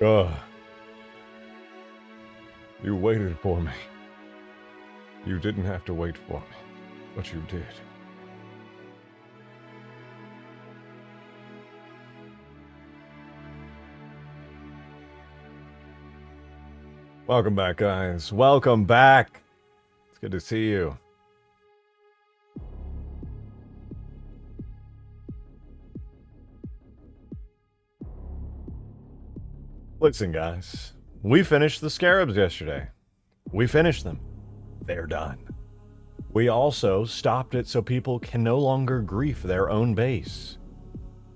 Ugh. You waited for me. You didn't have to wait for me, but you did. Welcome back, guys. Welcome back. It's good to see you. Listen, guys. We finished the Scarabs yesterday. We finished them. They're done. We also stopped it so people can no longer grief their own base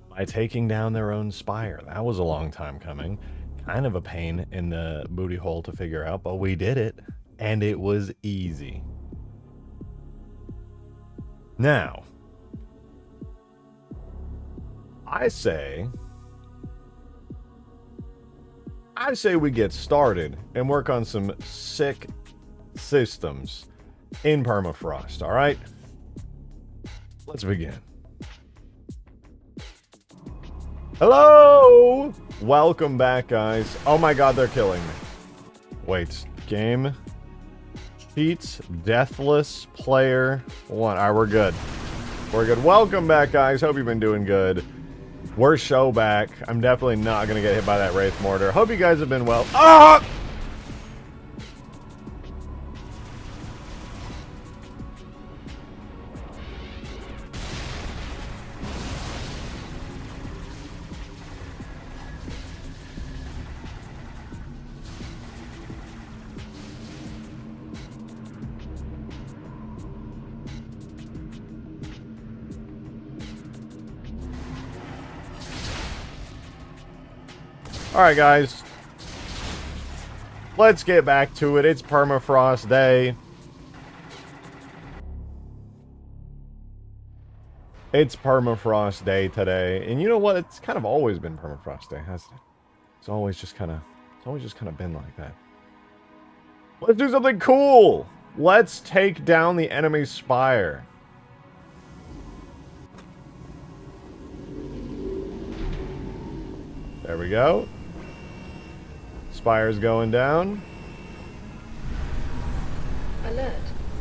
by taking down their own spire. That was a long time coming. Kind of a pain in the booty hole to figure out, but we did it, and it was easy. Now, I say we get started and work on some sick systems in Permafrost, all right? Let's begin. Hello! Welcome back, guys. Oh my god, they're killing me. Wait, game cheats, deathless player 1. All right, we're good. We're good. Welcome back, guys. Hope you've been doing good. We're so back. I'm definitely not gonna get hit by that Wraith Mortar. Hope you guys have been well. Ah! Alright, guys. Let's get back to it. It's Permafrost Day. It's Permafrost Day today. And you know what? It's kind of always been Permafrost Day, hasn't it? It's always just kind of been like that. Let's do something cool. Let's take down the enemy spire. There we go. Spire's going down. Alert.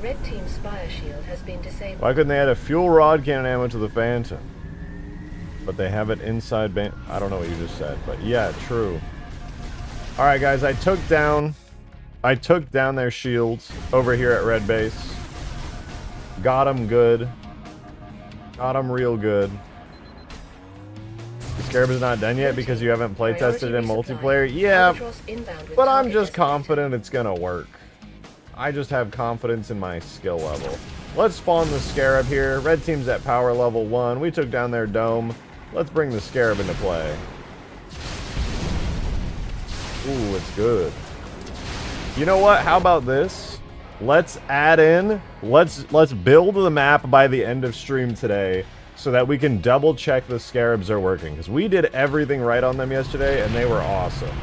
Red Team's spire shield has been disabled. Why couldn't they add a fuel rod cannon ammo to the Phantom? But they have it inside I don't know what you just said, but yeah, true. Alright, guys, I took down their shields over here at Red Base. Got them good. Got them real good. The Scarab is not done yet because you haven't playtested in multiplayer? Yeah, but I'm just confident it's gonna work. I just have confidence in my skill level. Let's spawn the Scarab here. Red Team's at power level 1. We took down their dome. Let's bring the Scarab into play. Ooh, it's good. You know what? How about this? Let's add in... Let's build the map by the end of stream today, so that we can double check the Scarabs are working. Because we did everything right on them yesterday, and they were awesome.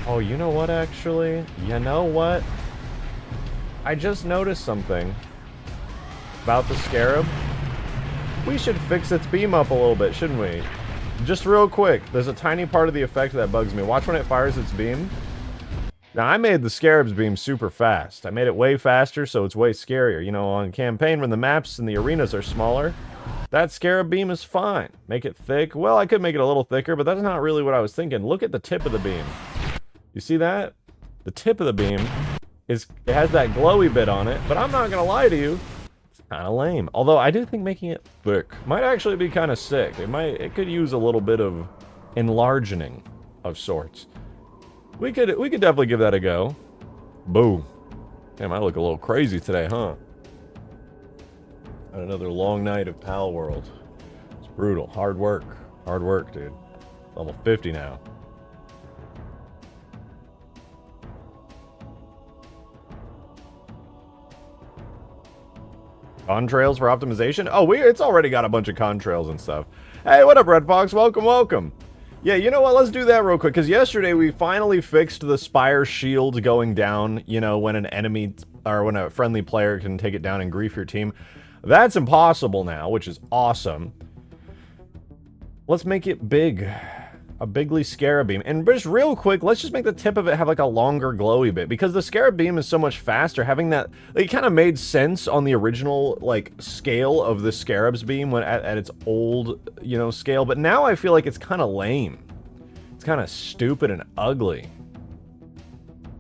Oh, you know what, actually? You know what? I just noticed something about the Scarab. We should fix its beam up a little bit, shouldn't we? Just real quick, there's a tiny part of the effect that bugs me. Watch when it fires its beam. Now, I made the Scarab's beam super fast. I made it way faster, so it's way scarier. You know, on campaign, when the maps and the arenas are smaller, that Scarab beam is fine. Make it thick. Well, I could make it a little thicker, but that's not really what I was thinking. Look at the tip of the beam. You see that? The tip of the beam it has that glowy bit on it, but I'm not gonna lie to you, it's kind of lame. Although I do think making it thick might actually be kind of sick. It could use a little bit of enlarging of sorts. We could definitely give that a go. Boo. Damn, I look a little crazy today, huh? Had another long night of Pal World. It's brutal. Hard work. Hard work, dude. Level 50 now. Contrails for optimization? Oh, it's already got a bunch of contrails and stuff. Hey, what up, Red Fox? Welcome, welcome. Yeah, you know what? Let's do that real quick, because yesterday we finally fixed the Spire shield going down, you know, when an enemy, or when a friendly player can take it down and grief your team. That's impossible now, which is awesome. Let's make it big. A bigly Scarab beam. And just real quick, let's just make the tip of it have like a longer glowy bit. Because the Scarab beam is so much faster, having that... It kind of made sense on the original, like, scale of the Scarab's beam when at its old, you know, scale. But now I feel like it's kind of lame. It's kind of stupid and ugly.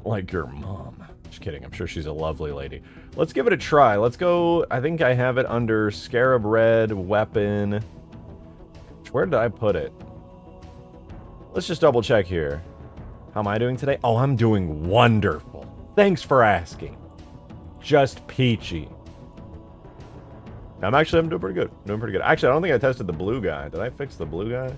Like your mom. Just kidding, I'm sure she's a lovely lady. Let's give it a try. Let's go... I think I have it under Scarab Red, Weapon... Where did I put it? Let's just double check here. How am I doing today? Oh, I'm doing wonderful. Thanks for asking. Just peachy. I'm doing pretty good. Doing pretty good. Actually, I don't think I tested the blue guy. Did I fix the blue guy?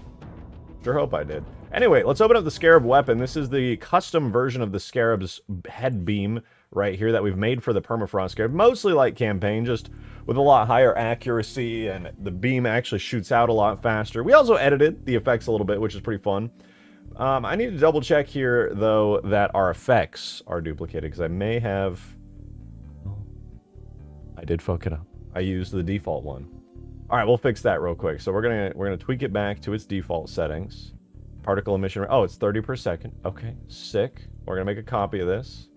Sure hope I did. Anyway, let's open up the Scarab weapon. This is the custom version of the Scarab's head beam right here that we've made for the Permafrost Scarab. Mostly like campaign, just with a lot higher accuracy, and the beam actually shoots out a lot faster. We also edited the effects a little bit, which is pretty fun. I need to double check here, though, that our effects are duplicated, because I may have... I did fuck it up. I used the default one. Alright, we'll fix that real quick. So we're gonna tweak it back to its default settings. Particle emission... Oh, it's 30 per second. Okay, sick. We're gonna make a copy of this.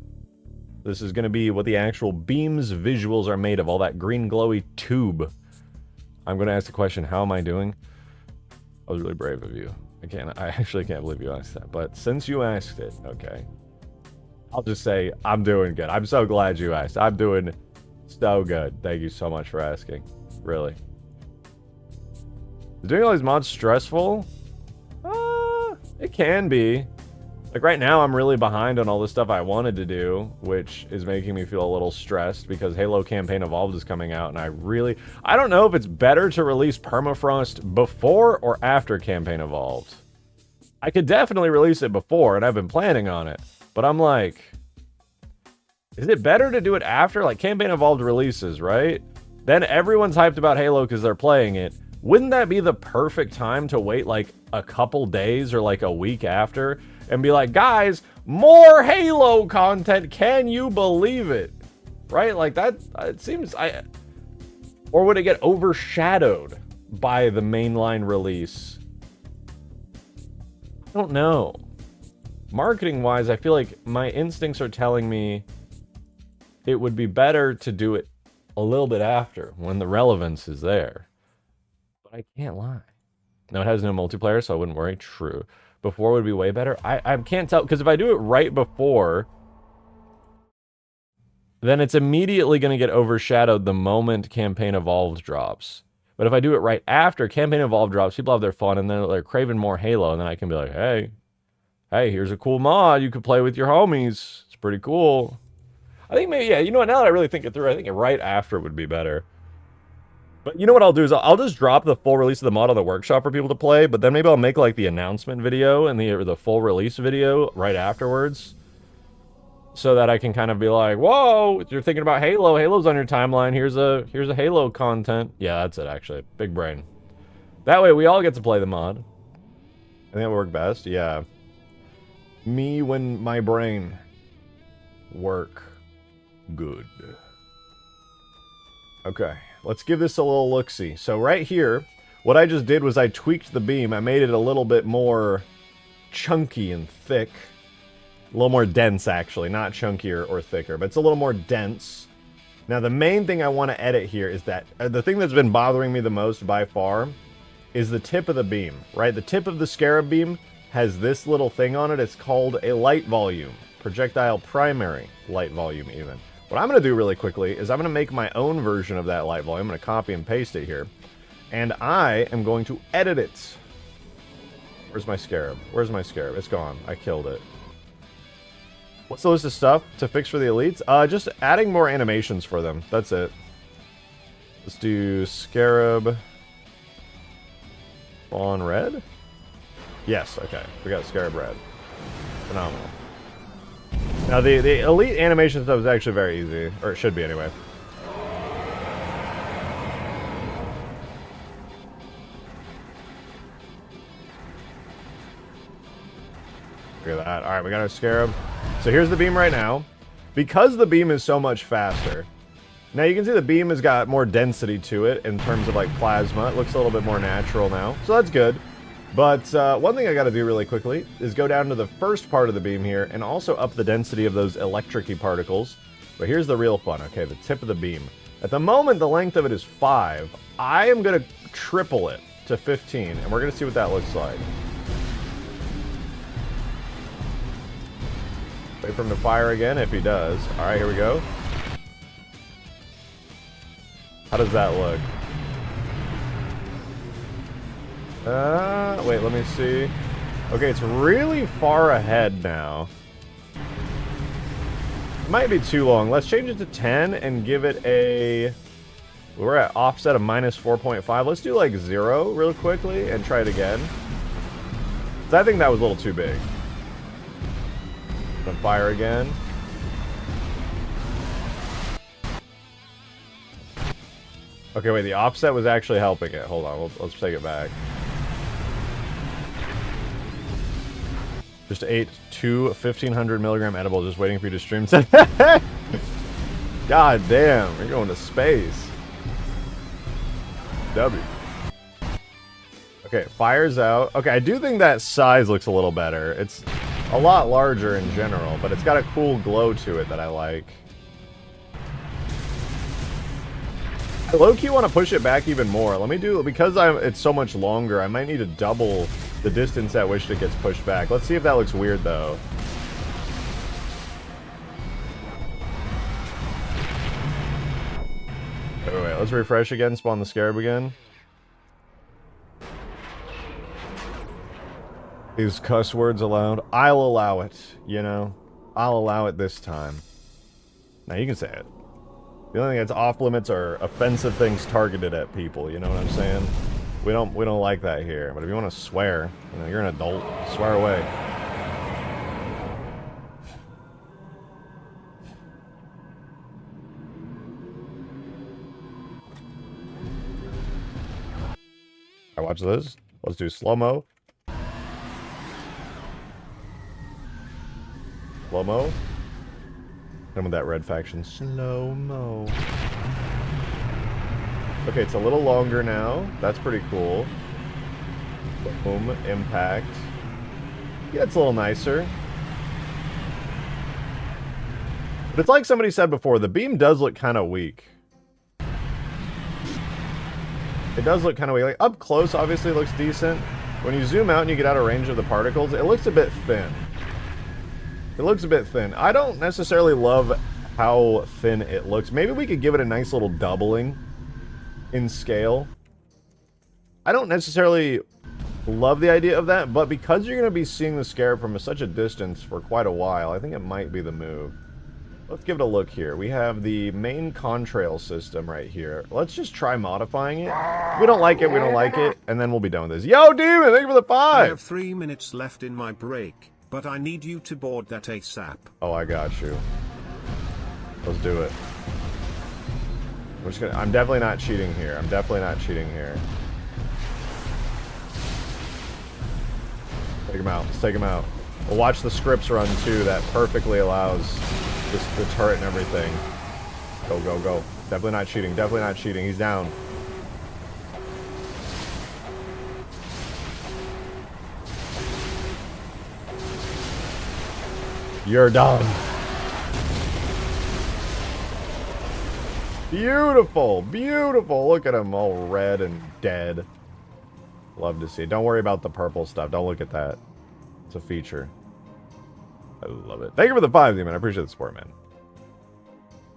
This is going to be what the actual beam's visuals are made of, all that green glowy tube. I'm going to ask the question, how am I doing? That was really brave of you. I actually can't believe you asked that, but since you asked it, okay. I'll just say, I'm doing good. I'm so glad you asked. I'm doing so good. Thank you so much for asking. Really. Is doing all these mods stressful? It can be. Like, right now, I'm really behind on all the stuff I wanted to do, which is making me feel a little stressed, because Halo Campaign Evolved is coming out, and I don't know if it's better to release Permafrost before or after Campaign Evolved. I could definitely release it before, and I've been planning on it, but I'm like, is it better to do it after? Like, Campaign Evolved releases, right? Then everyone's hyped about Halo because they're playing it. Wouldn't that be the perfect time to wait, like, a couple days or, like, a week after? And be like, guys, more Halo content, can you believe it? Right? Like, that, it seems, or would it get overshadowed by the mainline release? I don't know. Marketing-wise, I feel like my instincts are telling me it would be better to do it a little bit after, when the relevance is there. But I can't lie. No, it has no multiplayer, so I wouldn't worry. True. Before would be way better. I can't tell, because if I do it right before, then it's immediately going to get overshadowed the moment Campaign Evolved drops. But if I do it right after Campaign Evolved drops, people have their fun, and then they're craving more Halo, and then I can be like, hey, here's a cool mod you could play with your homies. It's pretty cool. I think maybe, yeah, you know what, now that I really think it through, I think right after would be better. But you know what I'll do is I'll just drop the full release of the mod on the workshop for people to play, but then maybe I'll make like the announcement video and the full release video right afterwards, so that I can kind of be like, whoa, you're thinking about Halo. Halo's on your timeline. Here's a Halo content. Yeah, that's it, actually. Big brain. That way we all get to play the mod. I think that would work best. Yeah. Me when my brain work good. Okay. Let's give this a little look-see. So right here, what I just did was I tweaked the beam. I made it a little bit more chunky and thick. A little more dense, actually. Not chunkier or thicker, but it's a little more dense. Now, the main thing I want to edit here is that... the thing that's been bothering me the most by far is the tip of the beam, right? The tip of the Scarab beam has this little thing on it. It's called a light volume. Projectile primary light volume, even. What I'm going to do really quickly is I'm going to make my own version of that light volume. I'm going to copy and paste it here. And I am going to edit it. Where's my Scarab? Where's my Scarab? It's gone. I killed it. What's the list of stuff to fix for the elites? Just adding more animations for them. That's it. Let's do Scarab. Spawn red? Yes, okay. We got Scarab red. Phenomenal. Now, the elite animation stuff is actually very easy. Or it should be, anyway. Look at that. Alright, we got our Scarab. So here's the beam right now. Because the beam is so much faster, now you can see the beam has got more density to it in terms of, like, plasma. It looks a little bit more natural now. So that's good. But one thing I got to do really quickly is go down to the first part of the beam here and also up the density of those electric-y particles. But here's the real fun, okay, the tip of the beam. At the moment, the length of it is 5. I am going to triple it to 15, and we're going to see what that looks like. Wait for him to fire again if he does. All right, here we go. How does that look? Wait, let me see. Okay, it's really far ahead now. It might be too long. Let's change it to 10 and give it a... We're at offset of minus 4.5. Let's do like 0 real quickly and try it again. So I think that was a little too big. Gonna fire again. Okay, wait, the offset was actually helping it. Hold on, let's take it back. Just ate 2 1,500 milligram edibles just waiting for you to stream. God damn, you're going to space. W. Okay, fires out. Okay, I do think that size looks a little better. It's a lot larger in general, but it's got a cool glow to it that I like. I low-key want to push it back even more. Let me do, because it's so much longer, I might need to double the distance at which it gets pushed back. Let's see if that looks weird, though. Wait, let's refresh again, spawn the Scarab again. Is cuss words allowed? I'll allow it, you know? I'll allow it this time. Now, you can say it. The only thing that's off limits are offensive things targeted at people, you know what I'm saying? We don't like that here. But if you want to swear, you know, you're an adult, swear away. Alright, watch this. Let's do slow-mo. Slow-mo. Come with that red faction. Slow-mo. Okay, it's a little longer now. That's pretty cool. Boom, impact. Yeah, it's a little nicer. But it's like somebody said before, the beam does look kind of weak. It does look kind of weak. Like, up close, obviously, looks decent. When you zoom out and you get out of range of the particles, it looks a bit thin. It looks a bit thin. I don't necessarily love how thin it looks. Maybe we could give it a nice little doubling in scale. I don't necessarily love the idea of that, but because you're going to be seeing the Scarab from such a distance for quite a while, I think it might be the move. Let's give it a look here. We have the main contrail system right here. Let's just try modifying it. If we don't like it, we don't like it, and then we'll be done with this. Yo, Demon, thank you for the 5! I have 3 minutes left in my break, but I need you to board that ASAP. Oh, I got you. Let's do it. I'm definitely not cheating here. I'm definitely not cheating here. Take him out. Let's take him out. We'll watch the scripts run, too. That perfectly allows the turret and everything. Go, go, go. Definitely not cheating. Definitely not cheating. He's down. You're done. Beautiful, beautiful. Look at him all red and dead. Love to see it. Don't worry about the purple stuff. Don't look at that. It's a feature. I love it. Thank you for the 5, Demon. I appreciate the support, man.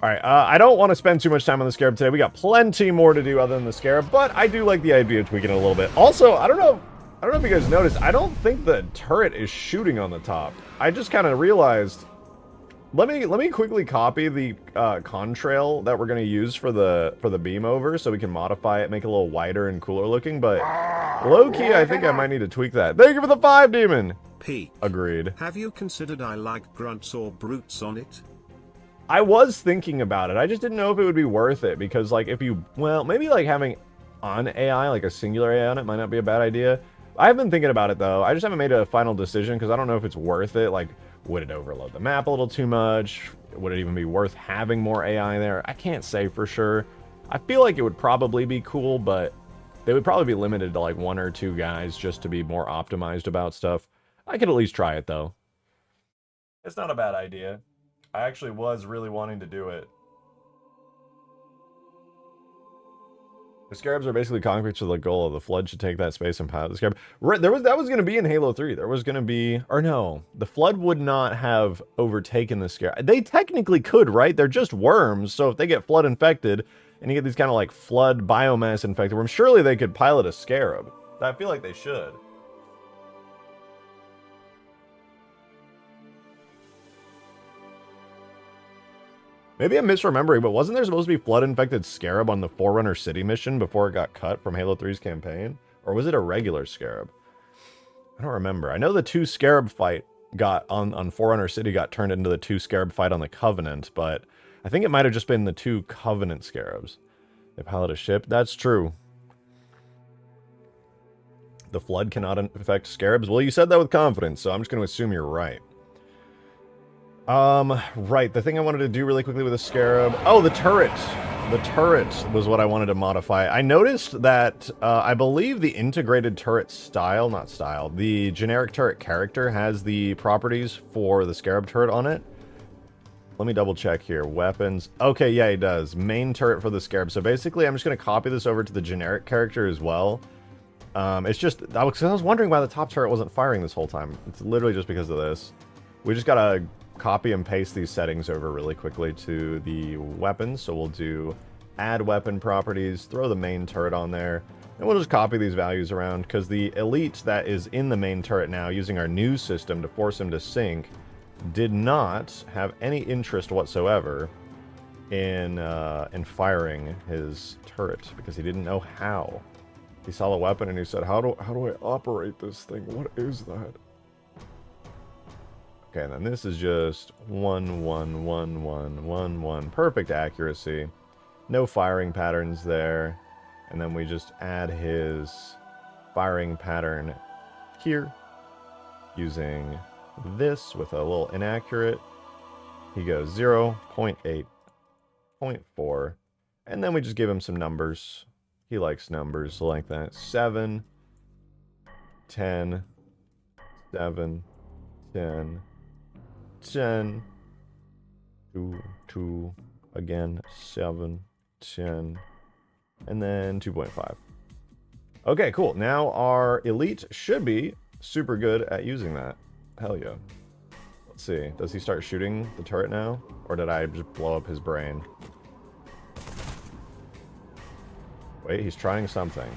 Alright, I don't want to spend too much time on the Scarab today. We got plenty more to do other than the Scarab, but I do like the idea of tweaking it a little bit. Also, I don't know if you guys noticed, I don't think the turret is shooting on the top. I just kind of realized... Let me quickly copy the contrail that we're going to use for the beam over so we can modify it, make it a little wider and cooler looking, but low-key, I think I might need to tweak that. Thank you for the 5, Demon! Pete. Agreed. Have you considered I like grunts or brutes on it? I was thinking about it. I just didn't know if it would be worth it because, like, if you... Well, maybe, like, having on AI, like a singular AI on it might not be a bad idea. I've been thinking about it, though. I just haven't made a final decision because I don't know if it's worth it. Like, would it overload the map a little too much? Would it even be worth having more AI there? I can't say for sure. I feel like it would probably be cool, but They would probably be limited to like 1 or 2 guys just to be more optimized about stuff. I could at least try it though. It's not a bad idea. I actually was really wanting to do it. The Scarabs are basically concrete with the goal of the Flood should take that space and pilot the Scarab. Right, that was going to be in Halo 3. There was going to be, or no, the Flood would not have overtaken the Scarab. They technically could, right? They're just worms, so if they get Flood infected, and you get these kind of like Flood biomass infected worms, surely they could pilot a Scarab. I feel like they should. Maybe I'm misremembering, but wasn't there supposed to be Flood-infected Scarab on the Forerunner City mission before it got cut from Halo 3's campaign? Or was it a regular Scarab? I don't remember. I know the 2 Scarab fight got on Forerunner City got turned into the 2 Scarab fight on the Covenant, but I think it might have just been the 2 Covenant Scarabs. They pilot a ship. That's true. The Flood cannot infect Scarabs. Well, you said that with confidence, so I'm just going to assume you're right. Right, the thing I wanted to do really quickly with the Scarab... Oh, the turret! The turret was what I wanted to modify. I noticed that, I believe the integrated turret style, not style, the generic turret character has the properties for the Scarab turret on it. Let me double check here. Weapons. Okay, yeah, it does. Main turret for the Scarab. So basically, I'm just going to copy this over to the generic character as well. It's just... I was wondering why the top turret wasn't firing this whole time. It's literally just because of this. We just gotta copy and paste these settings over really quickly to the weapons. So we'll do add weapon properties, throw the main turret on there, and we'll just copy these values around because the elite that is in the main turret now, using our new system to force him to sync, did not have any interest whatsoever in firing his turret because he didn't know how. He saw the weapon and he said, how do I operate this thing? What is that? Okay, and then this is just 1, 1, 1, 1, 1, 1. Perfect accuracy. No firing patterns there. And then we just add his firing pattern here using this with a little inaccurate. He goes 0, 0.8, 0.4. And then we just give him some numbers. He likes numbers like that. 7, 10, 7, 10, 10, 2, 2, again, 7, 10, and then 2.5. Okay, cool. Now our elite should be super good at using that. Hell yeah. Let's see. Does he start shooting the turret now? Or did I just blow up his brain? Wait, he's trying something.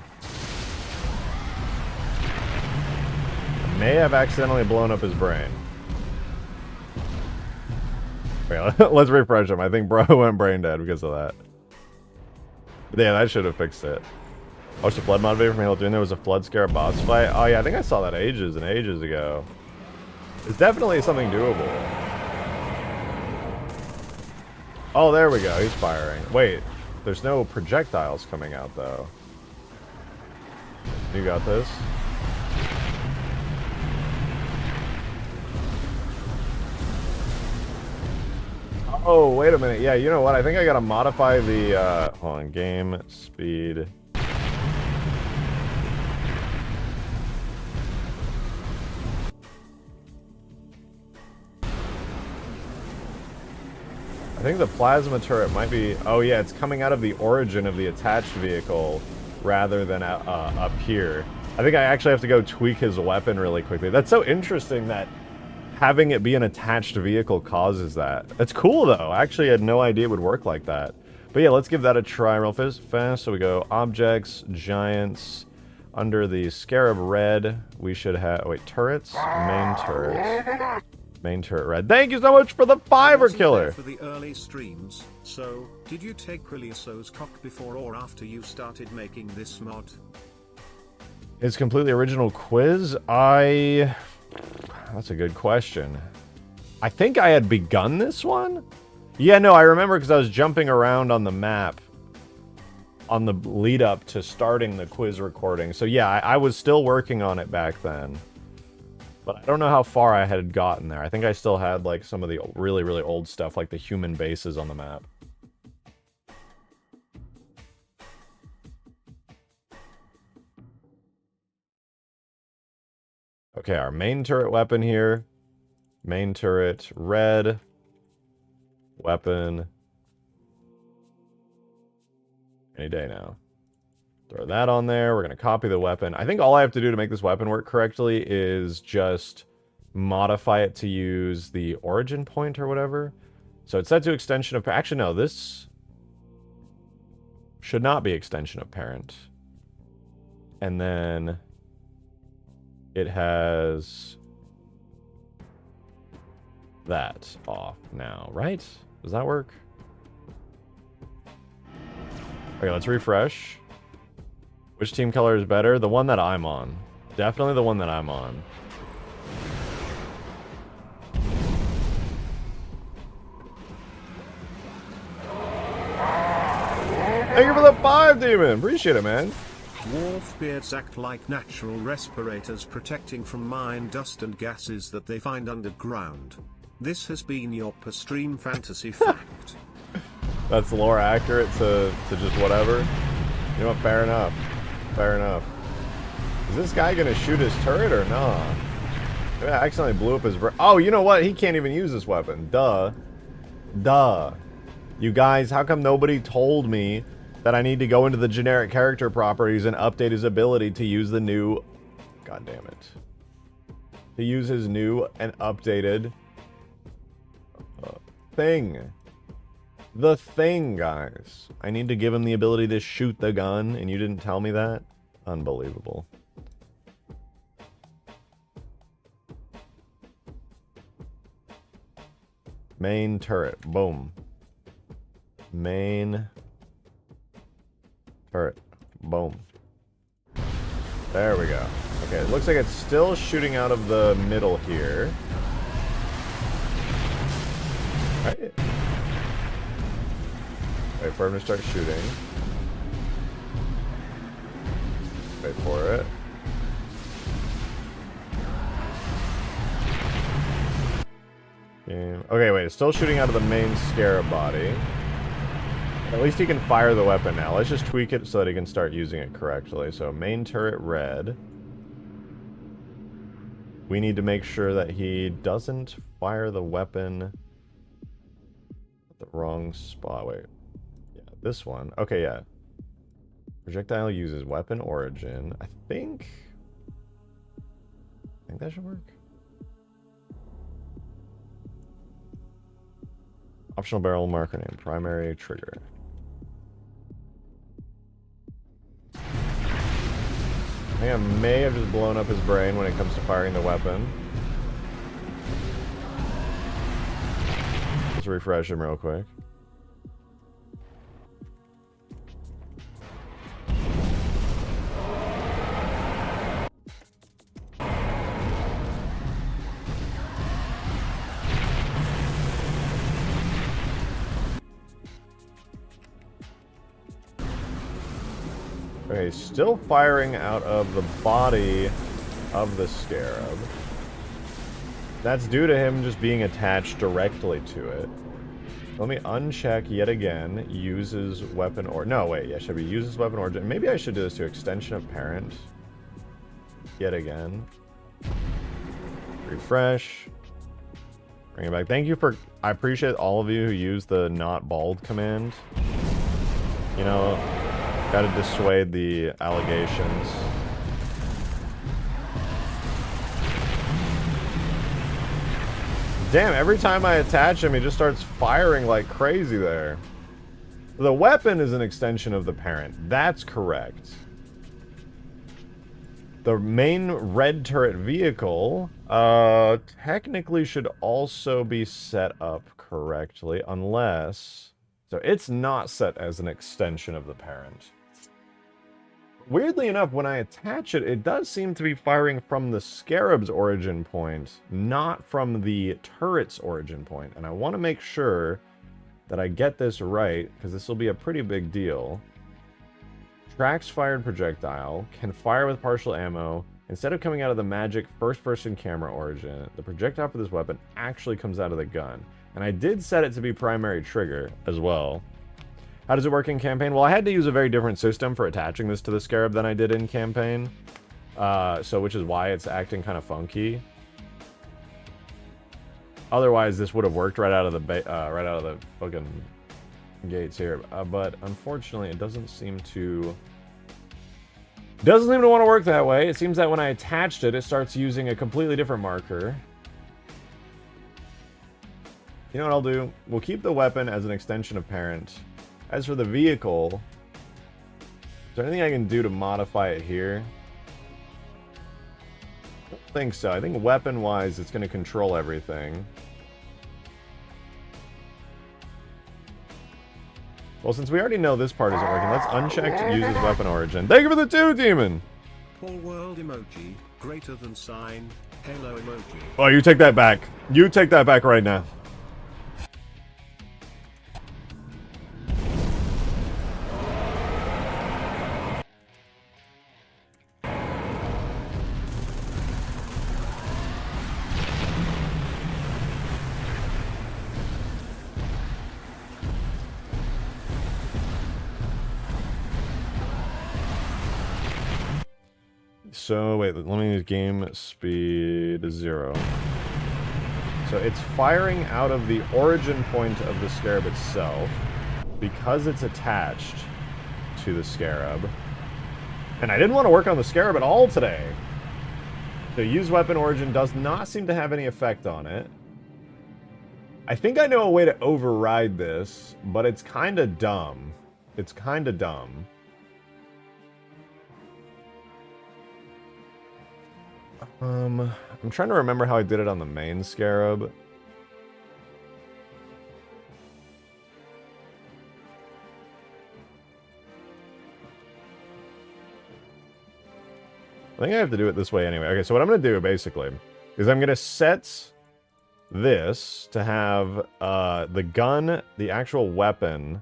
I may have accidentally blown up his brain. Okay, let's refresh him. I think bro went brain dead because of that. But yeah, that should have fixed it. Watch the Flood mod video from Halo 3, and there was a Flood Scarab boss fight. Oh yeah, I think I saw that ages and ages ago. It's definitely something doable. Oh, there we go. He's firing. Wait, there's no projectiles coming out, though. You got this? Oh, wait a minute. Yeah, you know what? I think I gotta modify the, hold on, game speed. I think the plasma turret might be... Oh yeah, it's coming out of the origin of the attached vehicle rather than up here. I think I actually have to go tweak his weapon really quickly. That's so interesting that having it be an attached vehicle causes that. That's cool though. I actually had no idea it would work like that. But yeah, let's give that a try real fast. So we go objects, giants. Under the Scarab red, we should have... Wait, turrets? Main turret. Main turret red. Thank you so much for the $5 killer. For the early streams, so did you take Crilioso's cock before or after you started making this mod? His completely original quiz? That's a good question. I think I had begun this one? Yeah, no, I remember because I was jumping around on the map on the lead up to starting the quiz recording. So yeah, I was still working on it back then. But I don't know how far I had gotten there. I think I still had like some of the really, really old stuff, like the human bases on the map. Okay, our main turret weapon here. Main turret, red. Weapon. Any day now. Throw that on there. We're going to copy the weapon. I think all I have to do to make this weapon work correctly is just modify it to use the origin point or whatever. So it's set to extension of... Actually, no. This should not be extension of parent. And then it has that off now, right? Does that work? Okay, let's refresh. Which team color is better? The one that I'm on. Definitely the one that I'm on. Thank you for the 5, Demon! Appreciate it, man. Dwarf beards act like natural respirators protecting from mine dust and gases that they find underground. This has been your per stream fantasy fact. That's lore accurate to just whatever. You know what? Fair enough. Fair enough. Is this guy gonna shoot his turret or not? Maybe I accidentally blew up his... Oh, you know what? He can't even use this weapon. Duh. Duh. You guys, how come nobody told me that I need to go into the generic character properties and update his ability to use the new... God damn it. To use his new and updated... thing. The thing, guys. I need to give him the ability to shoot the gun, and you didn't tell me that? Unbelievable. Main turret. Boom. Main turret. Boom. There we go. Okay, it looks like it's still shooting out of the middle here. Right. Wait for him to start shooting. Wait for it. Okay, wait, it's still shooting out of the main Scarab body. At least he can fire the weapon now. Let's just tweak it so that he can start using it correctly. So main turret red. We need to make sure that he doesn't fire the weapon at the wrong spot. Wait. Yeah, this one. Okay, yeah. Projectile uses weapon origin. I think that should work. Optional barrel marker name. Primary trigger. I think I may have just blown up his brain when it comes to firing the weapon. Let's refresh him real quick. Okay, still firing out of the body of the Scarab. That's due to him just being attached directly to it. Let me uncheck yet again. Uses weapon or... No, wait. Yeah, should we use this weapon origin? Maybe I should do this to extension of parent. Yet again. Refresh. Bring it back. Thank you for... I appreciate all of you who use the not bald command. You know... Gotta dissuade the allegations. Damn, every time I attach him, he just starts firing like crazy there. The weapon is an extension of the parent. That's correct. The main red turret vehicle, technically should also be set up correctly, unless... So it's not set as an extension of the parent. Weirdly enough, when I attach it, it does seem to be firing from the Scarab's origin point, not from the turret's origin point. And I want to make sure that I get this right, because this will be a pretty big deal. Tracks fired projectile, can fire with partial ammo. Instead of coming out of the magic first-person camera origin, the projectile for this weapon actually comes out of the gun. And I did set it to be primary trigger as well. How does it work in campaign? Well, I had to use a very different system for attaching this to the Scarab than I did in campaign. So which is why it's acting kind of funky. Otherwise, this would have worked right out of the fucking gates here. But unfortunately, it doesn't seem to want to work that way. It seems that when I attached it, it starts using a completely different marker. You know what I'll do? We'll keep the weapon as an extension of parent. As for the vehicle, is there anything I can do to modify it here? I don't think so. I think weapon-wise, it's going to control everything. Well, since we already know this part isn't working, let's uncheck uses weapon origin. Thank you for the 2, Demon! Paul World emoji, greater than sign, Halo emoji. Oh, you take that back. You take that back right now. So, wait, let me use game speed 0. So it's firing out of the origin point of the Scarab itself because it's attached to the Scarab. And I didn't want to work on the Scarab at all today. The use weapon origin does not seem to have any effect on it. I think I know a way to override this, but it's kind of dumb. It's kind of dumb. I'm trying to remember how I did it on the main Scarab. I think I have to do it this way anyway. Okay, so what I'm going to do, basically, is I'm going to set this to have the gun, the actual weapon,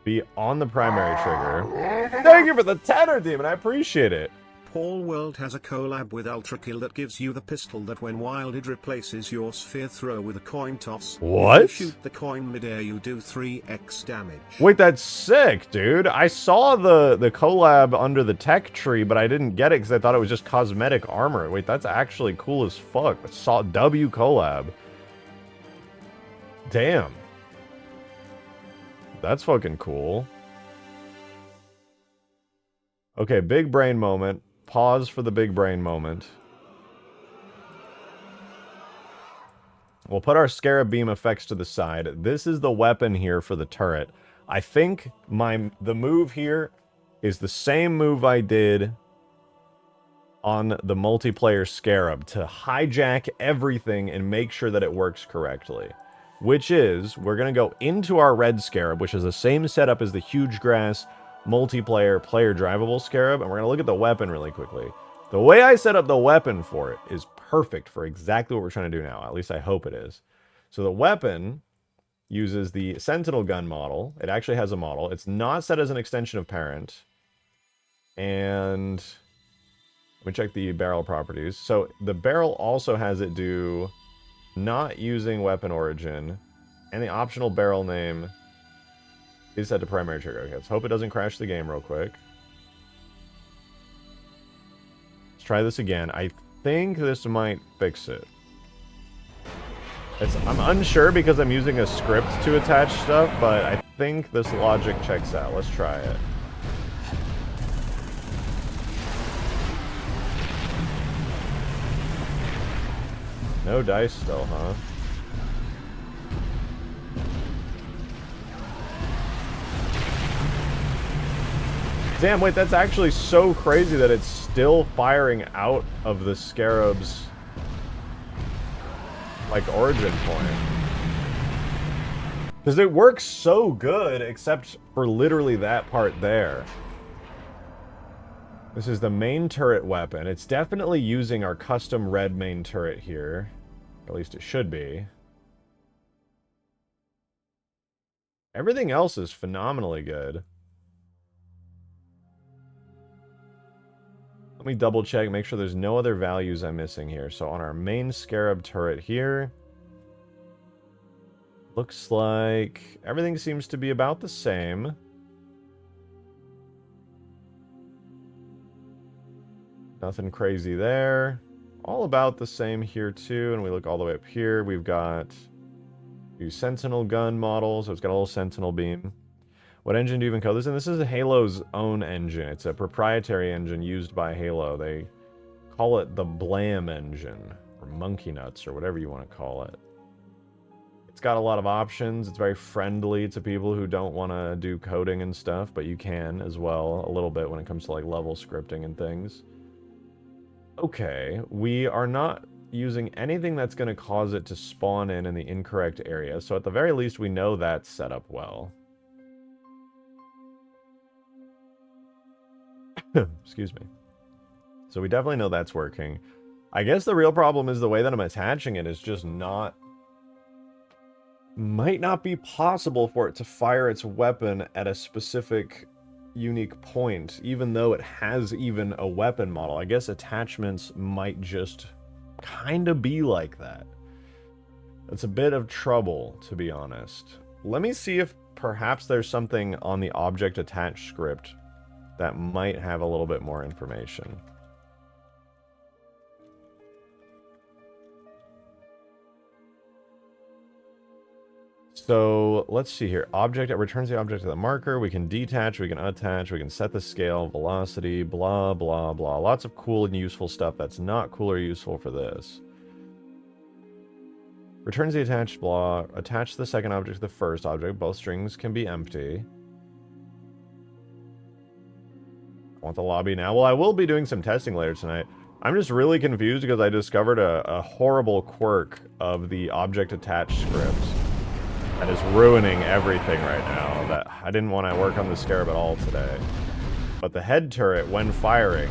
be on the primary trigger. Thank you for the tenor, Demon. I appreciate it. Paul World has a collab with Ultra Kill that gives you the pistol that when wielded replaces your sphere throw with a coin toss. What? If you shoot the coin midair, you do 3x damage. Wait, that's sick, dude. I saw the collab under the tech tree, but I didn't get it because I thought it was just cosmetic armor. Wait, that's actually cool as fuck. I saw W collab. Damn. That's fucking cool. Okay, big brain moment. Pause for the big brain moment. We'll put our Scarab beam effects to the side. This is the weapon here for the turret. I think the move here is the same move I did on the multiplayer Scarab to hijack everything and make sure that it works correctly. Which is, we're going to go into our red Scarab, which is the same setup as the huge grass multiplayer player drivable Scarab, and we're going to look at the weapon really quickly. The way I set up the weapon for it is perfect for exactly what we're trying to do now. At least I hope it is. So the weapon uses the Sentinel gun model. It actually has a model. It's not set as an extension of parent. And let me check the barrel properties. So the barrel also has it do not using weapon origin, and the optional barrel name is set to primary trigger. Okay, let's hope it doesn't crash the game real quick. Let's try this again. I think this might fix it. I'm unsure because I'm using a script to attach stuff, but I think this logic checks out. Let's try it. No dice still, huh? Damn, wait, that's actually so crazy that it's still firing out of the Scarab's, like, origin point. Because it works so good, except for literally that part there. This is the main turret weapon. It's definitely using our custom red main turret here. At least it should be. Everything else is phenomenally good. Let me double check, make sure there's no other values I'm missing here. So on our main Scarab turret here, looks like everything seems to be about the same. Nothing crazy there. All about the same here too, and we look all the way up here. We've got new Sentinel gun model, so it's got a little Sentinel beam. What engine do you even code this in? This is Halo's own engine. It's a proprietary engine used by Halo. They call it the Blam engine, or Monkey Nuts, or whatever you want to call it. It's got a lot of options. It's very friendly to people who don't want to do coding and stuff, but you can as well a little bit when it comes to like level scripting and things. Okay, we are not using anything that's going to cause it to spawn in the incorrect area, so at the very least we know that's set up well. Excuse me. So we definitely know that's working. I guess the real problem is the way that I'm attaching it is just not... Might not be possible for it to fire its weapon at a specific unique point, even though it has even a weapon model. I guess attachments might just kind of be like that. It's a bit of trouble, to be honest. Let me see if perhaps there's something on the object attach script that might have a little bit more information. So let's see here. Object, it returns the object to the marker. We can detach, we can attach, we can set the scale, velocity, blah, blah, blah. Lots of cool and useful stuff that's not cool or useful for this. Returns the attached blah. Attach the second object to the first object. Both strings can be empty. I want the lobby now. Well, I will be doing some testing later tonight. I'm just really confused because I discovered a horrible quirk of the object attach script that is ruining everything right now. That I didn't want to work on the Scarab at all today. But the head turret, when firing,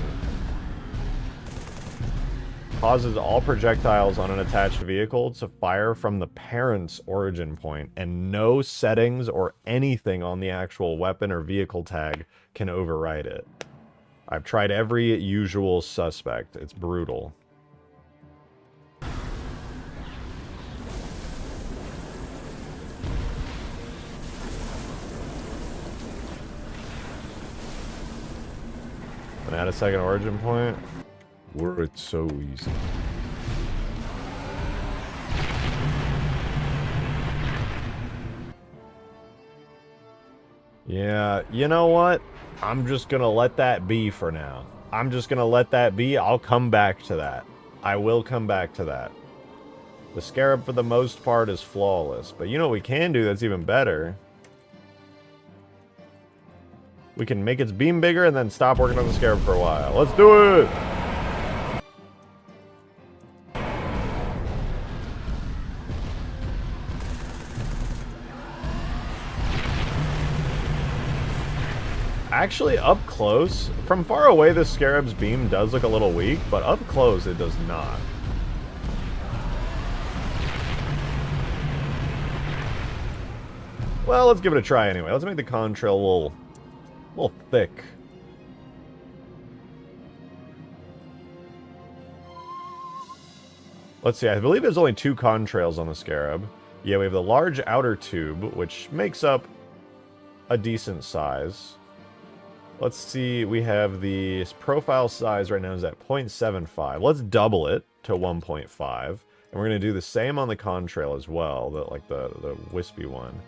causes all projectiles on an attached vehicle to fire from the parent's origin point, and no settings or anything on the actual weapon or vehicle tag can override it. I've tried every usual suspect. It's brutal. And add a second origin point. Were it so easy. Yeah, you know what? I'm just gonna let that be for now. I'm just gonna let that be. I'll come back to that. I will come back to that. The Scarab, for the most part, is flawless. But you know what we can do that's even better? We can make its beam bigger and then stop working on the Scarab for a while. Let's do it! Actually, up close, from far away, the Scarab's beam does look a little weak, but up close, it does not. Well, let's give it a try anyway. Let's make the contrail a little thick. Let's see, I believe there's only 2 contrails on the Scarab. Yeah, we have the large outer tube, which makes up a decent size. Let's see, we have the profile size right now is at 0.75. Let's double it to 1.5. And we're going to do the same on the contrail as well, the wispy one.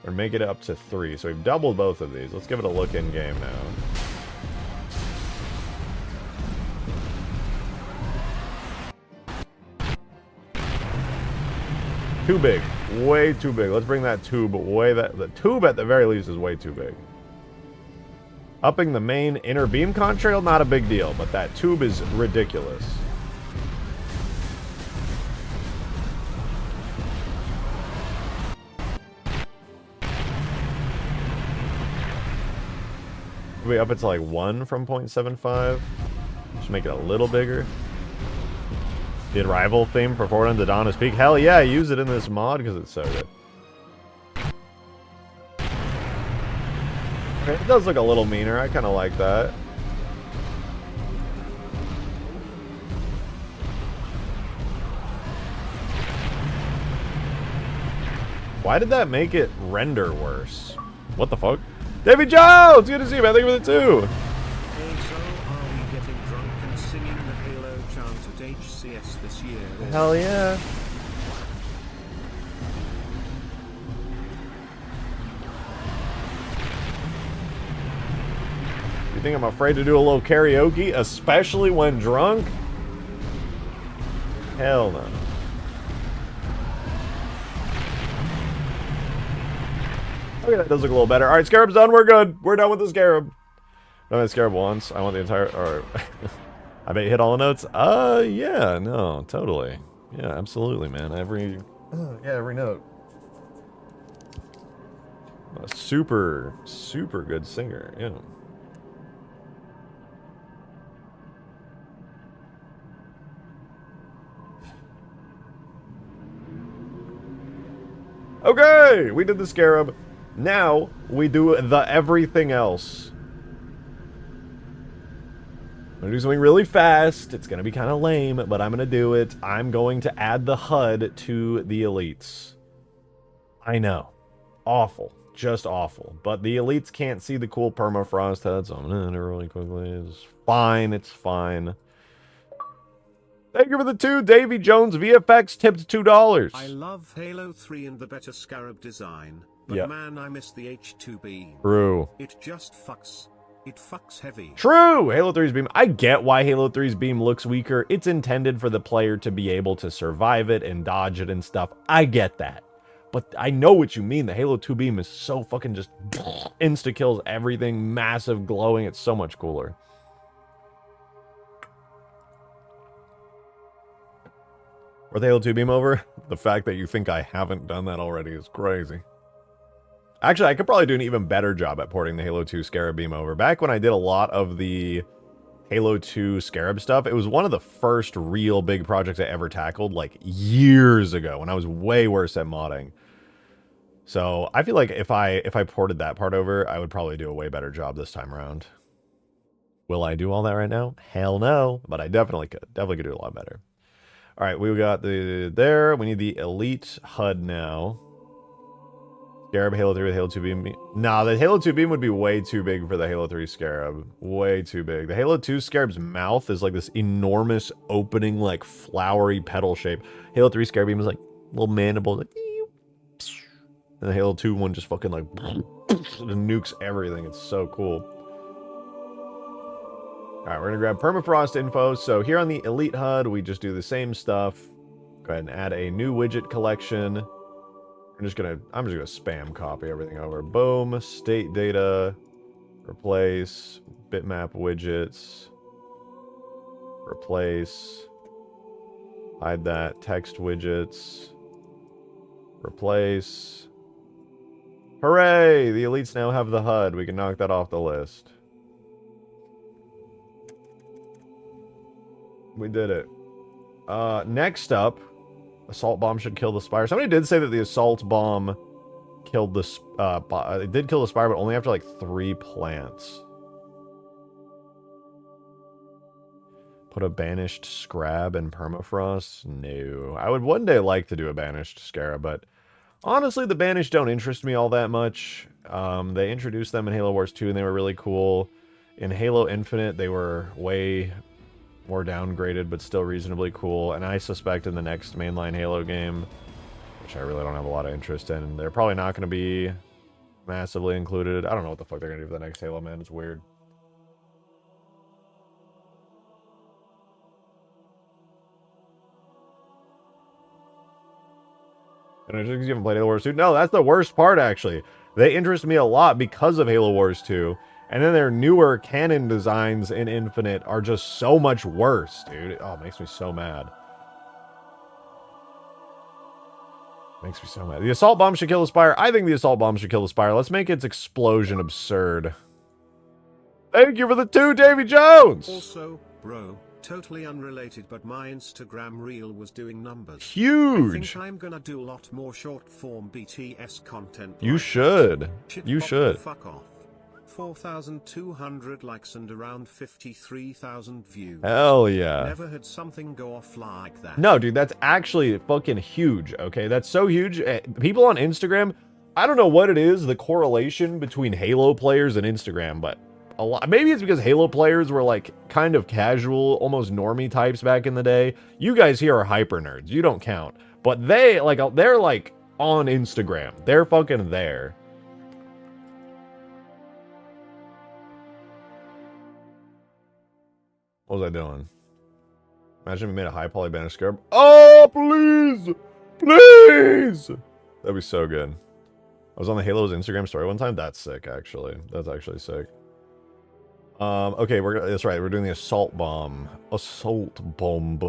We're going to make it up to 3. So we've doubled both of these. Let's give it a look in game now. Too big. Way too big. Let's bring that tube way the tube at the very least is way too big. Upping the main inner beam contrail, not a big deal, but that tube is ridiculous. We up it to like 1 from 0.75. Just make it a little bigger. Did rival theme for Forward to Dawn Peak? Hell yeah, I use it in this mod because it's so good. It does look a little meaner. I kind of like that. Why did that make it render worse? What the fuck? Davy Jones! Good to see you, man. Thank you for the 2. Also, are we getting drunk and singing LCS this year. Hell yeah. You think I'm afraid to do a little karaoke, especially when drunk? Hell no. Okay, that does look a little better. Alright, Scarab's done. We're good. We're done with the Scarab. Done with the Scarab once. I want the entire... Or, I bet you hit all the notes. Yeah, no, totally. Yeah, absolutely, man. Every note. A super, super good singer, yeah. Okay, we did the Scarab. Now, we do the everything else. I'm gonna do something really fast. It's gonna be kind of lame, but I'm gonna do it. I'm going to add the HUD to the elites. I know. Awful. Just awful. But the elites can't see the cool permafrost HUD, so I'm gonna do it really quickly. It's fine. It's fine. Thank you for the 2. Davy Jones VFX tipped $2. I love Halo 3 and the better Scarab design, but Yep. man, I miss the H2 beam. True. It just fucks. It fucks heavy. True! Halo 3's beam. I get why Halo 3's beam looks weaker. It's intended for the player to be able to survive it and dodge it and stuff. I get that. But I know what you mean. The Halo 2 beam is so fucking just insta-kills everything. Massive, glowing. It's so much cooler. Or the Halo 2 beam over? The fact that you think I haven't done that already is crazy. Actually, I could probably do an even better job at porting the Halo 2 Scarab beam over. Back when I did a lot of the Halo 2 Scarab stuff, it was one of the first real big projects I ever tackled, like, years ago, when I was way worse at modding. So, I feel like if I ported that part over, I would probably do a way better job this time around. Will I do all that right now? Hell no, but I definitely could. Definitely could do a lot better. Alright, we got the there. We need the elite HUD now. Scarab, Halo 3 with Halo 2 beam. Nah, the Halo 2 beam would be way too big for the Halo 3 Scarab. Way too big. The Halo 2 Scarab's mouth is like this enormous opening, like flowery petal shape. Halo 3 Scarab beam is like little mandible. Like, and the Halo 2 one just fucking like nukes everything. It's so cool. Alright, we're gonna grab Permafrost info. So here on the Elite HUD, we just do the same stuff. Go ahead and add a new widget collection. I'm just gonna spam copy everything over. Boom, state data, replace, bitmap widgets, replace, hide that, text widgets, replace. Hooray! The elites now have the HUD. We can knock that off the list. We did it. Next up, assault bomb should kill the spire. Somebody did say that the assault bomb killed the it did kill the spire, but only after like 3 plants. Put a banished Scarab in Permafrost? No. I would one day like to do a banished Scarab, but honestly, the banished don't interest me all that much. They introduced them in Halo Wars 2 and they were really cool. In Halo Infinite, they were way more downgraded, but still reasonably cool. And I suspect in the next mainline Halo game, which I really don't have a lot of interest in, they're probably not going to be massively included. I don't know what the fuck they're going to do for the next Halo, man. It's weird. And I just you haven't played Halo Wars 2? No, that's the worst part, actually. They interest me a lot because of Halo Wars 2. And then their newer canon designs in Infinite are just so much worse, dude. Oh, it makes me so mad. Makes me so mad. The assault bomb should kill the spire. I think the assault bomb should kill the spire. Let's make its explosion absurd. Thank you for the 2, Davy Jones! Also, bro, totally unrelated, but my Instagram reel was doing numbers. Huge! I think I'm gonna do a lot more short form BTS content. You like should. Shit, You pop should. the fuck off. 4,200 likes and around 53,000 views. Hell yeah. Never had something go off like that. No, dude, that's actually fucking huge, okay? That's so huge. People on Instagram, I don't know what it is, the correlation between Halo players and Instagram, but a lot. Maybe it's because Halo players were like kind of casual, almost normie types back in the day. You guys here are hyper nerds. You don't count. But they're like on Instagram. They're fucking there. What was I doing? Imagine we made a high poly banner scarab. Oh, please! Please! That'd be so good. I was on the Halo's Instagram story one time. That's sick, actually. That's actually sick. Okay, that's right. We're doing the assault bomb. Assault bomb.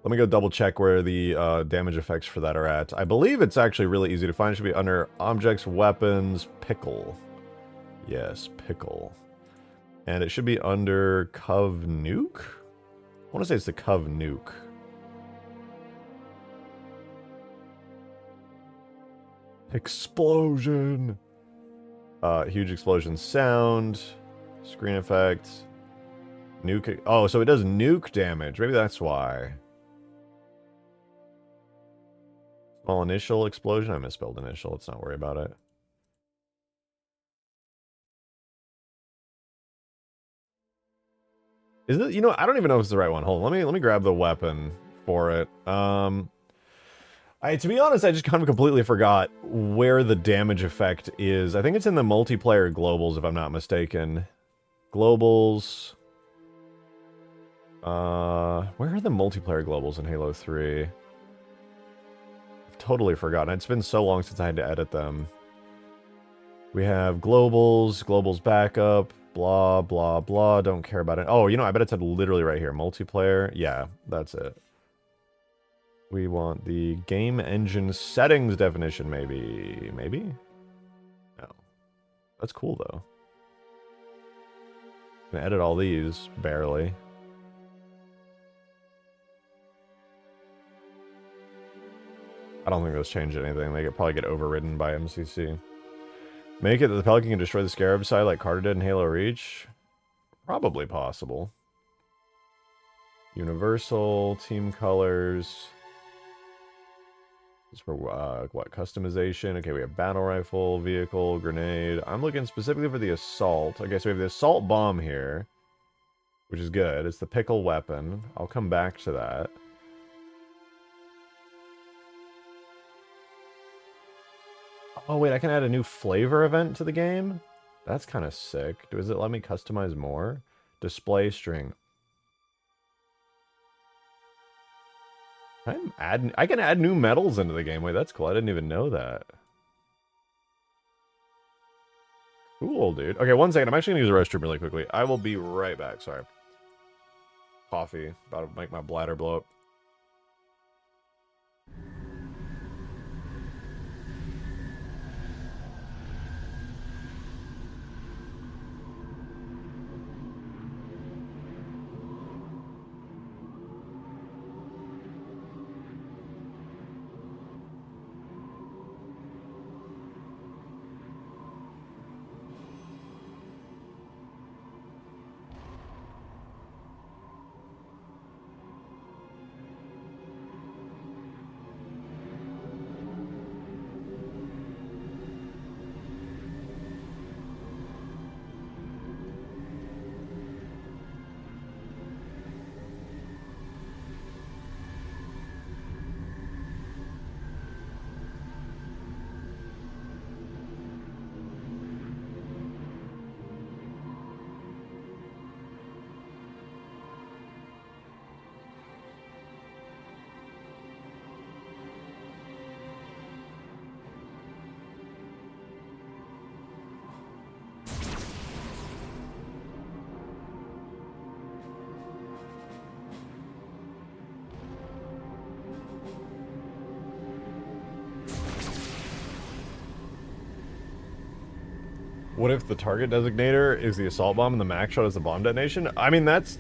Let me go double check where the damage effects for that are at. I believe it's actually really easy to find. It should be under objects, weapons, pickle. Yes, pickle. And it should be under Cov Nuke? I want to say it's the Cov Nuke. Explosion! Huge explosion sound. Screen effect. Nuke. Oh, so it does nuke damage. Maybe that's why. Small initial explosion. I misspelled initial. Let's not worry about it. Is it? You know, I don't even know if it's the right one. Hold on. Let me grab the weapon for it. To be honest, I just kind of completely forgot where the damage effect is. I think it's in the multiplayer globals, if I'm not mistaken. Globals. Where are the multiplayer globals in Halo 3? I've totally forgotten. It's been so long since I had to edit them. We have globals, globals backup, blah, blah, blah. Don't care about it. Oh, you know, I bet it's literally right here. Multiplayer. Yeah, that's it. We want the game engine settings definition, maybe. Maybe? No. That's cool, though. Can edit all these, barely. I don't think those change anything. They could probably get overridden by MCC. Make it that the Pelican can destroy the Scarab side like Carter did in Halo Reach? Probably possible. Universal, team colors. This is for, what, customization? Okay, we have battle rifle, vehicle, grenade. I'm looking specifically for the assault. Okay, so we have the assault bomb here, which is good. It's the pickle weapon. I'll come back to that. Oh, wait, I can add a new flavor event to the game? That's kind of sick. Does it let me customize more? Display string. I can add new medals into the game. Wait, that's cool. I didn't even know that. Cool, dude. Okay, one second. I'm actually going to use the restroom really quickly. I will be right back. Sorry. Coffee. About to make my bladder blow up. What if the target designator is the assault bomb and the max shot is the bomb detonation? I mean, that's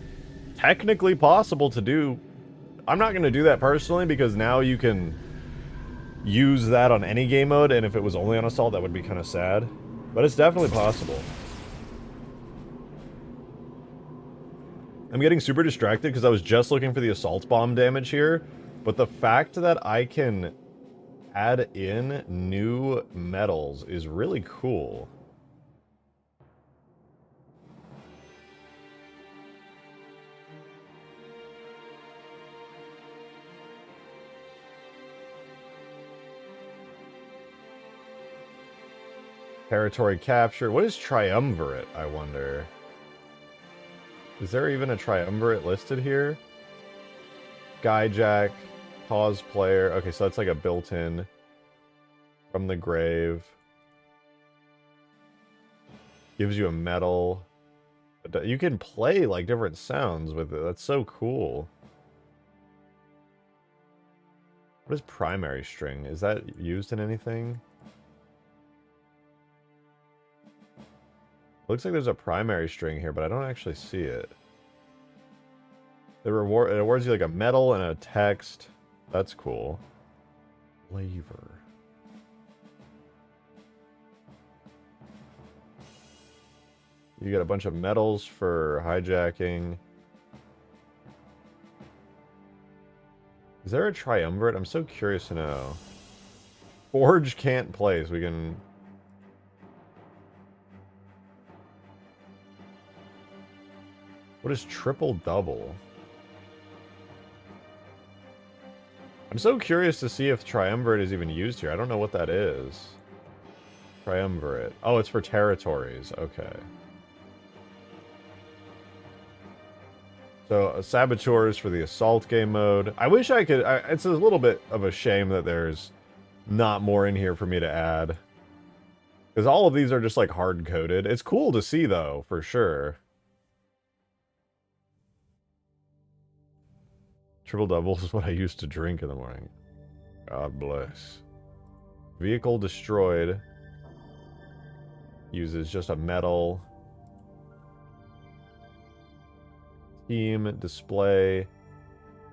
technically possible to do. I'm not going to do that personally because now you can use that on any game mode, and if it was only on assault, that would be kind of sad. But it's definitely possible. I'm getting super distracted because I was just looking for the assault bomb damage here, but the fact that I can add in new medals is really cool. Territory capture. What is triumvirate, I wonder? Is there even a triumvirate listed here? Skyjack, pause player. Okay, so that's like a built-in from the grave. Gives you a medal. You can play like different sounds with it. That's so cool. What is primary string? Is that used in anything? Looks like there's a primary string here, but I don't actually see it. It awards you like a medal and a text. That's cool. Flavor. You get a bunch of medals for hijacking. Is there a triumvirate? I'm so curious to know. Forge can't play, so we can... What is triple double? I'm so curious to see if triumvirate is even used here. I don't know what that is. Triumvirate. Oh, it's for territories. Okay. So, saboteurs for the assault game mode. I wish I could... it's a little bit of a shame that there's not more in here for me to add. Because all of these are just, like, hard-coded. It's cool to see, though, for sure. Triple doubles is what I used to drink in the morning. God bless. Vehicle destroyed. Uses just a medal. Team display.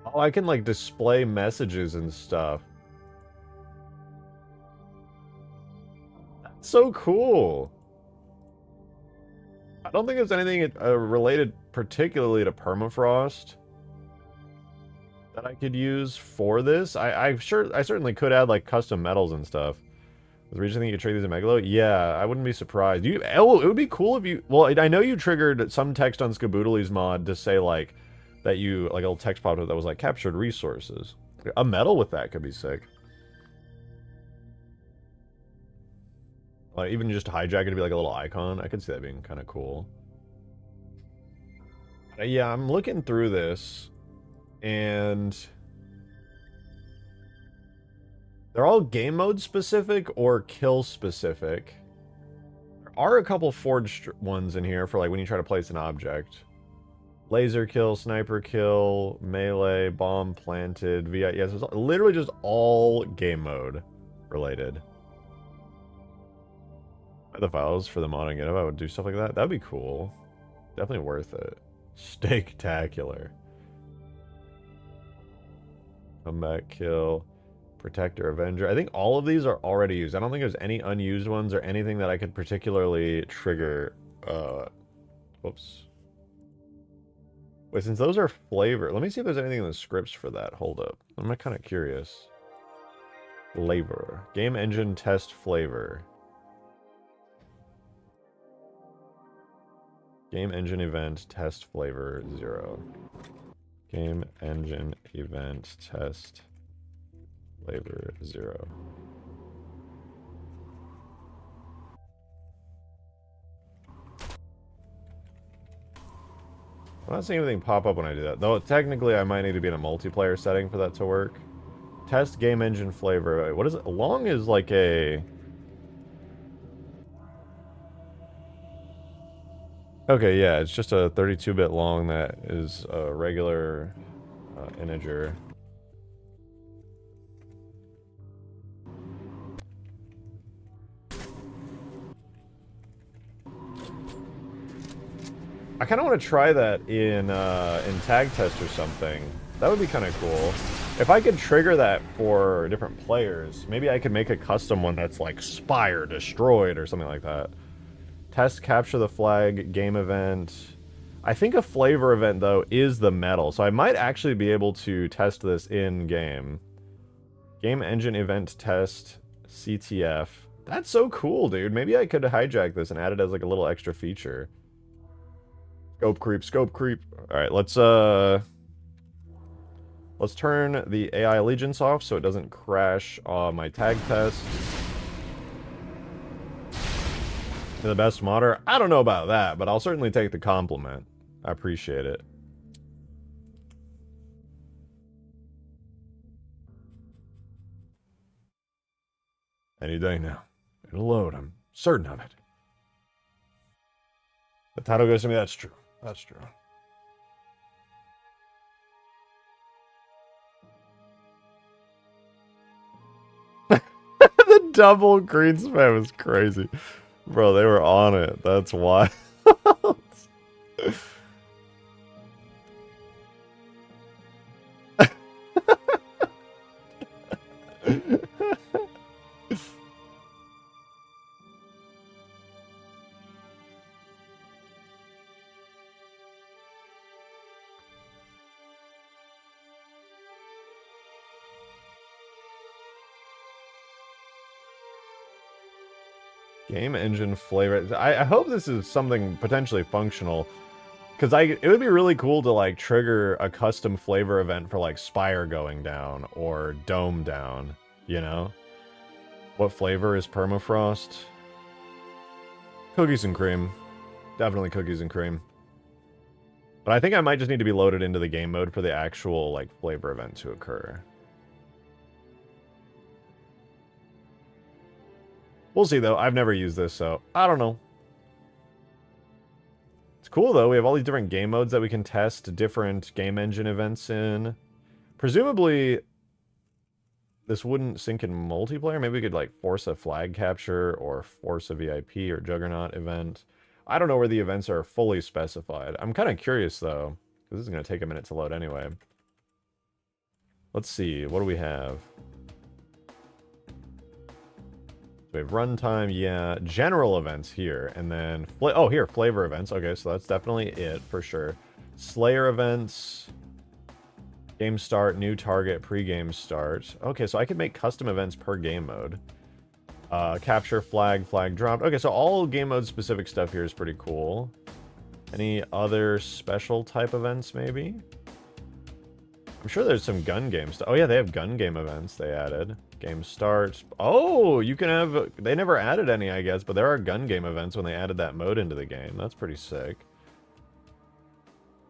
Oh, I can like display messages and stuff. That's so cool. I don't think there's anything related particularly to Permafrost that I could use for this. I certainly could add like custom medals and stuff. Was the reason you could trade these in Megalo? Yeah, I wouldn't be surprised. Oh, it would be cool if you... Well, I know you triggered some text on Skaboodly's mod to say, like, that you... Like, a little text popped up that was, like, captured resources. A medal with that could be sick. Like, even just hijack it to be, like, a little icon. I could see that being kind of cool. Yeah, I'm looking through this, and... They're all game mode specific or kill specific. There are a couple forged ones in here for like when you try to place an object. Laser kill, sniper kill, melee, bomb planted, VI. Yes, it's literally just all game mode related. The files for the modding it if I would do stuff like that. That'd be cool. Definitely worth it. Steak-tacular. Comeback kill. Protector, Avenger. I think all of these are already used. I don't think there's any unused ones or anything that I could particularly trigger. Whoops. Wait, since those are flavor, let me see if there's anything in the scripts for that. Hold up. I'm kind of curious. Flavor. Game engine test flavor. Game engine event test flavor 0. Game engine event test flavor 0. I'm not seeing anything pop up when I do that. Though technically I might need to be in a multiplayer setting for that to work. Test game engine flavor. What is it? Long is like a... Okay, yeah, it's just a 32-bit long that is a regular integer. I kind of want to try that in tag test or something. That would be kind of cool. If I could trigger that for different players, maybe I could make a custom one that's like Spire Destroyed or something like that. Test capture the flag, game event. I think a flavor event, though, is the medal. So I might actually be able to test this in-game. Game engine event test, CTF. That's so cool, dude. Maybe I could hijack this and add it as like a little extra feature. Scope creep, scope creep. Alright, let's turn the AI allegiance off so it doesn't crash my tag test. You're the best modder? I don't know about that, but I'll certainly take the compliment. I appreciate it. Any day now. It'll load, I'm certain of it. The title goes to me, that's true. That's true. The double green spam is crazy. Bro, they were on it. That's why. Game engine flavor. I hope this is something potentially functional. Because it would be really cool to, like, trigger a custom flavor event for, like, Spire going down or Dome down, you know? What flavor is Permafrost? Cookies and cream. Definitely cookies and cream. But I think I might just need to be loaded into the game mode for the actual, like, flavor event to occur. We'll see, though. I've never used this, so I don't know. It's cool, though. We have all these different game modes that we can test different game engine events in. Presumably, this wouldn't sync in multiplayer. Maybe we could, like, force a flag capture or force a VIP or Juggernaut event. I don't know where the events are fully specified. I'm kind of curious, though, because this is going to take a minute to load anyway. Let's see. What do we have? So we have runtime, yeah. General events here, and then... oh, here, flavor events. Okay, so that's definitely it, for sure. Slayer events. Game start, new target, pre-game start. Okay, so I can make custom events per game mode. Capture, flag, flag dropped. Okay, so all game mode specific stuff here is pretty cool. Any other special type events, maybe? I'm sure there's some gun game stuff. Oh yeah, they have gun game events they added. Game starts. Oh, you can have... They never added any, I guess, but there are gun game events when they added that mode into the game. That's pretty sick.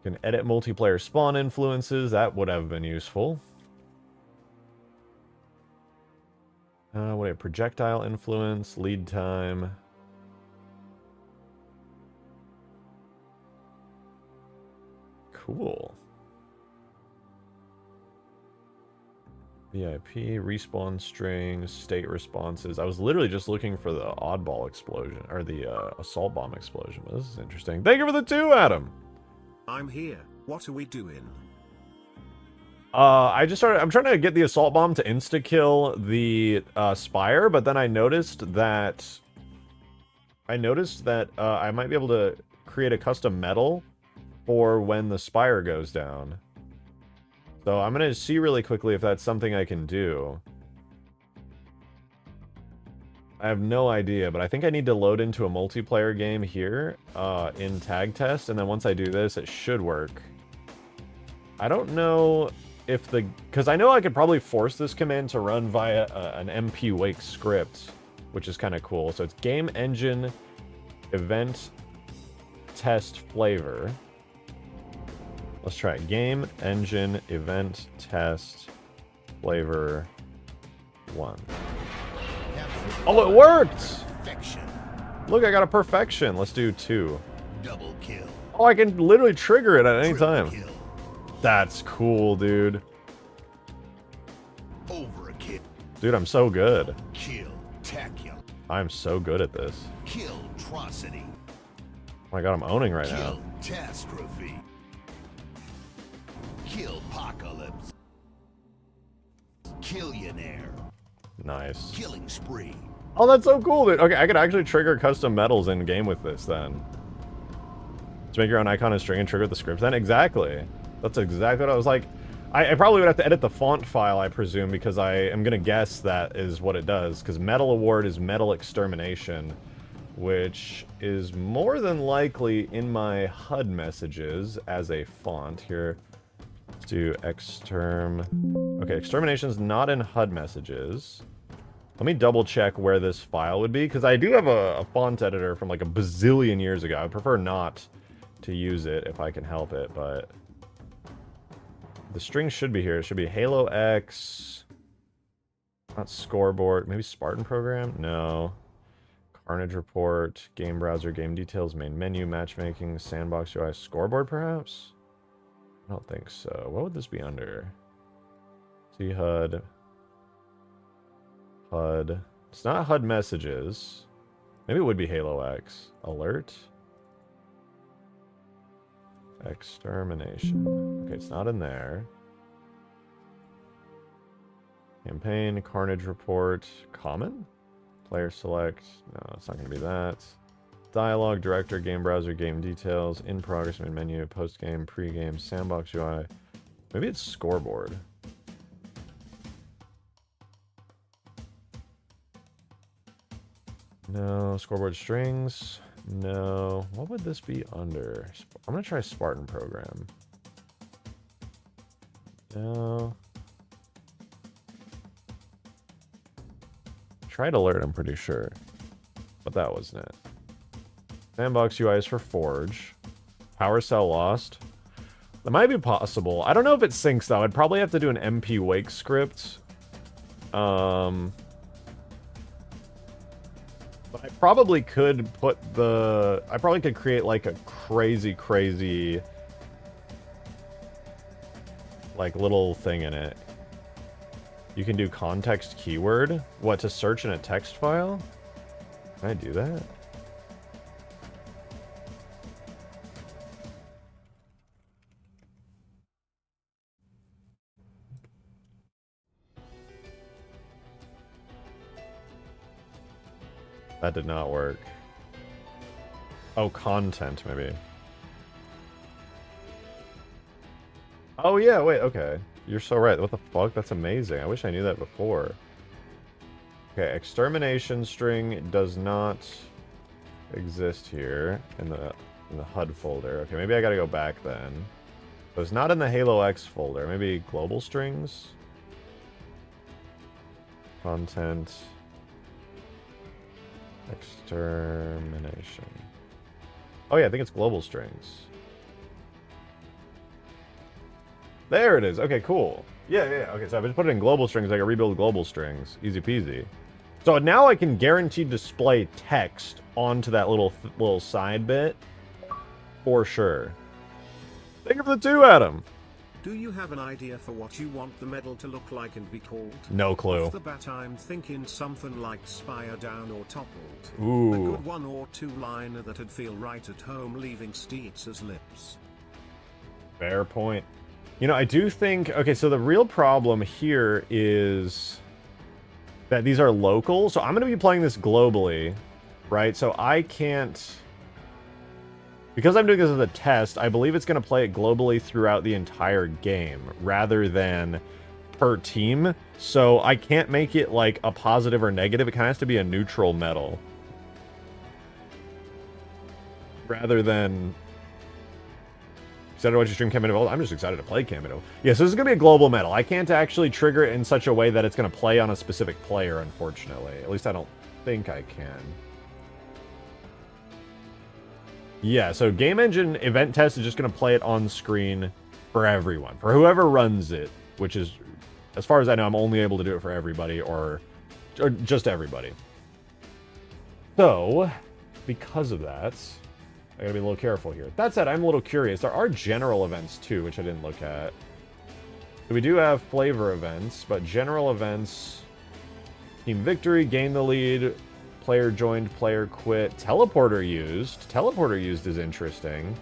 You can edit multiplayer spawn influences. That would have been useful. What do you have? Projectile influence, lead time. Cool. VIP, respawn strings, state responses. I was literally just looking for the oddball explosion, or the assault bomb explosion, but this is interesting. Thank you for the 2, Adam! I'm here. What are we doing? I'm trying to get the assault bomb to insta-kill the Spire, but then I noticed that I might be able to create a custom medal for when the Spire goes down. So I'm going to see really quickly if that's something I can do. I have no idea, but I think I need to load into a multiplayer game here in tag test, and then once I do this, it should work. I don't know if because I know I could probably force this command to run via an MP wake script, which is kind of cool. So it's game engine event test flavor. Let's try it. Game engine event test flavor 1. Oh, it worked! Perfection. Look, I got a perfection. Let's do 2. Double kill. Oh, I can literally trigger it at any time. Kill. That's cool, dude. Overkill. Dude, I'm so good. Kill. Tacular. I'm so good at this. Kill. Atrocity. Oh my god, I'm owning right now. Kill. Catastrophe. Kill. Apocalypse. Killionaire. Nice. Killing spree. Oh, that's so cool, dude. Okay, I could actually trigger custom medals in game with this then. To make your own icon and string and trigger the script then? Exactly. That's exactly what I was like. I probably would have to edit the font file, I presume, because I am going to guess that is what it does. Because Medal Award is Medal Extermination, which is more than likely in my HUD messages as a font. Here, let's do Exterm. Okay, Extermination is not in HUD messages. Let me double check where this file would be, because I do have a font editor from like a bazillion years ago. I prefer not to use it if I can help it, but the string should be here. It should be Halo X, not scoreboard, maybe Spartan program? No. Carnage report, game browser, game details, main menu, matchmaking, sandbox UI, scoreboard perhaps? I don't think so. What would this be under? See HUD. HUD. It's not HUD messages. Maybe it would be Halo X. Alert. Extermination. Okay, it's not in there. Campaign, Carnage report, common? Player select. No, it's not going to be that. Dialogue, director, game browser, game details, in progress, main menu, post game, pre game, sandbox UI. Maybe it's scoreboard. No, scoreboard strings. No. What would this be under? I'm going to try Spartan program. No. Tried alert, I'm pretty sure. But that wasn't it. Sandbox UI is for Forge. Power cell lost. That might be possible. I don't know if it syncs though. I'd probably have to do an MP wake script. But I probably could put the... I probably could create like a crazy... like little thing in it. You can do context keyword. What, to search in a text file? Can I do that? That did not work. Oh, content, maybe. Oh, yeah, wait, okay. You're so right. What the fuck? That's amazing. I wish I knew that before. Okay, extermination string does not exist here in the HUD folder. Okay, maybe I gotta go back then. So it's not in the Halo X folder. Maybe global strings? Content. Extermination. Oh yeah, I think it's global strings. There it is. Okay, cool. Yeah. Okay, so if I just put it in global strings, I can rebuild global strings. Easy peasy. So now I can guarantee display text onto that little side bit. For sure. Thank you for the 2, Adam. Do you have an idea for what you want the medal to look like and be called? No clue. Off the bat, I'm thinking something like Spire Down or Toppled. Ooh. A good 1 or 2-liner that'd feel right at home, leaving Steetz's lips. Fair point. You know, I do think... Okay, so the real problem here is that these are local. So I'm going to be playing this globally, right? So I can't... Because I'm doing this as a test, I believe it's going to play it globally throughout the entire game, rather than per team. So I can't make it like a positive or negative. It kind of has to be a neutral medal. Rather than... Excited to watch you stream Camino. I'm just excited to play Camino. Yeah, so this is going to be a global medal. I can't actually trigger it in such a way that it's going to play on a specific player, unfortunately. At least I don't think I can. Yeah, so Game Engine Event Test is just going to play it on screen for everyone. For whoever runs it, which is, as far as I know, I'm only able to do it for everybody, or just everybody. So, because of that... I gotta be a little careful here. That said, I'm a little curious. There are general events too, which I didn't look at. So we do have flavor events, but general events... Team victory, gain the lead, player joined, player quit, teleporter used. Teleporter used is interesting.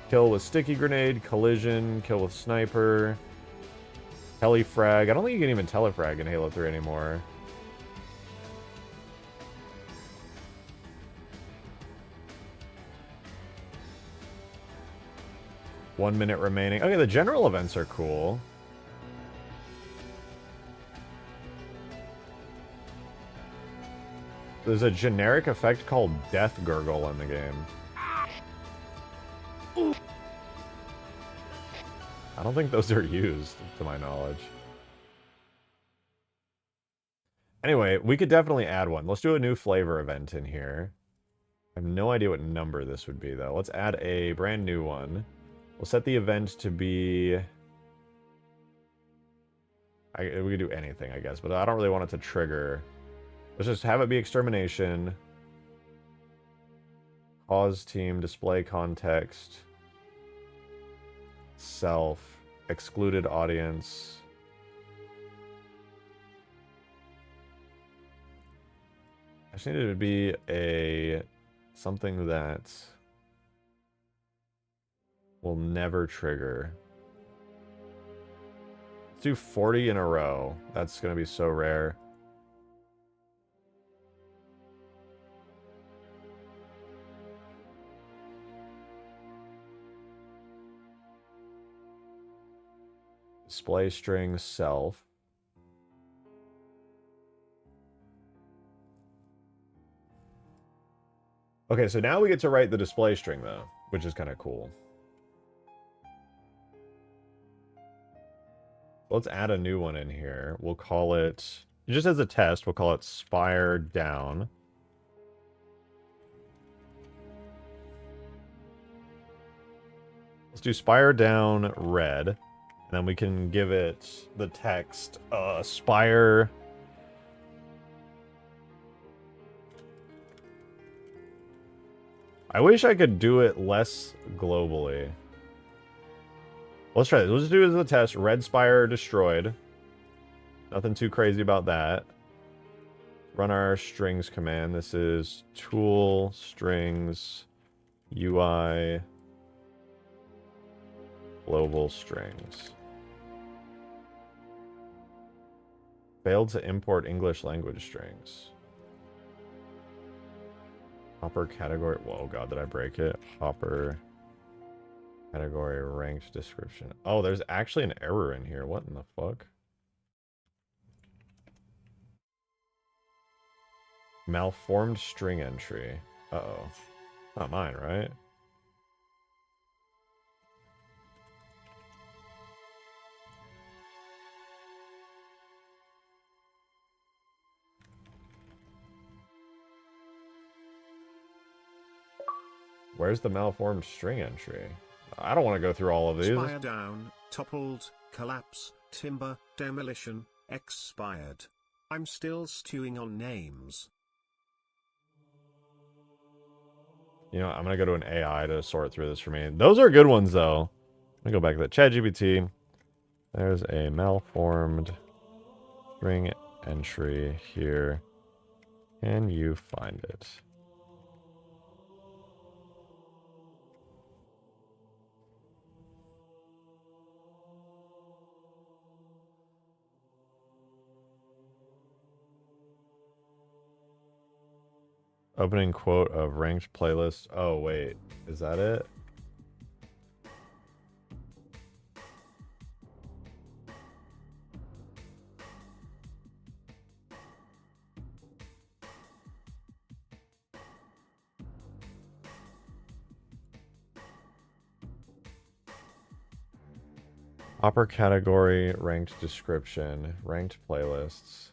Kill with sticky grenade, collision, kill with sniper, telefrag. I don't think you can even telefrag in Halo 3 anymore. One minute remaining. Okay, the general events are cool. There's a generic effect called Death Gurgle in the game. I don't think those are used, to my knowledge. Anyway, we could definitely add one. Let's do a new flavor event in here. I have no idea what number this would be, though. Let's add a brand new one. We'll set the event to be... we could do anything, I guess, but I don't really want it to trigger. Let's just have it be extermination. Cause team, display context. Self. Excluded audience. I just needed it to be a something that will never trigger. Let's do 40 in a row. That's going to be so rare. Display string self. Okay, so now we get to write the display string, though, which is kind of cool. Let's add a new one in here. We'll call it, just as a test, we'll call it spire down. Let's do spire down red. And then we can give it the text, spire... I wish I could do it less globally. Let's try this. Let's just do it as a test. Red spire destroyed. Nothing too crazy about that. Run our strings command. This is tool strings UI global strings. Failed to import English language strings. Hopper category. Whoa, God, did I break it? Hopper category ranked description. Oh, there's actually an error in here. What in the fuck? Malformed string entry. Uh-oh. Not mine, right? Where's the malformed string entry? I don't want to go through all of these. Spire down, toppled, collapse, timber, demolition, expired. I'm still stewing on names. You know, I'm going to go to an AI to sort through this for me. Those are good ones, though. Let me go back to the ChatGPT. There's a malformed string entry here. Can you find it? Opening quote of ranked playlist. Oh, wait. Is that it? Hopper category, ranked description, ranked playlists.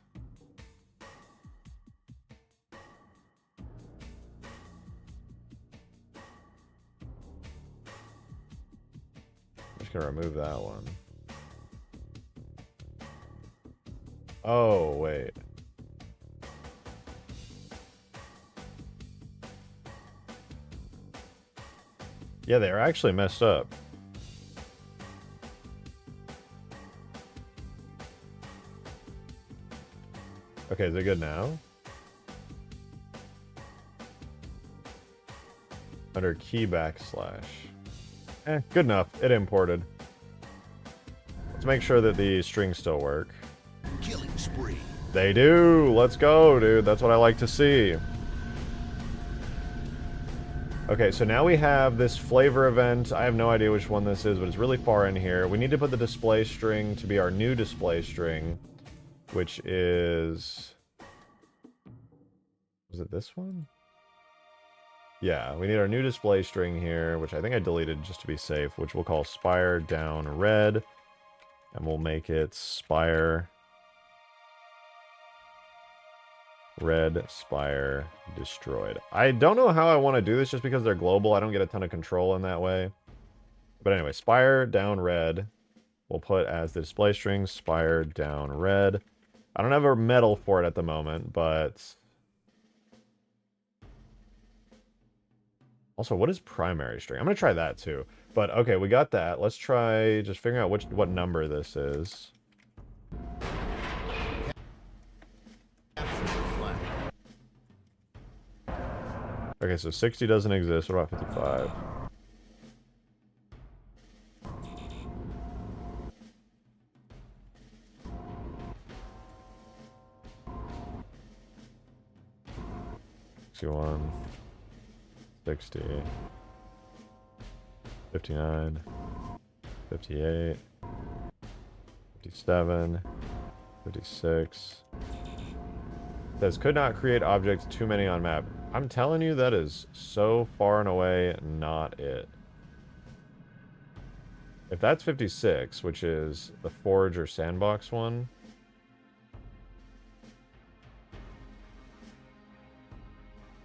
Gonna remove that one. Oh, wait. Yeah, they're actually messed up. Okay, is it good now? Under key backslash. Good enough. It imported. Let's make sure that the strings still work. Killing spree. They do! Let's go, dude. That's what I like to see. Okay, so now we have this flavor event. I have no idea which one this is, but it's really far in here. We need to put the display string to be our new display string, which is... Was it this one? Yeah, we need our new display string here, which I think I deleted just to be safe, which we'll call spire down red. And we'll make it spire Red Spire destroyed. I don't know how I want to do this just because they're global. I don't get a ton of control in that way. But anyway, Spire down red. We'll put as the display string Spire down red. I don't have a metal for it at the moment, but... Also, what is primary string? I'm going to try that too. But okay, we got that. Let's try just figuring out what number this is. Okay, so 60 doesn't exist. What about 55? One, 60, 59, 58, 57, 56. Says could not create objects too many on map. I'm telling you, that is so far and away not it. If that's 56, which is the Forge or Sandbox one.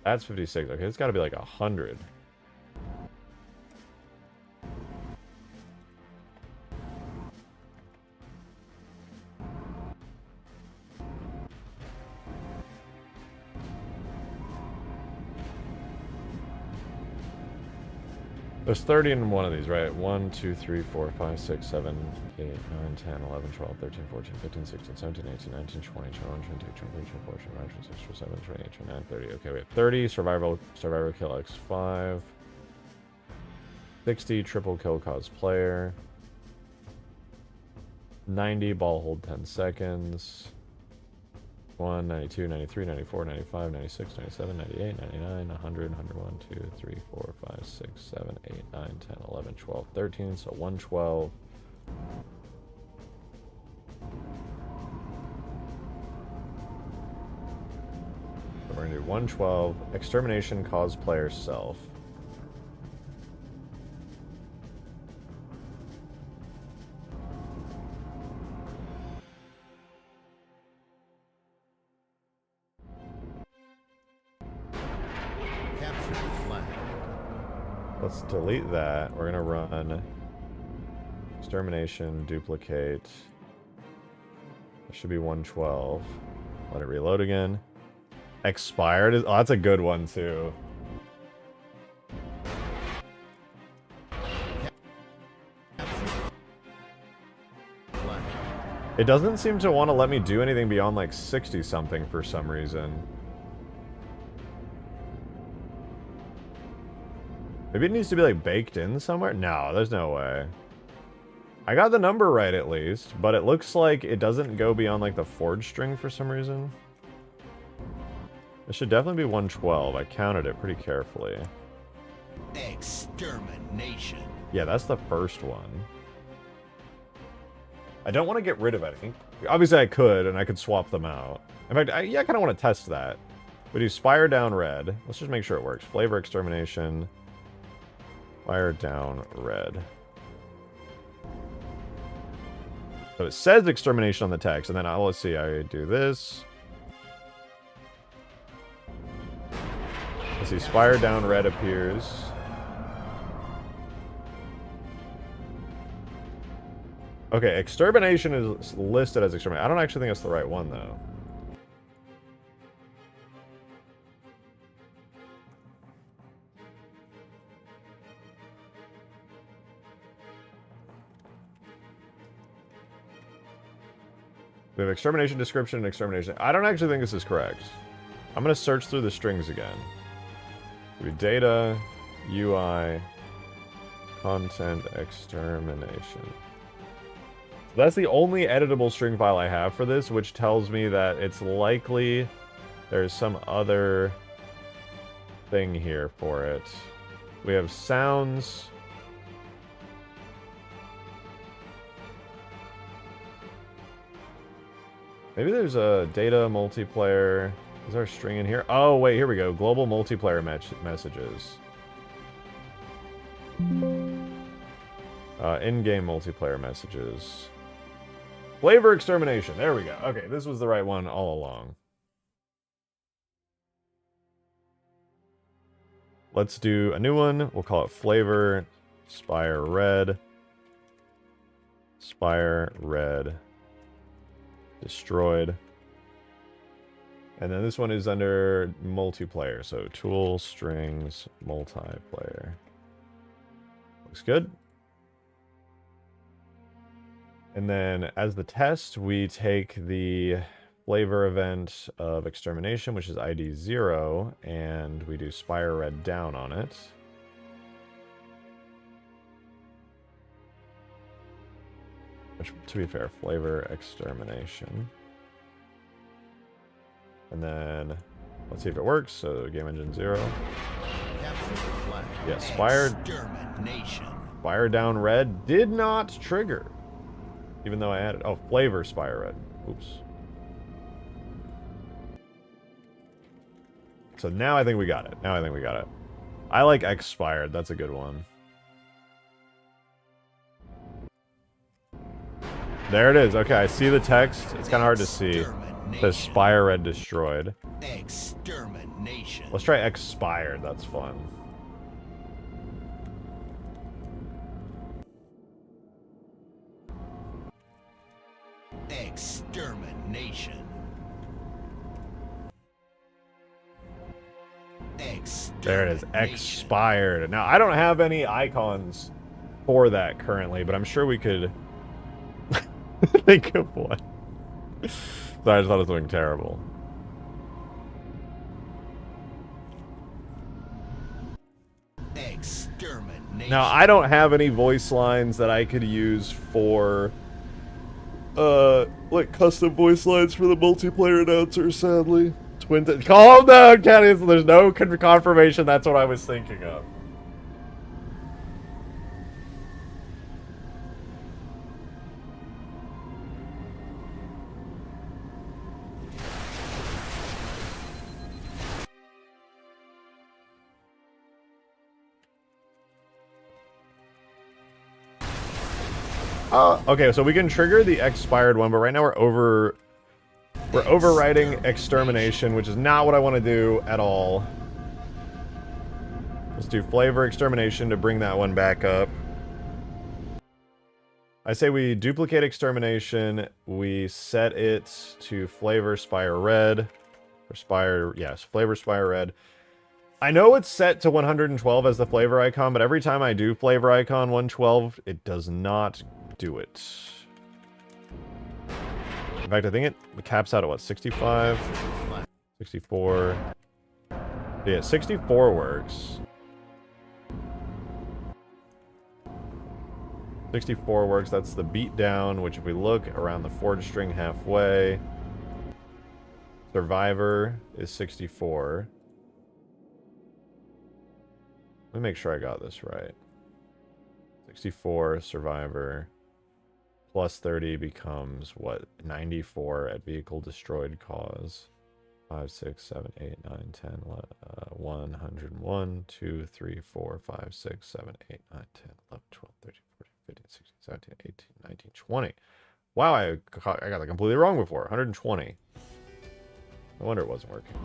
That's 56. Okay, it's got to be like 100. There's 30 in one of these, right? 1, 2, 3, 4, 5, 6, 7, 8, 9, 10, 11, 12, 13, 14, 15, 16, 17, 18, 19, 20, 21, 22, 23, 24, 25, 26, 27, 28, 29, 30. Okay, we have 30 survival kill X5. 60 triple kill cause player. 90 ball hold 10 seconds. 91, 92, 93, 94, 95, 96, 97, 98, 99, 100, 101, 2, 3, 4, 5, 6, 7, 8, 9, 10, 11, 12, 13, so 112. So we're going to do 112. Extermination cause player self. Let's delete that. We're gonna run extermination, duplicate. It should be 112. Let it reload again. Expired is, oh, that's a good one too. It doesn't seem to want to let me do anything beyond like 60 something for some reason. Maybe it needs to be, like, baked in somewhere? No, there's no way. I got the number right, at least, but it looks like it doesn't go beyond, like, the forge string for some reason. It should definitely be 112. I counted it pretty carefully. Extermination. Yeah, that's the first one. I don't want to get rid of any. Obviously, I could, and I could swap them out. In fact, I kind of want to test that. We do Spire down red. Let's just make sure it works. Flavor extermination. Fire down red. So it says extermination on the text, and then let's see, I do this. Let's see, Spire down red appears. Okay, extermination is listed as extermination. I don't actually think that's the right one, though. We have extermination description and extermination. I don't actually think this is correct. I'm going to search through the strings again. We have data, UI, content, extermination. That's the only editable string file I have for this, which tells me that it's likely there's some other thing here for it. We have sounds. Maybe there's a data multiplayer. Is there a string in here? Oh, wait, here we go. Global multiplayer messages. In-game multiplayer messages. Flavor extermination. There we go. Okay, this was the right one all along. Let's do a new one. We'll call it Flavor Spire Red. Spire Red. Destroyed. And then this one is under multiplayer. So tool, strings, multiplayer. Looks good. And then as the test, we take the flavor event of extermination, which is ID 0, and we do Spire Red down on it. Which, to be fair, flavor extermination. And then let's see if it works. So game engine 0. Yeah, Spire down red did not trigger. Even though I added, oh, flavor Spire Red. Oops. So now I think we got it. I like expired. That's a good one. There it is. Okay, I see the text. It's kind of hard to see. It says Spire Red destroyed. Extermination. Let's try expired. That's fun. Extermination. There it is. Expired. Now, I don't have any icons for that currently, but I'm sure we could think of one. Sorry, I just thought it was doing terrible. Extermination. Now, I don't have any voice lines that I could use for like custom voice lines for the multiplayer announcer, sadly. Calm down, Kenny. There's no confirmation that's what I was thinking of. Okay, so we can trigger the expired one, but right now we're overriding extermination, which is not what I want to do at all. Let's do flavor extermination to bring that one back up. I say we duplicate extermination, we set it to flavor Spire Red, or Spire, yes, flavor Spire Red. I know it's set to 112 as the flavor icon, but every time I do flavor icon 112, it does not do it. In fact, I think it caps out at what, 65? 64. Yeah, 64 works. 64 works, that's the beat down, which if we look around the forge string halfway, Survivor is 64. Let me make sure I got this right. 64, Survivor, plus 30 becomes, what, 94 at vehicle destroyed cause. 5, 6, 7, 8, 9, 10, 101, 2, 3, 4, 5, 6, 7, 8, 9, 10, 11, 12, 13, 14, 15, 16, 17, 18, 19, 20. Wow, I got that completely wrong before. 120. No wonder it wasn't working.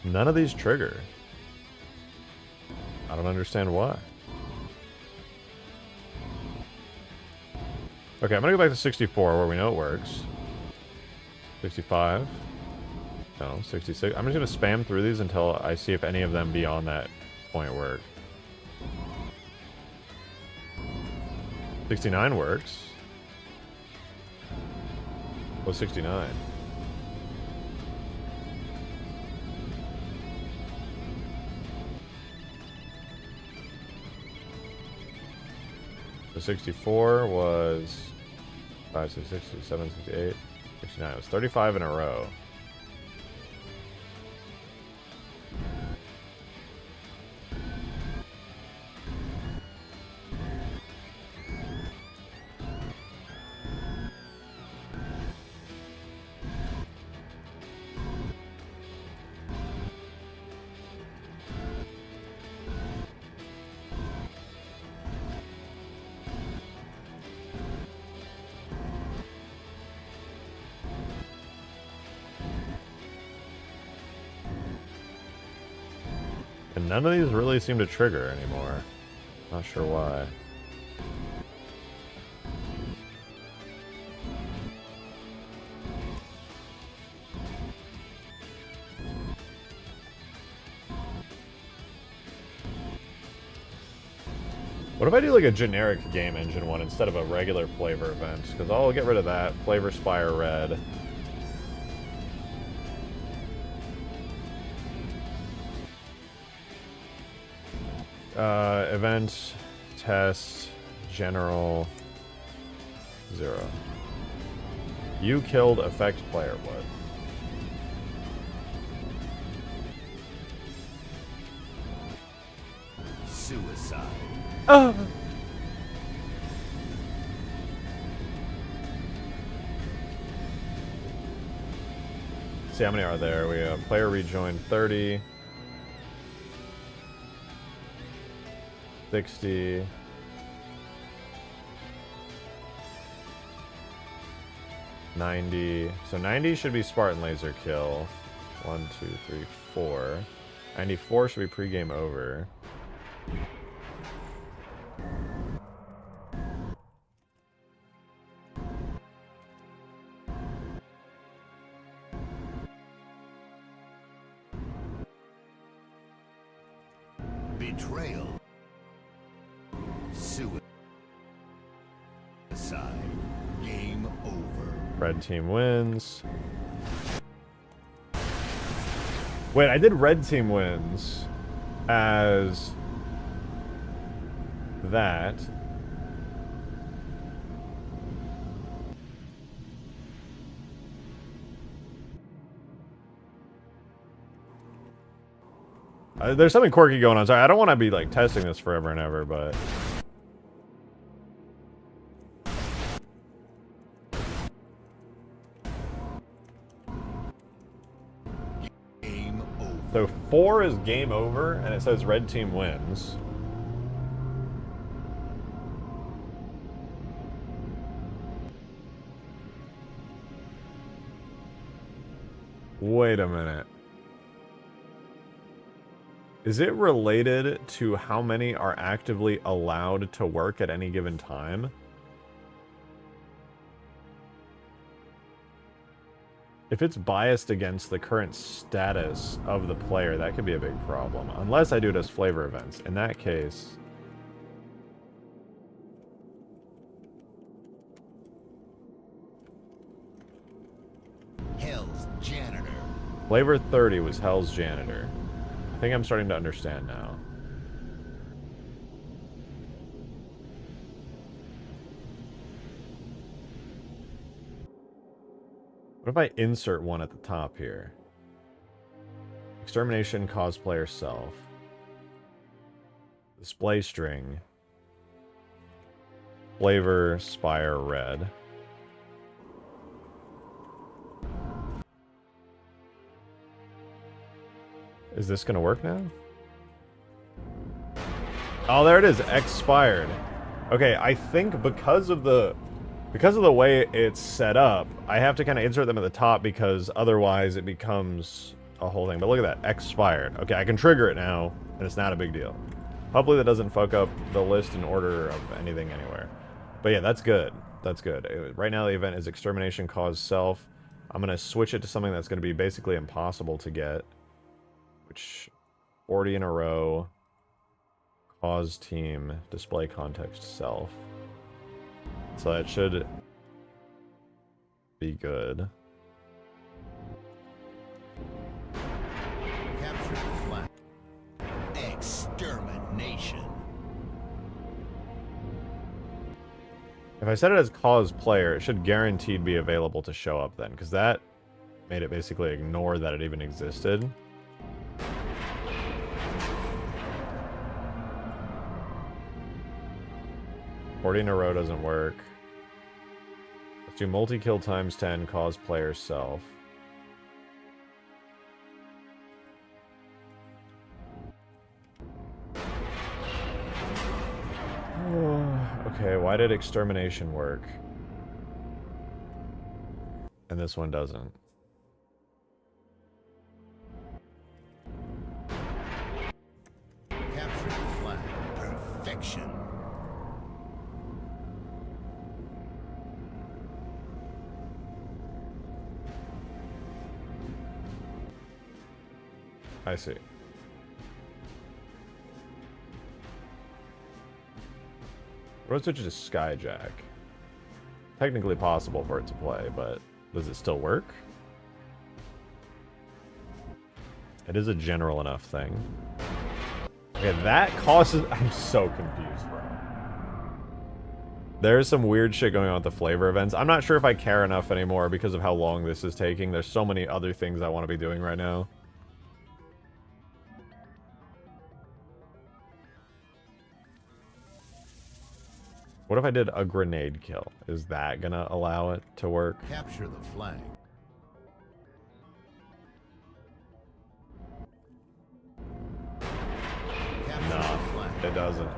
None of these trigger. I don't understand why. Okay, I'm gonna go back to 64 where we know it works. 65. No, 66. I'm just gonna spam through these until I see if any of them beyond that point work. 69 works. What's 69? So 64 was 5, 6, 67, 68, 69. It was 35 in a row. And none of these really seem to trigger anymore. Not sure why. What if I do like a generic game engine one instead of a regular flavor event? Because I'll get rid of that. Flavor Spire Red. Event, test, general, 0. You killed effect player, what? Suicide. Oh! See how many are there? We have player rejoined 30. 60. 90. So 90 should be Spartan Laser Kill. 1, 2, 3, 4. 94 should be pre-game over. Betrayal. Suicide. Game over. Red team wins. Wait, I did red team wins as that. There's something quirky going on. Sorry, I don't want to be like testing this forever and ever, but Game over. so 4 is game over, and it says red team wins. Wait a minute. Is it related to how many are actively allowed to work at any given time? If it's biased against the current status of the player, that could be a big problem. Unless I do it as flavor events. In that case... Hell's Janitor. Flavor 30 was Hell's Janitor. I think I'm starting to understand now. What if I insert one at the top here? Extermination cosplayer self. Display string. Flavor Spire Red. Is this gonna work now? Oh, there it is, expired. Okay, I think because of the way it's set up, I have to kind of insert them at the top because otherwise it becomes a whole thing. But look at that, expired. Okay, I can trigger it now, and it's not a big deal. Hopefully that doesn't fuck up the list in order of anything anywhere. But yeah, that's good. That's good. Right now the event is Extermination Cause Self. I'm gonna switch it to something that's gonna be basically impossible to get. Which 40 in a row, cause team, display context self. So that should be good. Capture the flag. Extermination. If I set it as cause player, it should guaranteed be available to show up then, because that made it basically ignore that it even existed. Forty in a row doesn't work. Let's do multi-kill times 10, cause player self. Okay, why did extermination work? And this one doesn't. protection. I see. Road switch to Skyjack. Technically possible for it to play, but does it still work? It is a general enough thing. Okay, that causes... I'm so confused, bro. There's some weird shit going on with the flavor events. I'm not sure if I care enough anymore because of how long this is taking. There's so many other things I want to be doing right now. What if I did a grenade kill? Is that gonna allow it to work? Capture the flag. Capture No, the flag. it doesn't.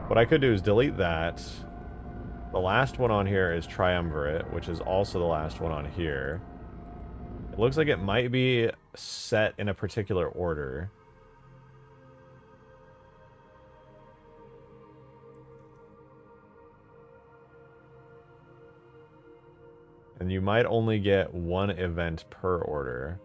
What I could do is delete that. The last one on here is Triumvirate, which is also the last one on here. It looks like it might be set in a particular order. And you might only get one event per order.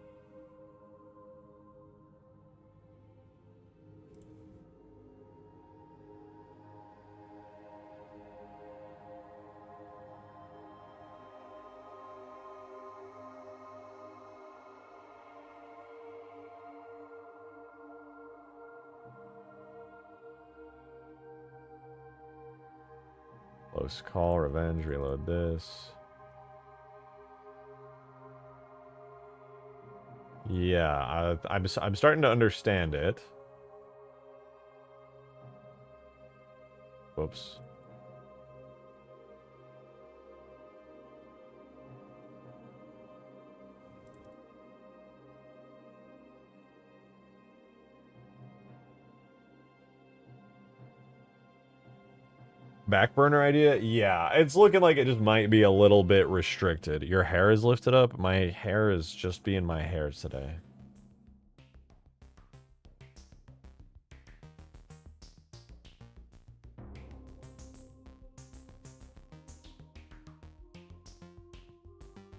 Close call, revenge, reload this. Yeah, I'm starting to understand it. Whoops. Backburner idea? Yeah, it's looking like it just might be a little bit restricted. Your hair is lifted up? My hair is just being my hair today.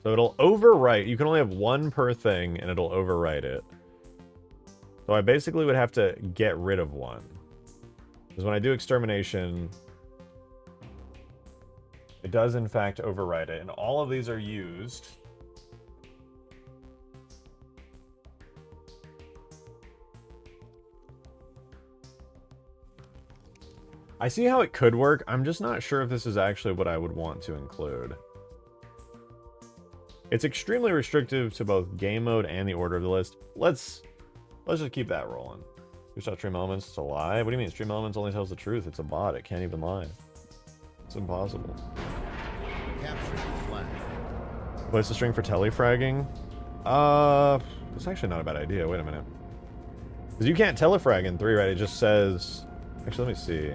So it'll overwrite. You can only have one per thing, and it'll overwrite it. So I basically would have to get rid of one. Because when I do extermination... it does, in fact, overwrite it, and all of these are used. I see how it could work. I'm just not sure if this is actually what I would want to include. It's extremely restrictive to both game mode and the order of the list. Let's just keep that rolling. You saw Stream Elements, it's a lie? What do you mean? Stream Elements only tells the truth. It's a bot. It can't even lie. It's impossible. Capture the flag. Place the string for telefragging? That's actually not a bad idea. Wait a minute. Because you can't telefrag in 3, right? It just says... Actually, let me see.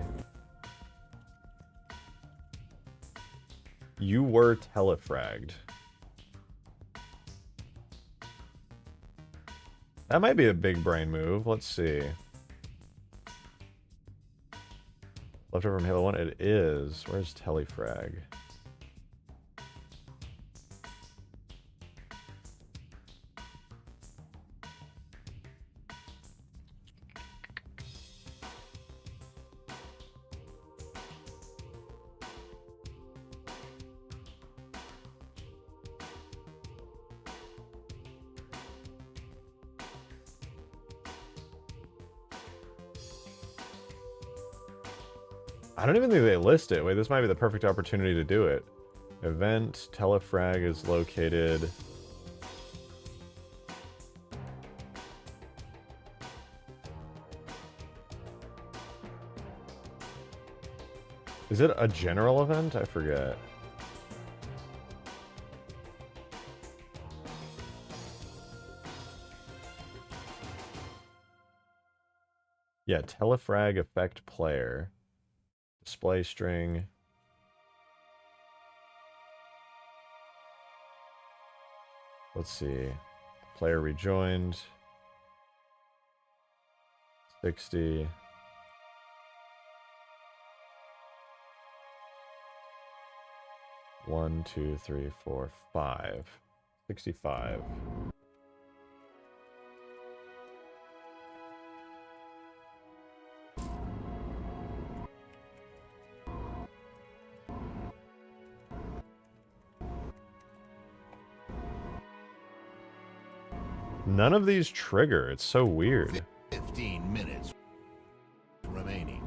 You were telefragged. That might be a big brain move. Let's see. Leftover from Halo 1? It is. Where's telefrag? I don't even think they list it. Wait, this might be the perfect opportunity to do it. Event, telefrag is located... Is it a general event? I forget. Yeah, telefrag effect player. Display string. Let's see. Player rejoined. 60. 1, 2, 3, 4, 5. 65. None of these trigger. It's so weird. 15 minutes remaining.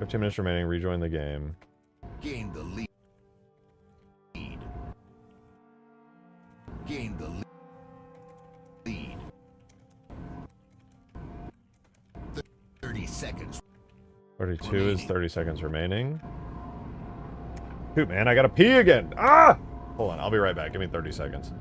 15 minutes remaining. Rejoin the game. Gain the lead. Gain the lead. 30 seconds. 32 is 30 seconds remaining. Shoot, man, I gotta pee again. Ah! Hold on, I'll be right back. Give me 30 seconds.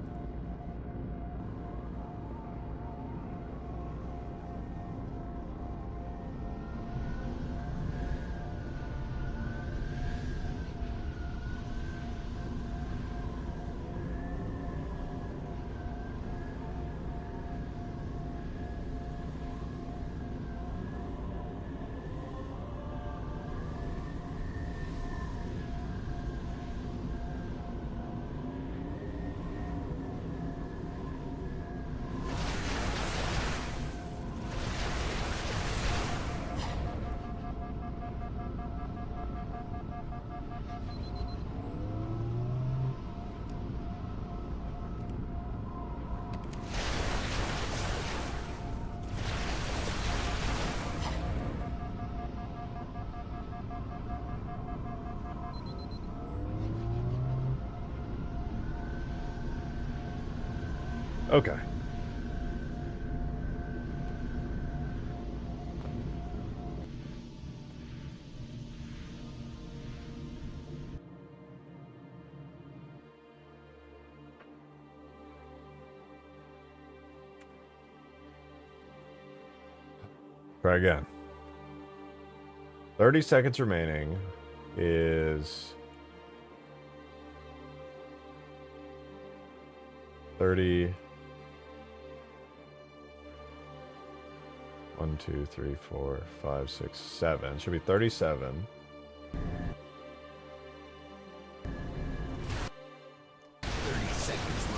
Okay. Try again. 30 seconds remaining is 30. 1, 2, 3, 4, 5, 6, 7. Should be 37.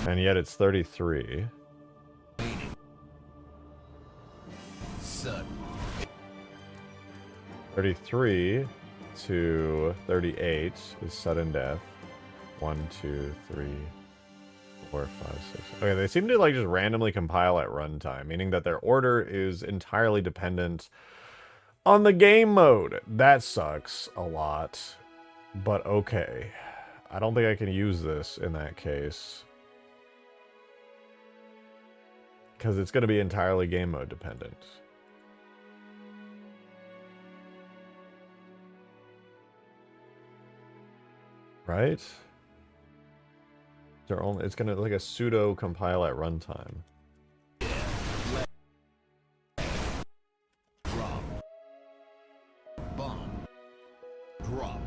And yet it's 33. 33 to 38 is sudden death. 1, 2, 3, 4, 5, 6. Okay, they seem to like just randomly compile at runtime, meaning that their order is entirely dependent on the game mode. That sucks a lot, but okay. I don't think I can use this in that case, because it's going to be entirely game mode dependent. Right? They're only, it's gonna like a pseudo compile at runtime. Drop. Bomb. Drop.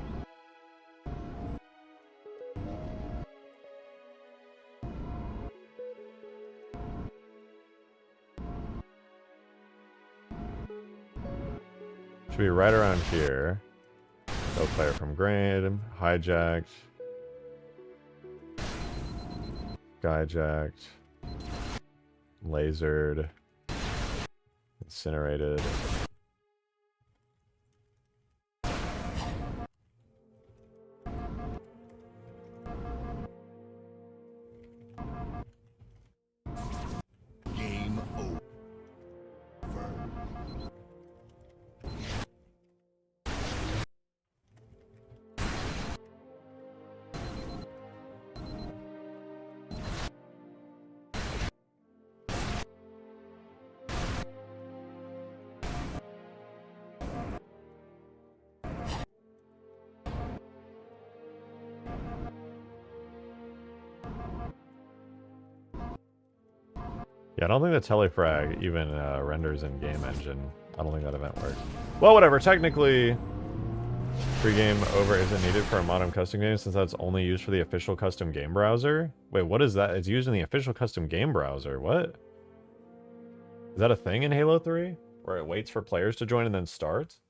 Should be right around here. No player from Grade, hijacked, skyjacked, lasered, incinerated. Game over. Yeah, I don't think the telefrag even renders in game engine. I don't think that event works. Well, whatever. Technically, pre-game over isn't needed for a modern custom game since that's only used for the official custom game browser. Wait, what is that? It's used in the official custom game browser. What? Is that a thing in Halo 3? Where it waits for players to join and then starts?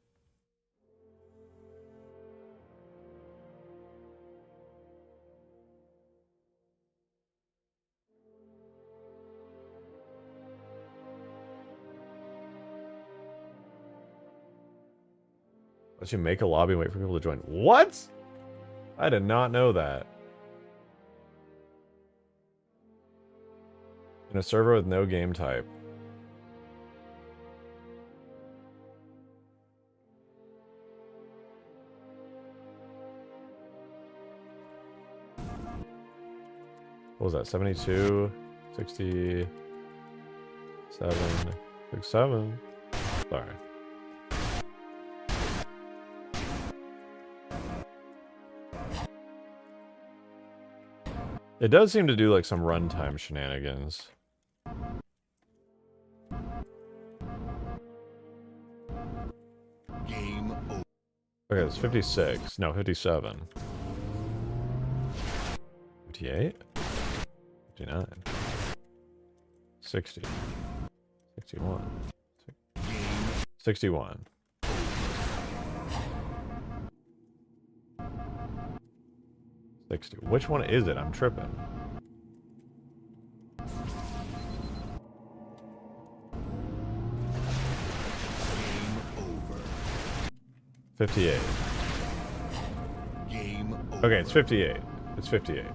Let's you make a lobby and wait for people to join. What? I did not know that. In a server with no game type. What was that? 72, 67, 67. Sorry. It does seem to do like some runtime shenanigans. Game over. Okay, it's 56. No, 57. 58? 59. 60. 61. 61. Which one is it? I'm tripping. Game over. 58. Game over. Okay, it's 58. It's 58.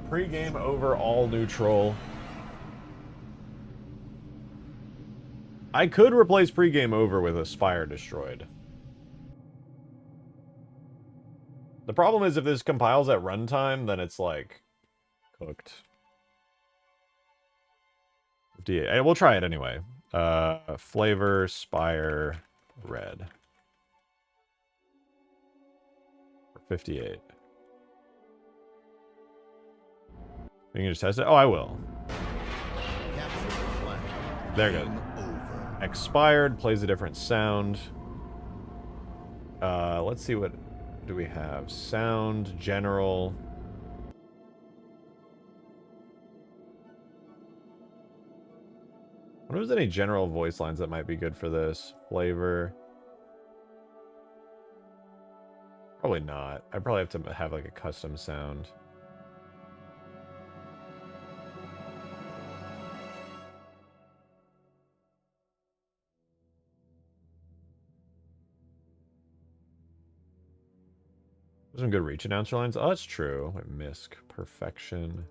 Pre-game over, all neutral. I could replace pre-game over with a Spire destroyed. The problem is if this compiles at runtime, then it's like cooked. 58. We'll try it anyway. Flavor, Spire, red. For 58. You can just test it? Oh, I will. Capture the flag. There you go. Game over. Expired, plays a different sound. Let's see what do we have. Sound, general. I wonder if there's any general voice lines that might be good for this. Flavor. Probably not. I probably have to have like a custom sound. There's some good reach announcer lines. Oh, that's true. Like Misk, Perfection.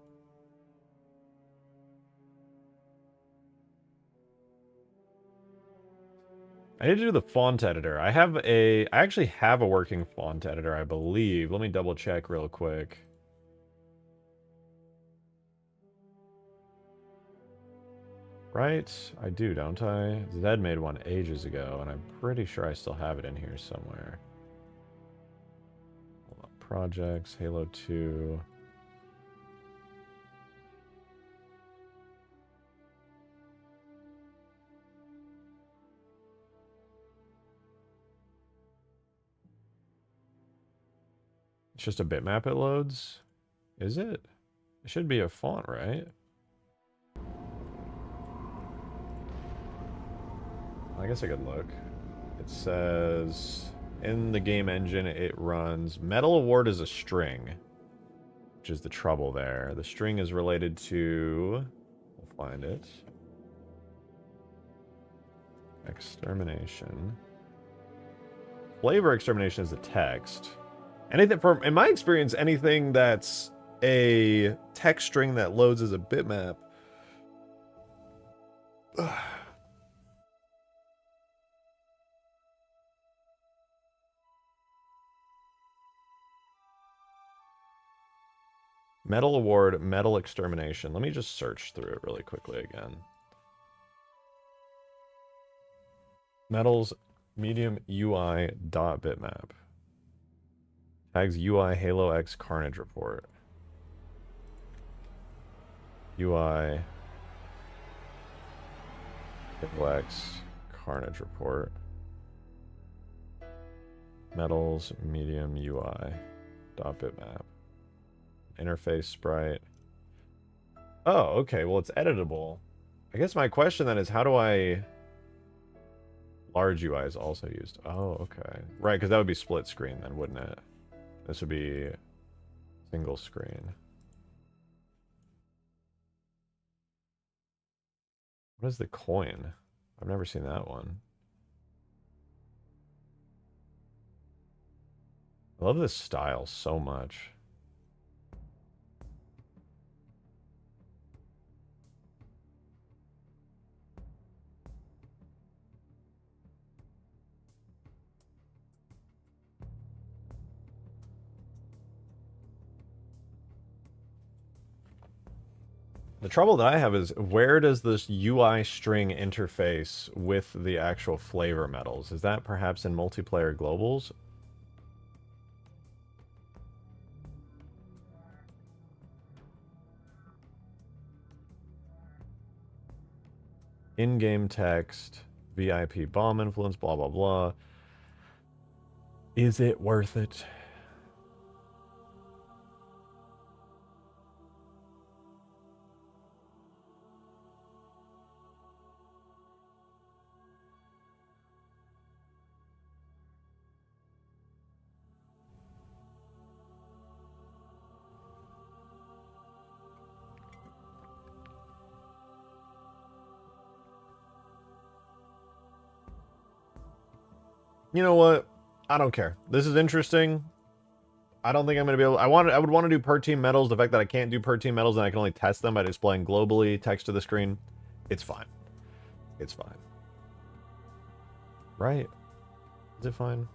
I need to do the font editor. I actually have a working font editor, I believe. Let me double check real quick. Right? I do, don't I? Zed made one ages ago, and I'm pretty sure I still have it in here somewhere. Hold on. Projects, Halo 2. It's just a bitmap it loads? Is it? It should be a font, right? I guess I could look. It says, in the game engine, it runs Metal Award is a string, which is the trouble there. The string is related to, we'll find it. Extermination. Flavor extermination is the text. Anything from, in my experience, anything that's a text string that loads as a bitmap. Metal Award, Metal Extermination. Let me just search through it really quickly again. Metals medium UI dot bitmap. Tags UI Halo X Carnage report. UI Halo X Carnage report. Metals medium UI dot bitmap. Interface sprite. Oh, okay. Well, it's editable. I guess my question then is how do I... Large UI is also used. Oh, okay. Right, because that would be split screen then, wouldn't it? This would be single screen. What is the coin? I've never seen that one. I love this style so much. The trouble that I have is, where does this UI string interface with the actual flavor metals? Is that perhaps in multiplayer globals? In-game text, VIP bomb influence, blah, blah, blah. Is it worth it? You know what? I don't care. This is interesting. I don't think I'm going to be able... I would want to do per team medals. The fact that I can't do per team medals and I can only test them by displaying globally text to the screen. It's fine. It's fine. Right? Is it fine?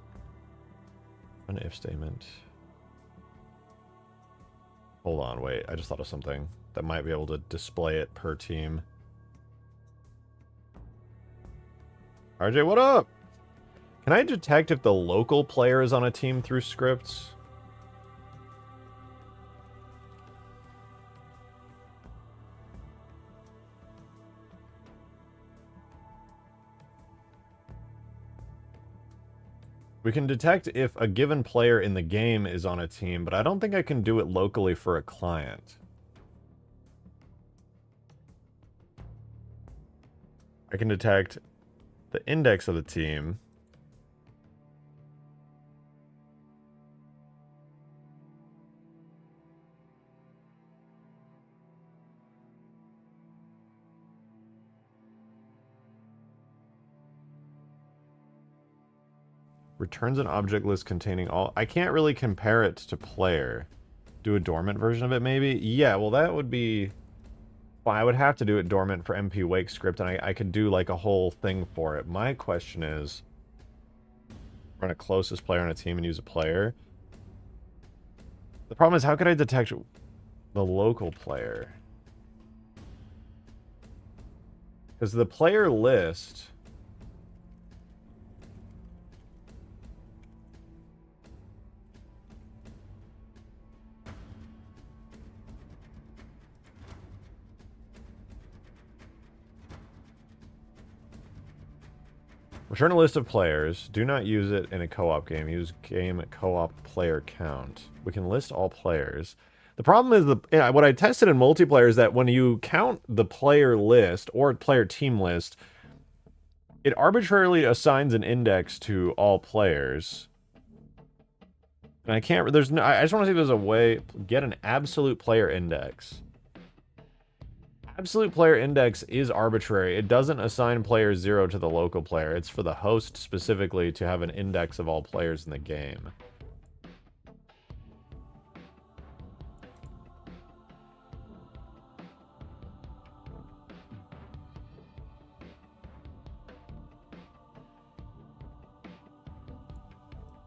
An if statement. Hold on, wait. I just thought of something that might be able to display it per team. RJ, what up? Can I detect if the local player is on a team through scripts? We can detect if a given player in the game is on a team, but I don't think I can do it locally for a client. I can detect the index of the team. Returns an object list containing all... I can't really compare it to player. Do a dormant version of it, maybe? Yeah, well, that would be... Well, I would have to do it dormant for MP Wake script, and I could do, like, a whole thing for it. My question is... Run a closest player on a team and use a player. The problem is, how could I detect the local player? Because the player list... Return a list of players. Do not use it in a co-op game. Use game co-op player count. We can list all players. The problem is, what I tested in multiplayer is that when you count the player list or player team list, it arbitrarily assigns an index to all players. And I can't... There's no... I just want to see if there's a way... Get an absolute player index. Absolute player index is arbitrary. It doesn't assign player 0 to the local player. It's for the host specifically to have an index of all players in the game.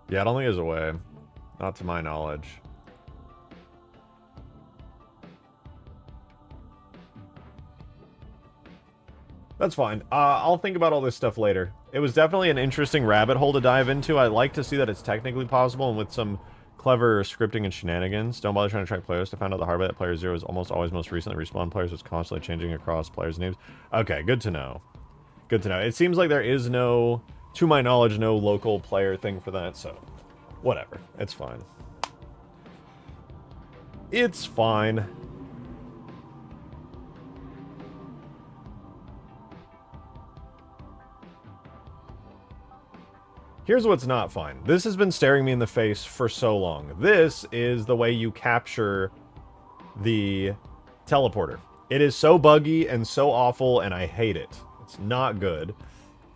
Yeah, I don't think there's a way. Not to my knowledge. That's fine. I'll think about all this stuff later. It was definitely an interesting rabbit hole to dive into. I like to see that it's technically possible, and with some clever scripting and shenanigans. Don't bother trying to track players to find out the hard way that player 0 is almost always most recently respawned players. It's constantly changing across players' names. Okay, good to know. Good to know. It seems like there is no, to my knowledge, no local player thing for that, so whatever. It's fine. It's fine. Here's what's not fine. This has been staring me in the face for so long. This is the way you capture the teleporter. It is so buggy and so awful, and I hate it. It's not good.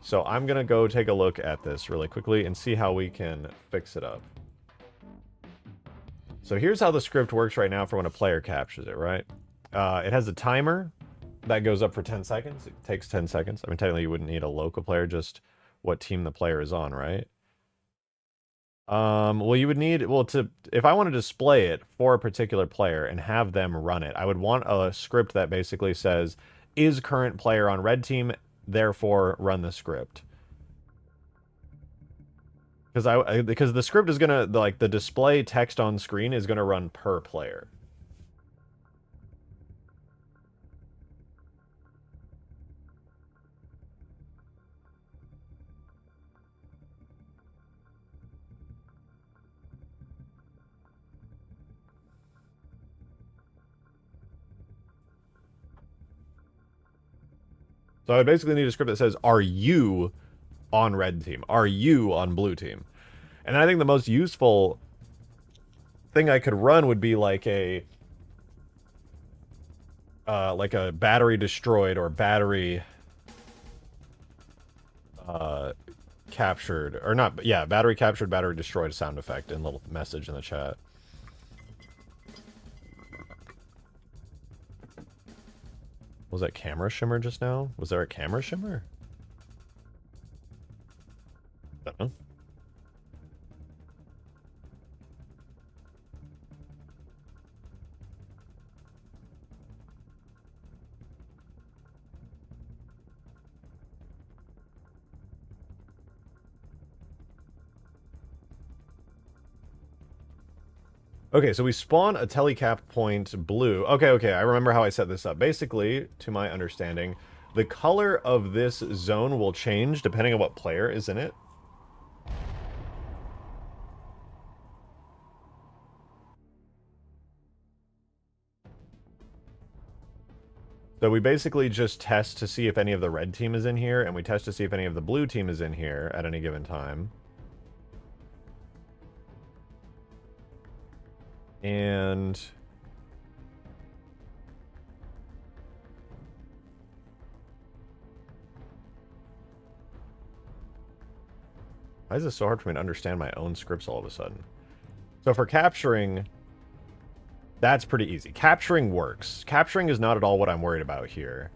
So I'm gonna go take a look at this really quickly and see how we can fix it up. So here's how the script works right now for when a player captures it, right? It has a timer that goes up for 10 seconds. It takes 10 seconds. I mean, technically you wouldn't need a local player, just what team the player is on, right? Well, you would need, well, if I want to display it for a particular player and have them run it, I would want a script that basically says, is current player on red team, therefore run the script. Because the script is gonna, like, the display text on screen is gonna run per player. So I basically need a script that says, are you on red team? Are you on blue team? And I think the most useful thing I could run would be like a battery destroyed or battery captured, or not, yeah, battery captured, battery destroyed sound effect and little message in the chat. Was that camera shimmer just now? Was there a camera shimmer? I don't know. Okay, so we spawn a telecap point blue. Okay, I remember how I set this up. Basically, to my understanding, the color of this zone will change depending on what player is in it. So we basically just test to see if any of the red team is in here, and we test to see if any of the blue team is in here at any given time. And why is this so hard for me to understand my own scripts all of a sudden? So for capturing, that's pretty easy. Capturing works. Capturing is not at all what I'm worried about here.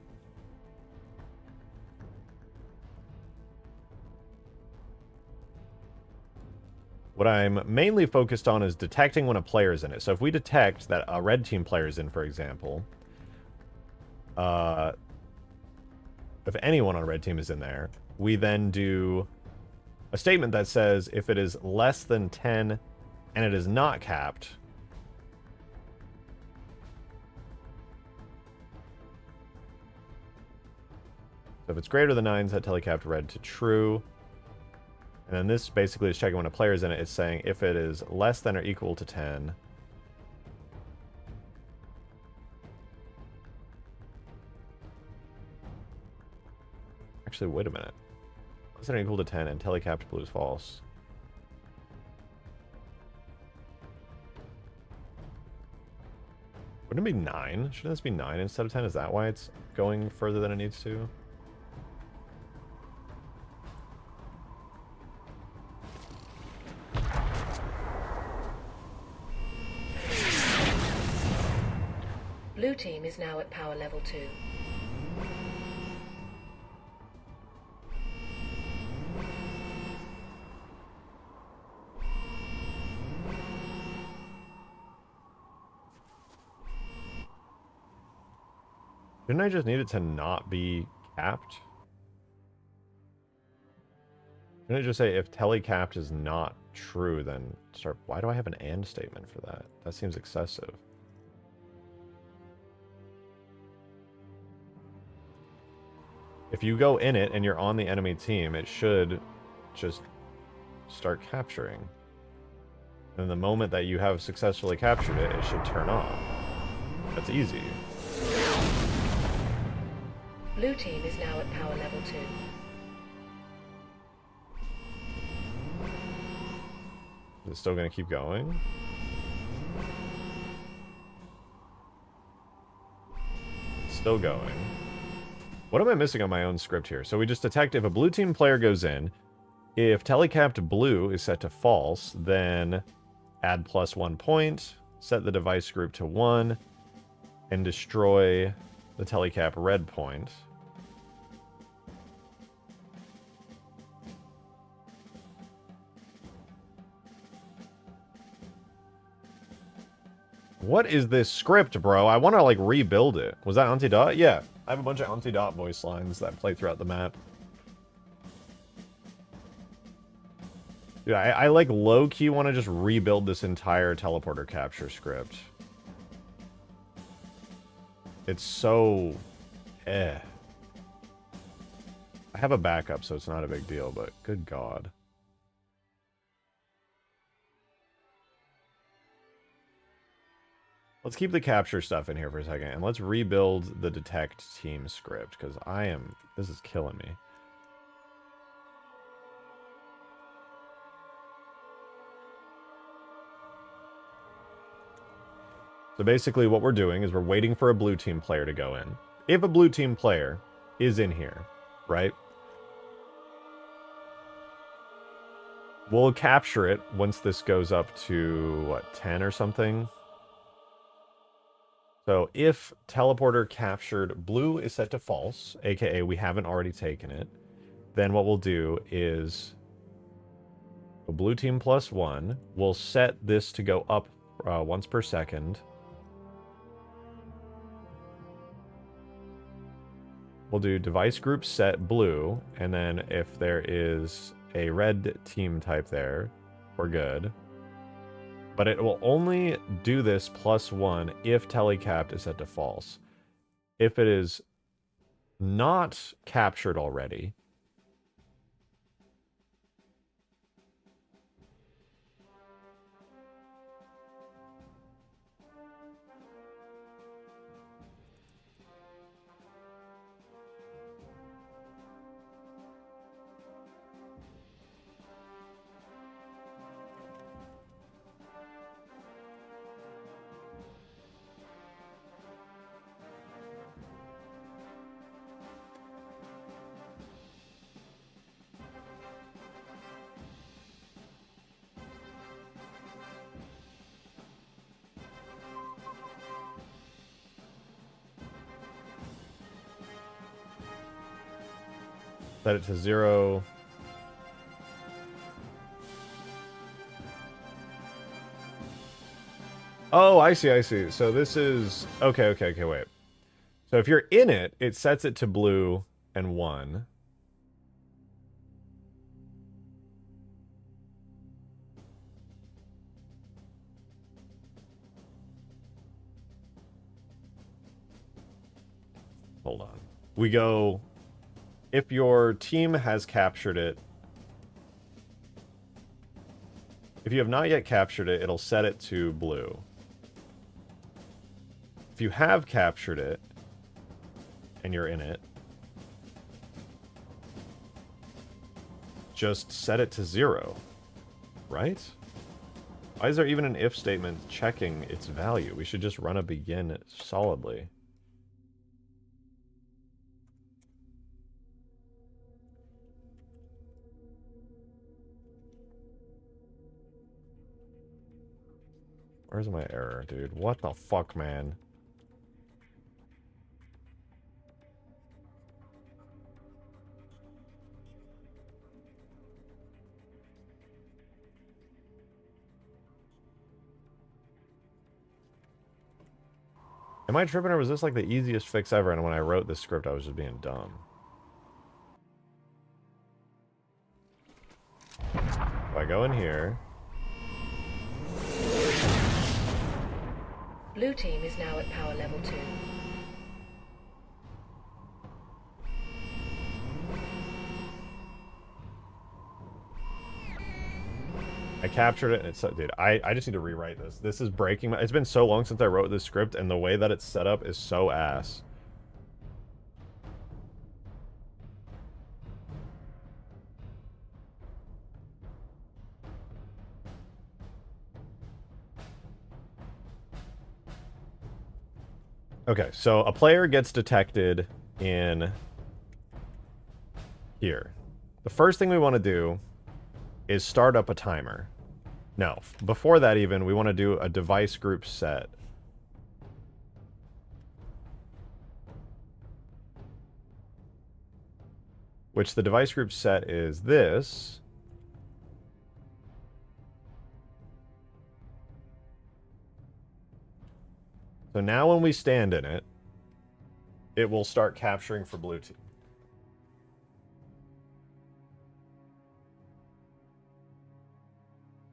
What I'm mainly focused on is detecting when a player is in it. So if we detect that a red team player is in, for example, if anyone on red team is in there, we then do a statement that says if it is less than 10 and it is not capped, so if it's greater than 9, set telecapped red to true. And then this basically is checking when a player is in it. It's saying if it is less than or equal to 10. Actually, wait a minute. Less than or equal to 10 and telecapped blue is false. Wouldn't it be 9? Shouldn't this be 9 instead of 10? Is that why it's going further than it needs to? Blue team is now at power level 2. Didn't I just need it to not be capped? Didn't it just say if telecapped is not true, then start... Why do I have an AND statement for that? That seems excessive. If you go in it and you're on the enemy team, it should just start capturing. And the moment that you have successfully captured it, it should turn off. That's easy. Blue team is now at power level 2. Is it still going to keep going? It's still going. What am I missing on my own script here? So we just detect if a blue team player goes in, if telecapped blue is set to false, then add +1 point, set the device group to 1, and destroy the telecap red point. What is this script, bro? I want to, like, rebuild it. Was that Anti-Dot? Yeah. I have a bunch of Anti-Dot voice lines that play throughout the map. Dude, I like, low-key want to just rebuild this entire teleporter capture script. It's so... I have a backup, so it's not a big deal, but good God. Let's keep the capture stuff in here for a second, and let's rebuild the detect team script, because this is killing me. So basically what we're doing is we're waiting for a blue team player to go in. If a blue team player is in here, right? We'll capture it once this goes up to, what, 10 or something? So if teleporter captured blue is set to false, aka we haven't already taken it, then what we'll do is a blue team +1. We'll set this to go up once per second. We'll do device group set blue, and then if there is a red team type there, we're good. But it will only do this +1 if telecapped is set to false. If it is not captured already, set it to 0. Oh, I see, I see. So this is... Okay, wait. So if you're in it, it sets it to blue and 1. Hold on. We go... If your team has captured it... If you have not yet captured it, it'll set it to blue. If you have captured it, and you're in it, just set it to 0, right? Why is there even an if statement checking its value? We should just run a begin solidly. Where's my error, dude? What the fuck, man? Am I tripping, or was this like the easiest fix ever, and when I wrote this script I was just being dumb? If I go in here... Blue team is now at power level 2. I captured it, and it's... Dude, I just need to rewrite this. This is breaking my... It's been so long since I wrote this script, and the way that it's set up is so ass. Okay, so a player gets detected in here. The first thing we want to do is start up a timer. No, before that even, we want to do a device group set. Which the device group set is this. So now when we stand in it, it will start capturing for blue team.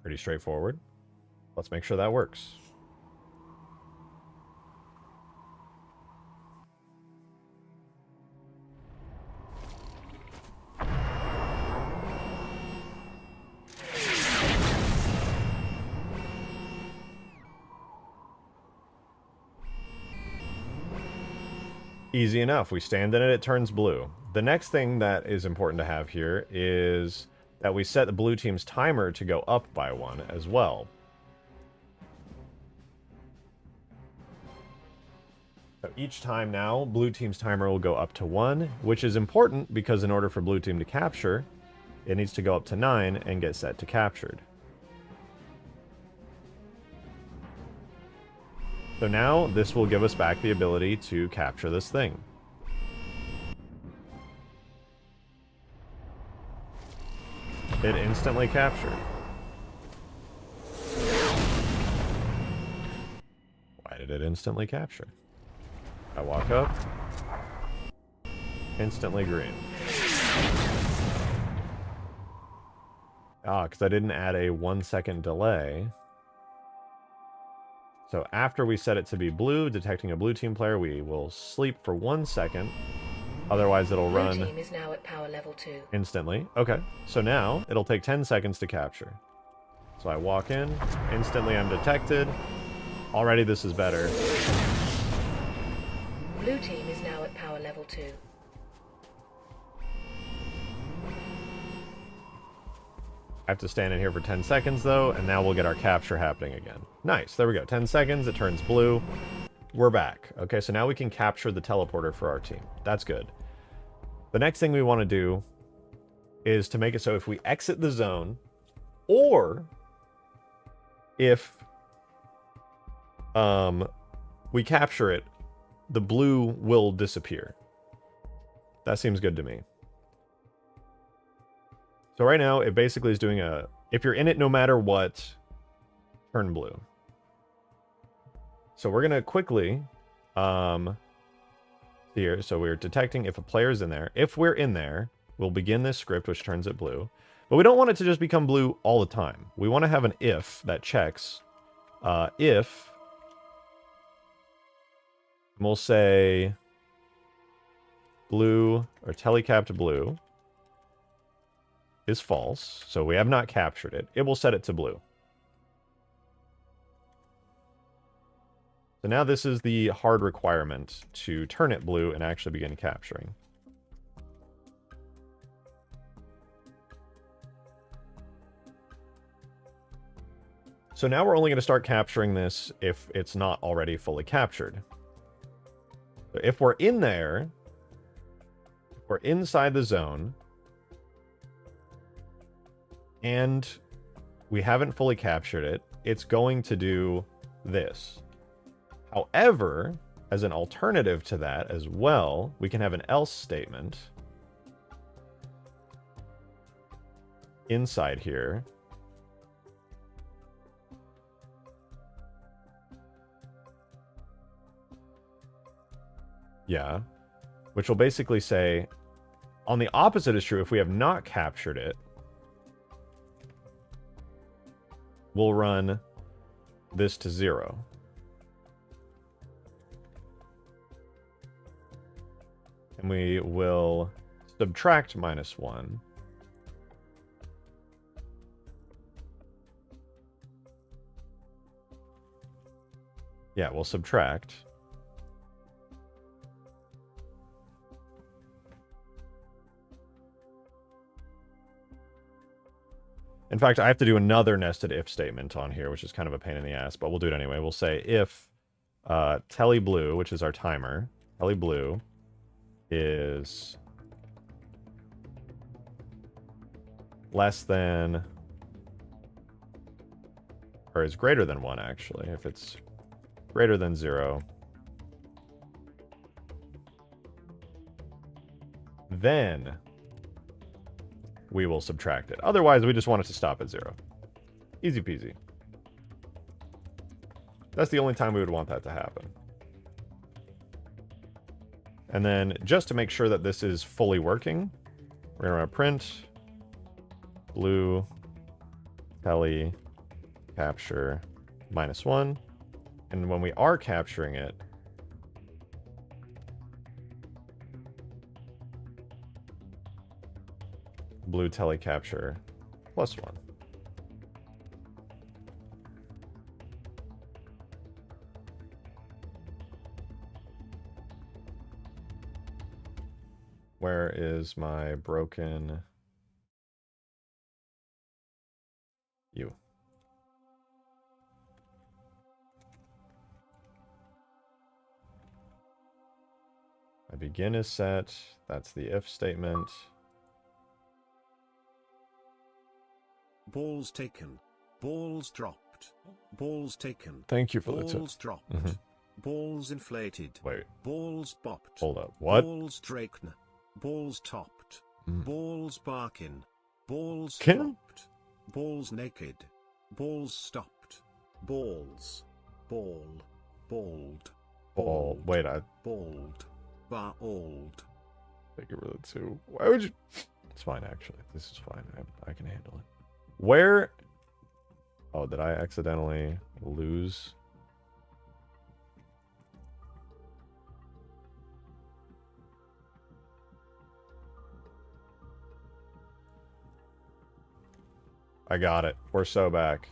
Pretty straightforward. Let's make sure that works. Easy enough. We stand in it, it turns blue. The next thing that is important to have here is that we set the blue team's timer to go up by 1 as well. So each time now, blue team's timer will go up to 1, which is important because in order for blue team to capture, it needs to go up to 9 and get set to captured. So now, this will give us back the ability to capture this thing. It instantly captured. Why did it instantly capture? I walk up. Instantly green. Ah, because I didn't add a 1-second delay. So after we set it to be blue, detecting a blue team player, we will sleep for 1 second. Otherwise, it'll run Blue team is now at power level 2. instantly. Okay, so now it'll take 10 seconds to capture. So I walk in, instantly I'm detected. Already this is better. Blue team is now at power level 2. I have to stand in here for 10 seconds though, and now we'll get our capture happening again. Nice, there we go. 10 seconds, it turns blue. We're back. Okay, so now we can capture the teleporter for our team. That's good. The next thing we want to do is to make it so if we exit the zone, or if we capture it, the blue will disappear. That seems good to me. So right now, it basically is doing a... If you're in it no matter what, turn blue. So we're going to quickly... here, so we're detecting if a player's in there. If we're in there, we'll begin this script, which turns it blue. But we don't want it to just become blue all the time. We want to have an if that checks if... We'll say blue, or telecapped blue, is false, so we have not captured it. It will set it to blue. So now this is the hard requirement to turn it blue and actually begin capturing. So now we're only going to start capturing this if it's not already fully captured. So if we're in there, if we're inside the zone, and we haven't fully captured it, it's going to do this. However, as an alternative to that as well, we can have an else statement inside here. Yeah, which will basically say, on the opposite is true, if we have not captured it, we'll run this to 0. And we will subtract -1. Yeah, we'll subtract. In fact, I have to do another nested if statement on here, which is kind of a pain in the ass, but we'll do it anyway. We'll say if telly blue, which is our timer, telly blue is less than Or is greater than 1, actually. If it's greater than 0, then we will subtract it. Otherwise, we just want it to stop at 0. Easy peasy. That's the only time we would want that to happen. And then, just to make sure that this is fully working, we're going to run a print blue tele capture -1. And when we are capturing it, blue tele capture +1. Where is my broken U? My begin is set. That's the if statement. Balls taken. Balls dropped. Balls taken. Thank you for the Balls tip. dropped. Mhm. Balls inflated. Wait, Balls bopped. hold up. What? Balls Drakena. Balls topped. Mm. Balls barking. Balls Kin? flopped. Balls naked. Balls stopped. Balls. Ball. Bald. Ball. Wait, I Bald. Bar old. think you were the 2. Why would you? It's fine, actually. This is fine. I can handle it. Where? Oh, did I accidentally lose? I got it. We're so back.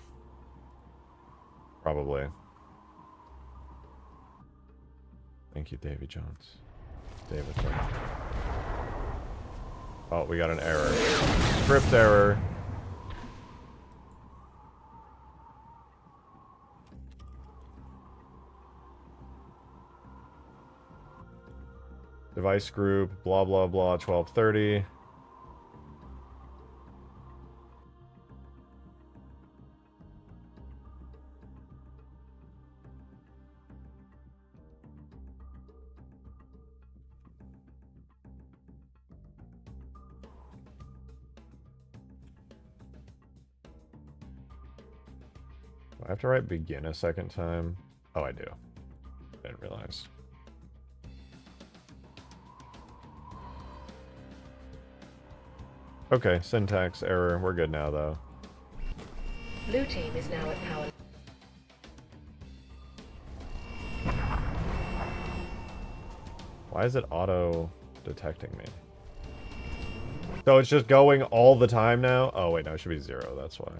Probably. Thank you, Davy Jones. David. Oh, we got an error. Script error. Device group, blah, blah, blah, 1230. Do I have to write begin a second time? Oh, I do. I didn't realize. Okay, syntax error. We're good now, though. Blue team is now at power. Why is it auto-detecting me? So it's just going all the time now? Oh, wait, no, it should be 0. That's why.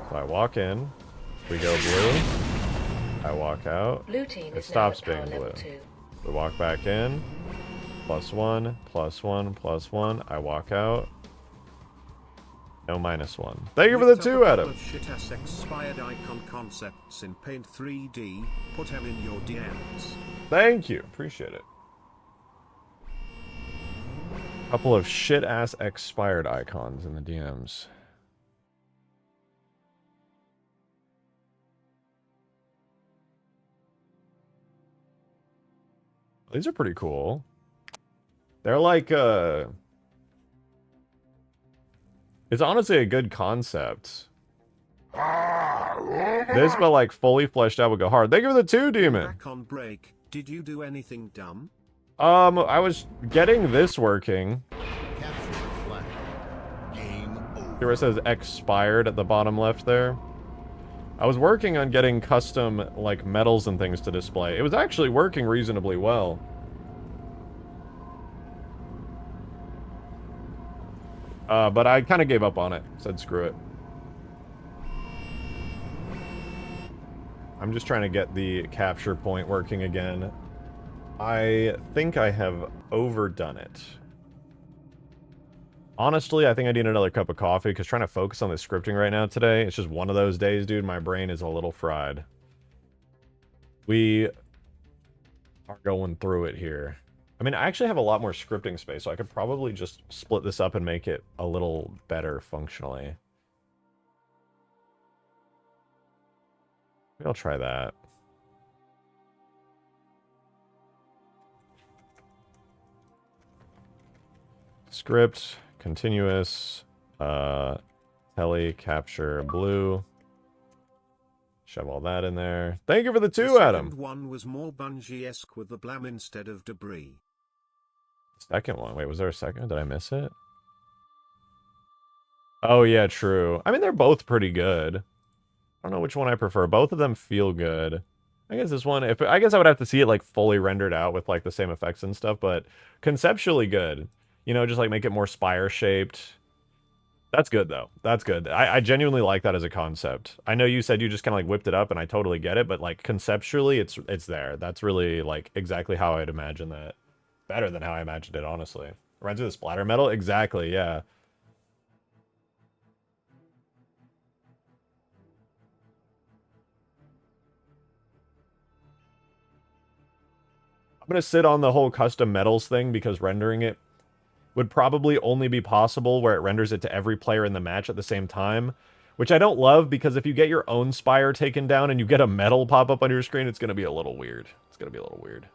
So I walk in, we go blue, I walk out, Blue team it is stops now at being power blue. level 2. We walk back in, +1, +1, +1, I walk out, no -1. Thank you for the Looked up 2, a couple Adam! of shit-ass expired icon concepts in Paint 3D. Put them in your DMs. Thank you, appreciate it. Couple of shit-ass expired icons in the DMs. These are pretty cool. They're like, it's honestly a good concept. This, but like fully fleshed out, would go hard. Thank you for the 2, Demon. Back on break. Did you do anything dumb? I was getting this working. Capture the flag. Game over. Here it says expired at the bottom left there. I was working on getting custom, like, medals and things to display. It was actually working reasonably well. But I kind of gave up on it. Said screw it. I'm just trying to get the capture point working again. I think I have overdone it Honestly, I think I need another cup of coffee, because trying to focus on the scripting right now today, it's just one of those days, dude. My brain is a little fried. We are going through it here. I mean, I actually have a lot more scripting space, so I could probably just split this up and make it a little better functionally. Maybe I'll try that. Script, continuous, tele, capture, blue. Shove all that in there. Thank you for the two, Adam. The second one was more Bungie-esque with the blam instead of debris. Second one. Wait, was there a second? Did I miss it? Oh, yeah, true. I mean, they're both pretty good. I don't know which one I prefer. Both of them feel good. I guess this one, I guess I would have to see it, like, fully rendered out with, like, the same effects and stuff, but conceptually good. You know, just, like, make it more spire-shaped. That's good, though. That's good. I genuinely like that as a concept. I know you said you just kind of, like, whipped it up, and I totally get it, but, like, conceptually, it's there. That's really, like, exactly how I'd imagine that. Better than how I imagined it, honestly. Runs through the splatter metal? Exactly, yeah. I'm going to sit on the whole custom metals thing, because rendering it would probably only be possible where it renders it to every player in the match at the same time, which I don't love, because if you get your own spire taken down and you get a metal pop up on your screen, it's going to be a little weird. It's going to be a little weird.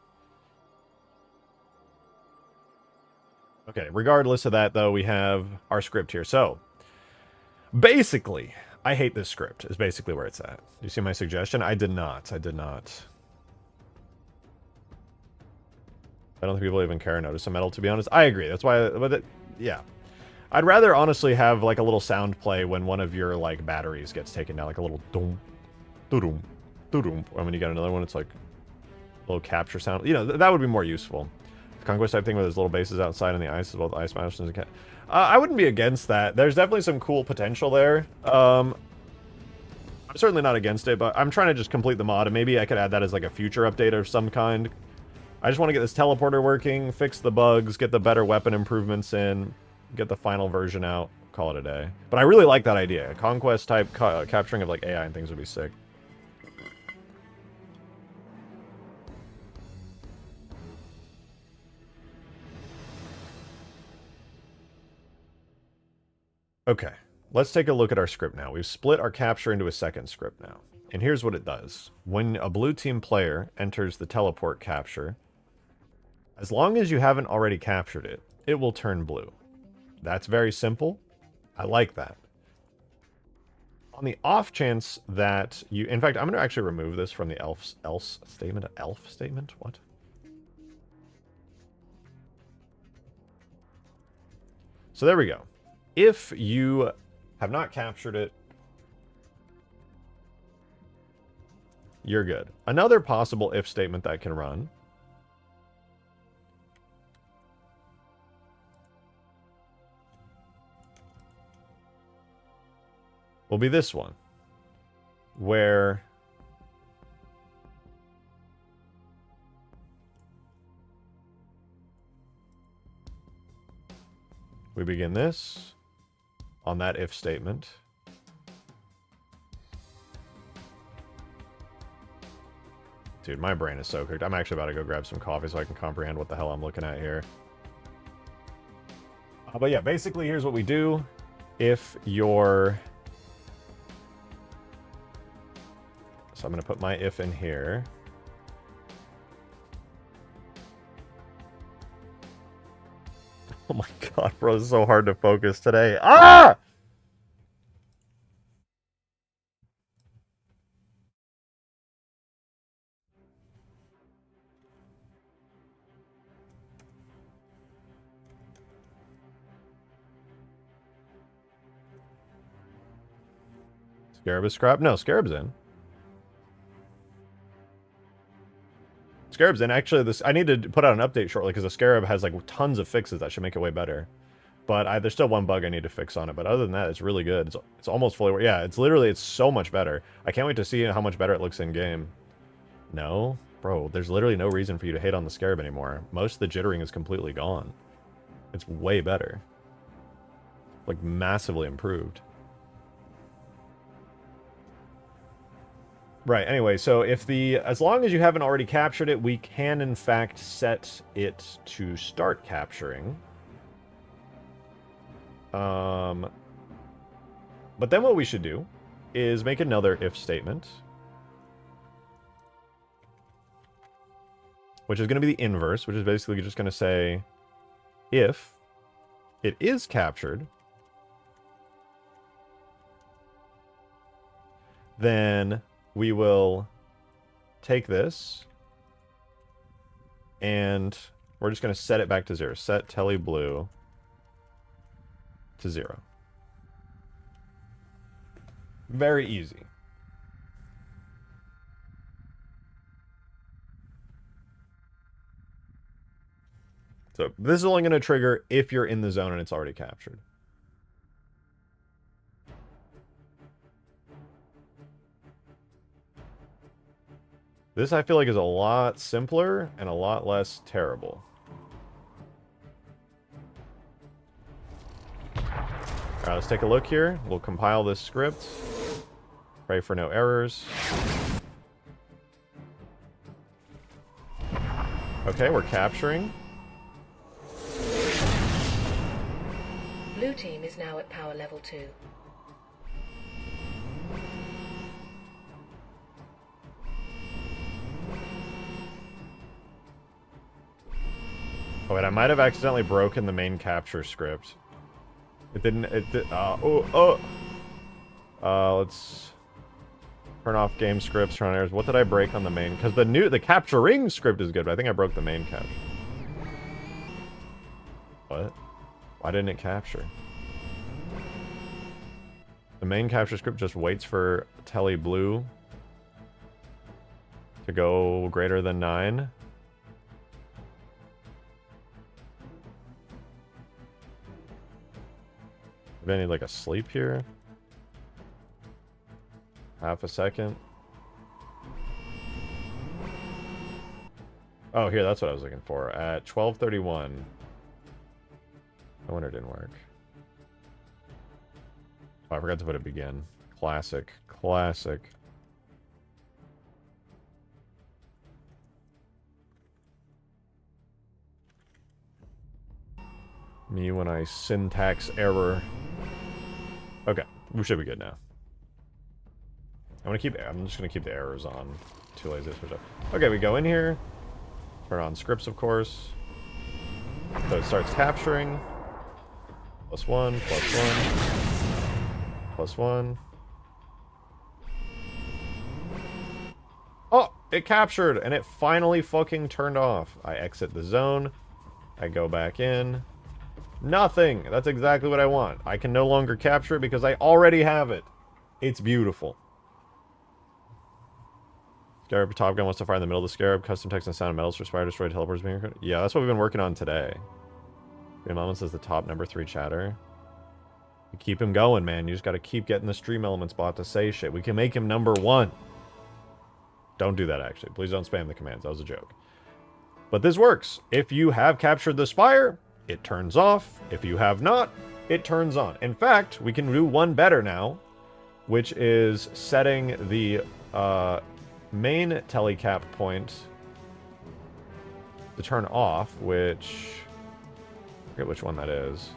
Okay, regardless of that, though, we have our script here. So, basically, I hate this script, is basically where it's at. Do you see my suggestion? I did not. I did not. I don't think people even care or notice a metal, to be honest. I agree. That's why, yeah. I'd rather honestly have, like, a little sound play when one of your, like, batteries gets taken down. Like a little doom, doo-doom, doo-doom. Or when you get another one, it's like a little capture sound. You know, that would be more useful. Conquest type thing with his little bases outside in the ice as well, the ice mountains. I wouldn't be against that. There's definitely some cool potential there. I'm certainly not against it, but I'm trying to just complete the mod, and maybe I could add that as like a future update of some kind. I just want to get this teleporter working, fix the bugs, get the better weapon improvements in, get the final version out, call it a day. But I really like that idea. Conquest type capturing of like AI and things would be sick. Okay, let's take a look at our script now. We've split our capture into a second script now. And here's what it does. When a blue team player enters the teleport capture, as long as you haven't already captured it, it will turn blue. That's very simple. I like that. On the off chance that you... In fact, I'm going to actually remove this from the else statement. Elf statement? What? So there we go. If you have not captured it, you're good. Another possible if statement that can run will be this one, where we begin this on that if statement. Dude, my brain is so cooked. I'm actually about to go grab some coffee so I can comprehend what the hell I'm looking at here. But yeah, basically here's what we do. If you're... So I'm going to put my if in here. Oh my god, bro, this is so hard to focus today. Ah! Scarab is scrap? No, Scarab's in. Scarab's in. Actually, this I need to put out an update shortly because the Scarab has like tons of fixes that should make it way better. But there's still one bug I need to fix on it. But other than that, it's really good. It's almost fully... Yeah, it's so much better. I can't wait to see how much better it looks in-game. No? Bro, there's literally no reason for you to hate on the Scarab anymore. Most of the jittering is completely gone. It's way better. Like, massively improved. Right, anyway, so if as long as you haven't already captured it, we can in fact set it to start capturing. But then what we should do is make another if statement. Which is going to be the inverse, which is basically just going to say, if it is captured, then we will take this, and we're just going to set it back to 0. Set tele blue to 0. Very easy. So this is only going to trigger if you're in the zone and it's already captured. This, I feel like, is a lot simpler and a lot less terrible. Alright, let's take a look here. We'll compile this script. Pray for no errors. Okay, we're capturing. Blue team is now at power level 2. Oh wait, I might have accidentally broken the main capture script. It didn't, let's turn off game scripts, turn on errors. What did I break on the main? Because the capturing script is good, but I think I broke the main capture. What? Why didn't it capture? The main capture script just waits for tele blue to go greater than 9. Do I need like a sleep here? Half a second. Oh, here, that's what I was looking for. At 12:31. No wonder it didn't work. Oh, I forgot to put it begin. Classic. Classic. Me when I syntax error. Okay, we should be good now. I'm just gonna keep the errors on. Too lazy to switch up. Okay, we go in here. Turn on scripts, of course. So it starts capturing. +1, +1, +1. Oh, it captured, and it finally fucking turned off. I exit the zone. I go back in. Nothing. That's exactly what I want. I can no longer capture it because I already have it. It's beautiful. Scarab Top Gun wants to fire in the middle of the Scarab. Custom text and sound of metals for Spire Destroy teleporters being recorded. Yeah, that's what we've been working on today. Stream Elements is the top number 3 chatter. You keep him going, man. You just gotta keep getting the Stream Elements bot to say shit. We can make him number 1. Don't do that, actually. Please don't spam the commands. That was a joke. But this works. If you have captured the Spire, it turns off. If you have not, it turns on. In fact, we can do one better now, which is setting the main telecap point to turn off, which... I forget which one that is.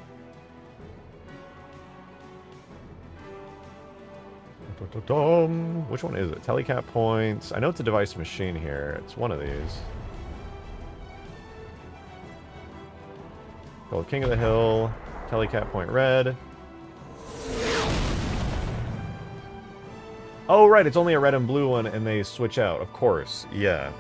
Which one is it? Telecap points. I know it's a device machine here. It's one of these. Go King of the Hill. Telecap point red. Oh, right. It's only a red and blue one, and they switch out. Of course. Yeah.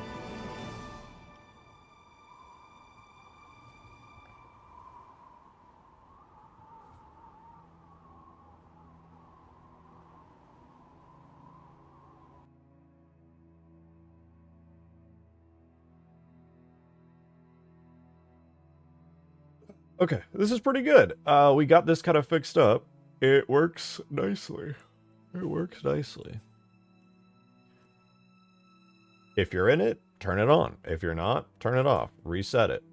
Okay, this is pretty good. We got this kind of fixed up. It works nicely. It works nicely. If you're in it, turn it on. If you're not, turn it off. Reset it.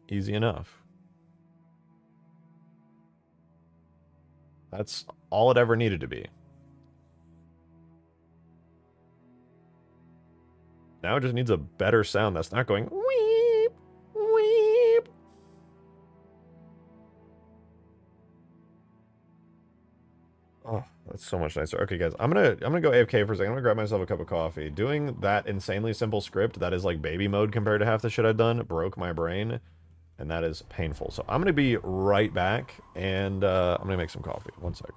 Easy enough. That's all it ever needed to be. Now it just needs a better sound that's not going weep, weep. Oh, that's so much nicer. Okay, guys, I'm gonna go AFK for a second. I'm gonna grab myself a cup of coffee. Doing that insanely simple script that is like baby mode compared to half the shit I've done broke my brain, and that is painful. So I'm gonna be right back, and I'm gonna make some coffee. One sec.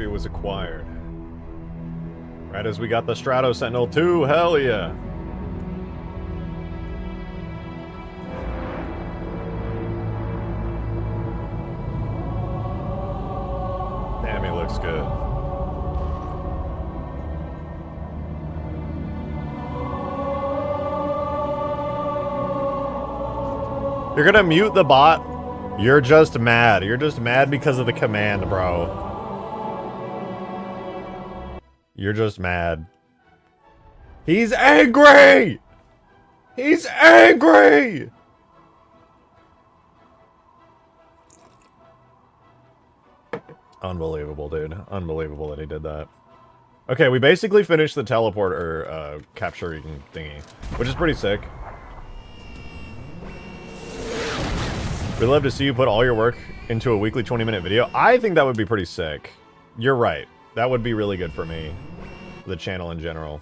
copy was acquired. Right as we got the Strato Sentinel too, hell yeah. Damn, he looks good. You're gonna mute the bot? You're just mad. You're just mad because of the command, bro. You're just mad. He's angry! He's angry! Unbelievable, dude. Unbelievable that he did that. Okay, we basically finished the teleporter capturing thingy, which is pretty sick. We'd love to see you put all your work into a weekly 20-minute video. I think that would be pretty sick. You're right. That would be really good for me. The channel in general.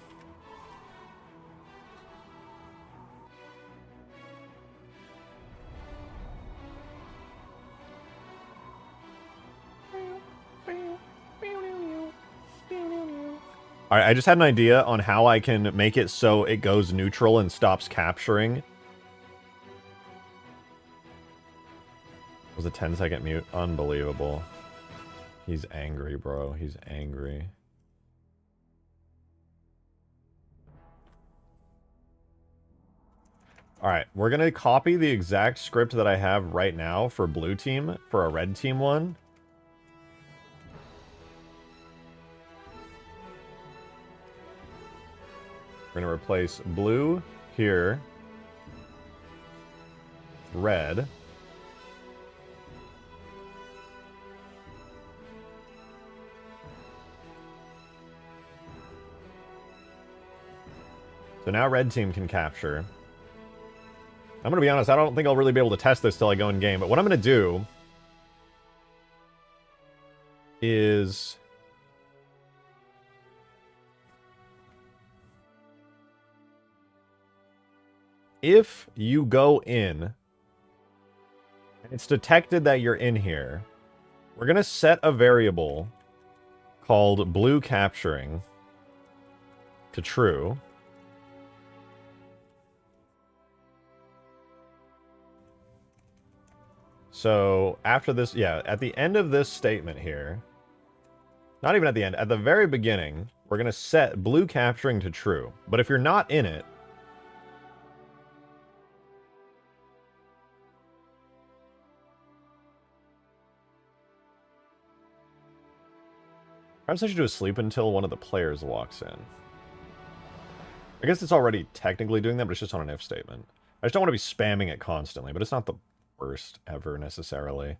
Alright, I just had an idea on how I can make it so it goes neutral and stops capturing. Was a 10-second mute. Unbelievable. He's angry, bro. He's angry. Alright, we're going to copy the exact script that I have right now for blue team, for a red team one. We're going to replace blue here, red. So now red team can capture. I'm going to be honest, I don't think I'll really be able to test this till I go in game, but what I'm going to do is if you go in and it's detected that you're in here, we're going to set a variable called blue capturing to true. So after this, yeah, at the end of this statement here, not even at the end, at the very beginning, we're going to set blue capturing to true. But if you're not in it, perhaps I should do a sleep until one of the players walks in. I guess it's already technically doing that, but it's just on an if statement. I just don't want to be spamming it constantly, but it's not the worst ever necessarily.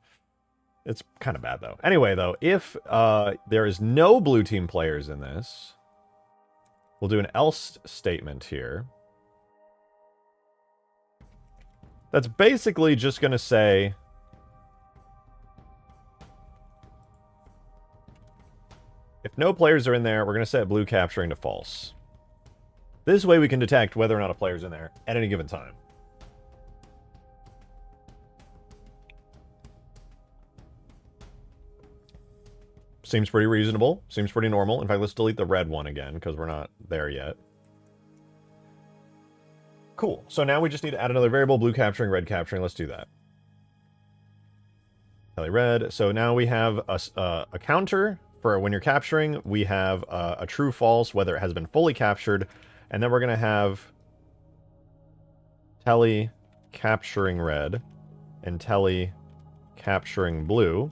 It's kind of bad though. Anyway though, if there is no blue team players in this, we'll do an else statement here. That's basically just going to say if no players are in there, we're going to set blue capturing to false. This way we can detect whether or not a player's in there at any given time. Seems pretty reasonable. Seems pretty normal. In fact, let's delete the red one again, because we're not there yet. Cool. So now we just need to add another variable, blue capturing, red capturing. Let's do that. Tally red. So now we have a counter for when you're capturing. We have a true false, whether it has been fully captured. And then we're going to have telly capturing red and telly capturing blue.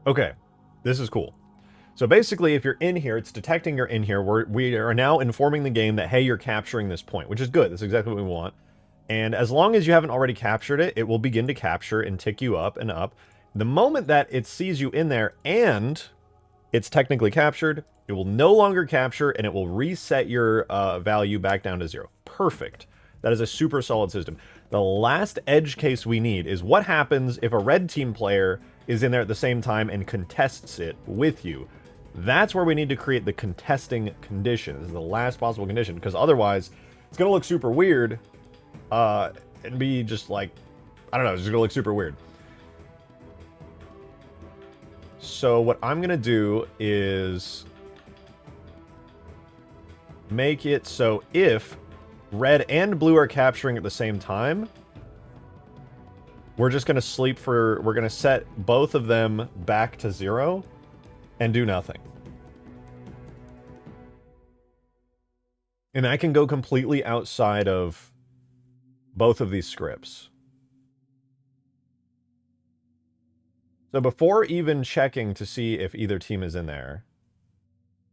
Okay, this is cool. So basically, if you're in here, it's detecting you're in here. We are now informing the game that, hey, you're capturing this point, which is good. That's exactly what we want. And as long as you haven't already captured it, it will begin to capture and tick you up and up. The moment that it sees you in there and it's technically captured, it will no longer capture and it will reset your value back down to 0. Perfect. That is a super solid system. The last edge case we need is what happens if a red team player is in there at the same time and contests it with you. That's where we need to create the contesting condition. This is the last possible condition, because otherwise it's going to look super weird and be just like, I don't know, it's just going to look super weird. So what I'm going to do is make it so if red and blue are capturing at the same time, we're just going to sleep for... We're going to set both of them back to 0 and do nothing. And I can go completely outside of both of these scripts. So before even checking to see if either team is in there...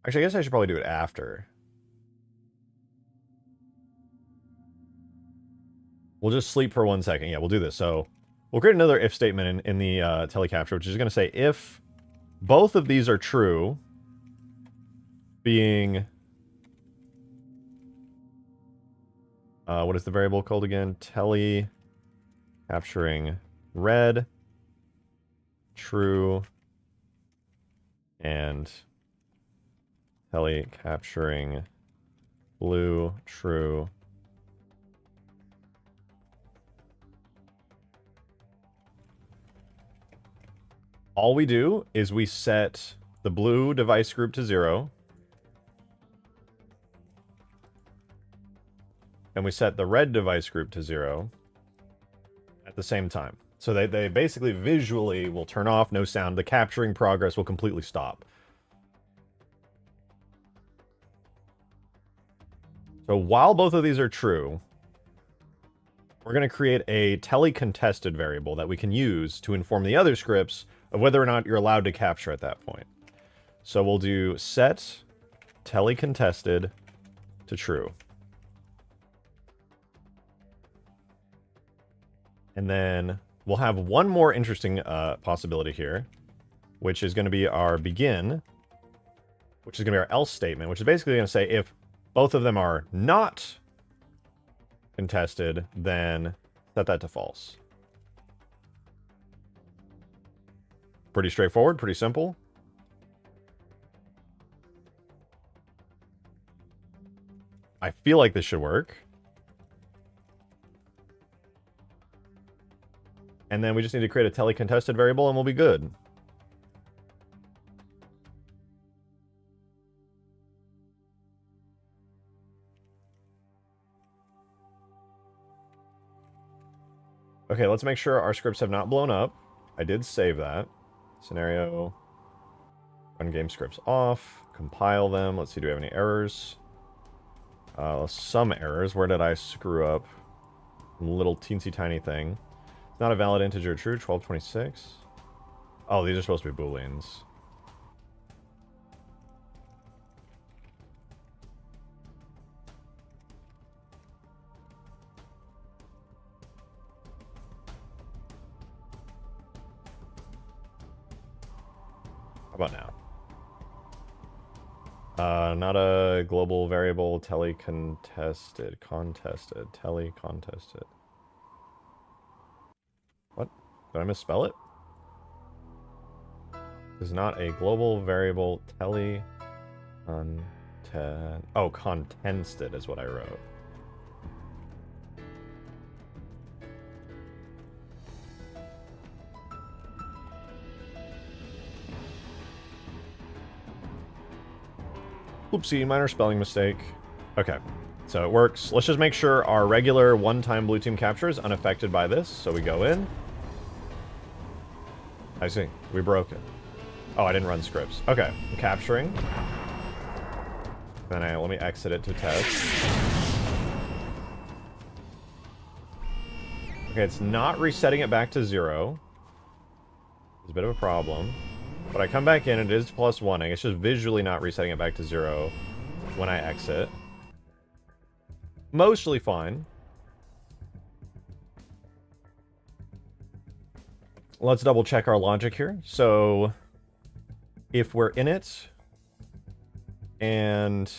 Actually, I guess I should probably do it after. We'll just sleep for 1 second. Yeah, we'll do this. So we'll create another if statement in the telecapture, which is going to say if both of these are true, being... what is the variable called again? Tele capturing red, true, and tele capturing blue, true. All we do is we set the blue device group to 0. And we set the red device group to 0 at the same time. So they basically visually will turn off, no sound. The capturing progress will completely stop. So while both of these are true, we're going to create a telecontested variable that we can use to inform the other scripts of whether or not you're allowed to capture at that point. So we'll do set telecontested to true. And then we'll have one more interesting possibility here, which is going to be our begin, which is going to be our else statement, which is basically going to say if both of them are not contested, then set that to false. Pretty straightforward, pretty simple. I feel like this should work. And then we just need to create a telecontested variable and we'll be good. Okay, let's make sure our scripts have not blown up. I did save that. Scenario. Run game scripts off. Compile them. Let's see, do we have any errors? Some errors. Where did I screw up? A little teensy tiny thing. It's not a valid integer true, 1226. Oh, these are supposed to be booleans. How about now? Not a global variable, telecontested, contested, telecontested. What? Did I misspell it? This is not a global variable, oh, contested is what I wrote. Oopsie, minor spelling mistake. Okay, so it works. Let's just make sure our regular one-time blue team capture is unaffected by this. So we go in. I see. We broke it. Oh, I didn't run scripts. Okay, I'm capturing. Then let me exit it to test. Okay, it's not resetting it back to 0. It's a bit of a problem. But I come back in, and it is +1. It's just visually not resetting it back to 0 when I exit. Mostly fine. Let's double check our logic here. So if we're in it and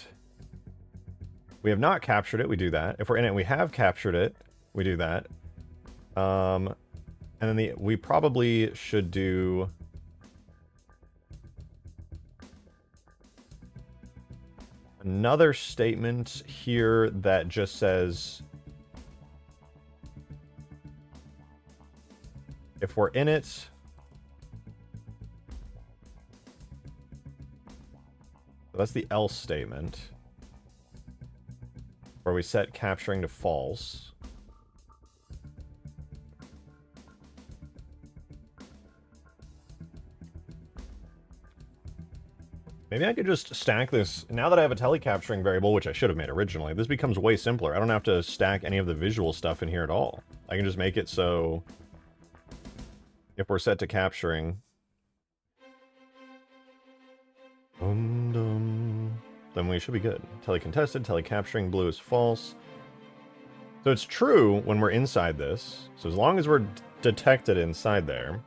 we have not captured it, we do that. If we're in it and we have captured it, we do that. And then we probably should do... another statement here that just says... if we're in it... so that's the else statement. Where we set capturing to false. Maybe I could just stack this. Now that I have a telecapturing variable, which I should have made originally, this becomes way simpler. I don't have to stack any of the visual stuff in here at all. I can just make it so if we're set to capturing, then we should be good. Telecontested, telecapturing, blue is false. So it's true when we're inside this. So as long as we're detected inside there.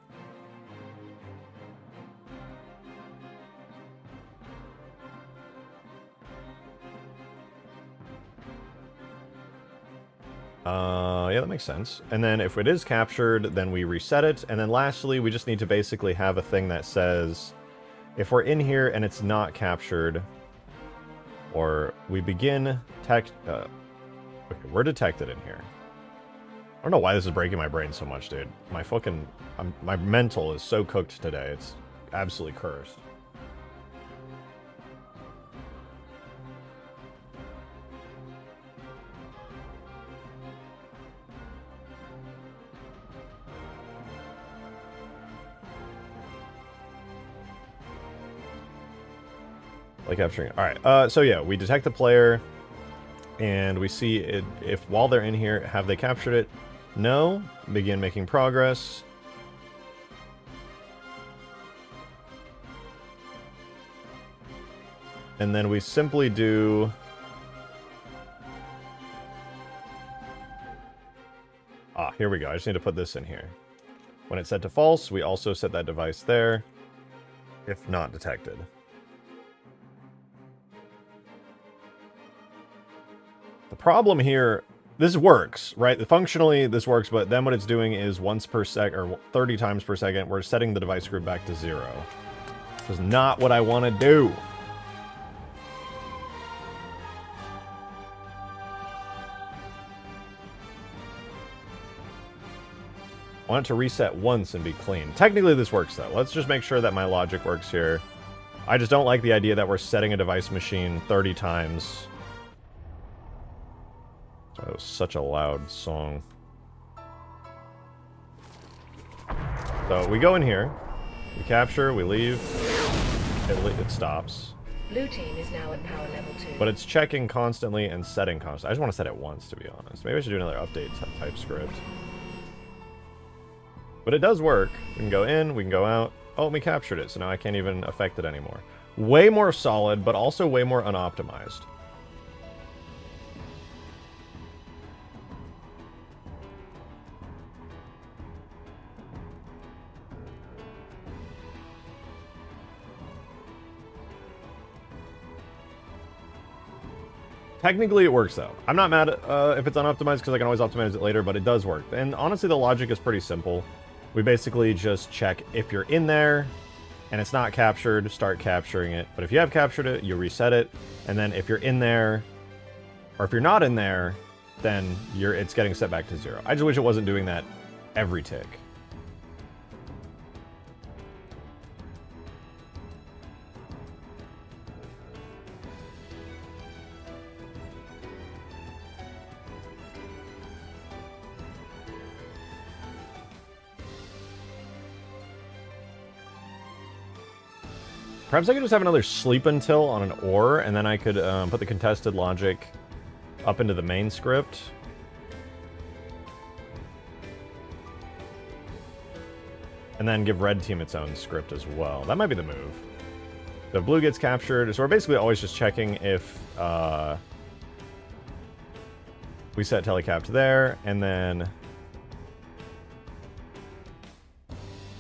Yeah, that makes sense. And then if it is captured, then we reset it. And then lastly, we just need to basically have a thing that says, if we're in here and it's not captured, or we begin okay, we're detected in here. I don't know why this is breaking my brain so much, dude. My fucking, my mental is so cooked today. It's absolutely cursed. Like capturing. All right. So yeah, we detect the player, and we see it. If while they're in here, have they captured it? No. Begin making progress. And then we simply do. Ah, here we go. I just need to put this in here. When it's set to false, we also set that device there, if not detected. The problem here, this works, right? Functionally, this works, but then what it's doing is once per sec, or 30 times per second, we're setting the device group back to 0. This is not what I want to do. I want it to reset once and be clean. Technically, this works, though. Let's just make sure that my logic works here. I just don't like the idea that we're setting a device machine 30 times. That was such a loud song. So we go in here, we capture, we leave, it stops. Blue team is now at power level 2. But it's checking constantly and setting constantly. I just want to set it once, to be honest. Maybe I should do another update type script. But it does work. We can go in, we can go out. Oh, we captured it, so now I can't even affect it anymore. Way more solid, but also way more unoptimized. Technically, it works, though. I'm not mad if it's unoptimized, because I can always optimize it later, but it does work. And honestly, the logic is pretty simple. We basically just check if you're in there, and it's not captured, start capturing it. But if you have captured it, you reset it. And then if you're in there, or if you're not in there, then it's getting set back to 0. I just wish it wasn't doing that every tick. Perhaps I could just have another sleep until on an ore, and then I could put the contested logic up into the main script. And then give red team its own script as well. That might be the move. So if blue gets captured, so we're basically always just checking if we set telecap to there, and then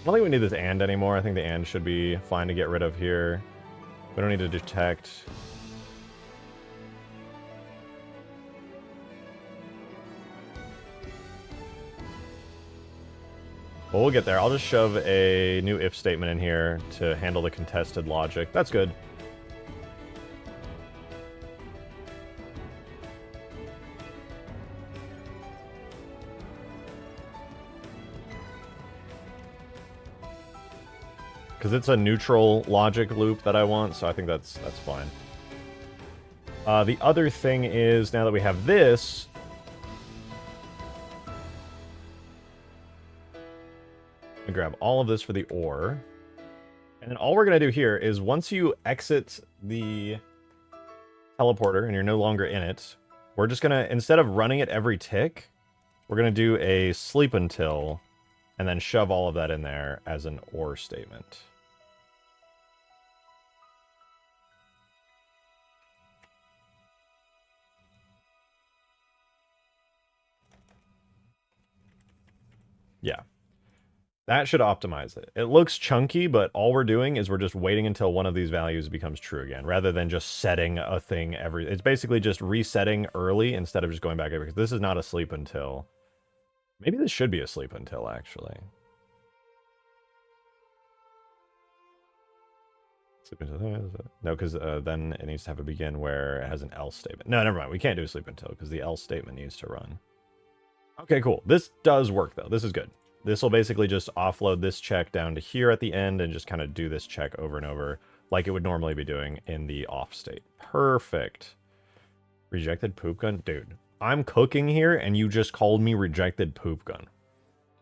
I don't think we need this and anymore. I think the and should be fine to get rid of here. We don't need to detect. Well, we'll get there. I'll just shove a new if statement in here to handle the contested logic. That's good. Because it's a neutral logic loop that I want, so I think that's fine. The other thing is, now that we have this, I'm gonna grab all of this for the ore. And then all we're gonna do here is once you exit the teleporter and you're no longer in it, we're just gonna, instead of running it every tick, we're gonna do a sleep until, and then shove all of that in there as an or statement. Yeah. That should optimize it. It looks chunky, but all we're doing is we're just waiting until one of these values becomes true again, rather than just setting a thing every... It's basically just resetting early instead of just going back every... Because this is not a sleep until. Maybe this should be a sleep until, actually. Sleep until... No, because then it needs to have a begin where it has an else statement. No, never mind. We can't do a sleep until, because the else statement needs to run. Okay, cool. This does work, though. This is good. This will basically just offload this check down to here at the end and just kind of do this check over and over like it would normally be doing in the off state. Perfect. Rejected poop gun? Dude, I'm cooking here and you just called me rejected poop gun.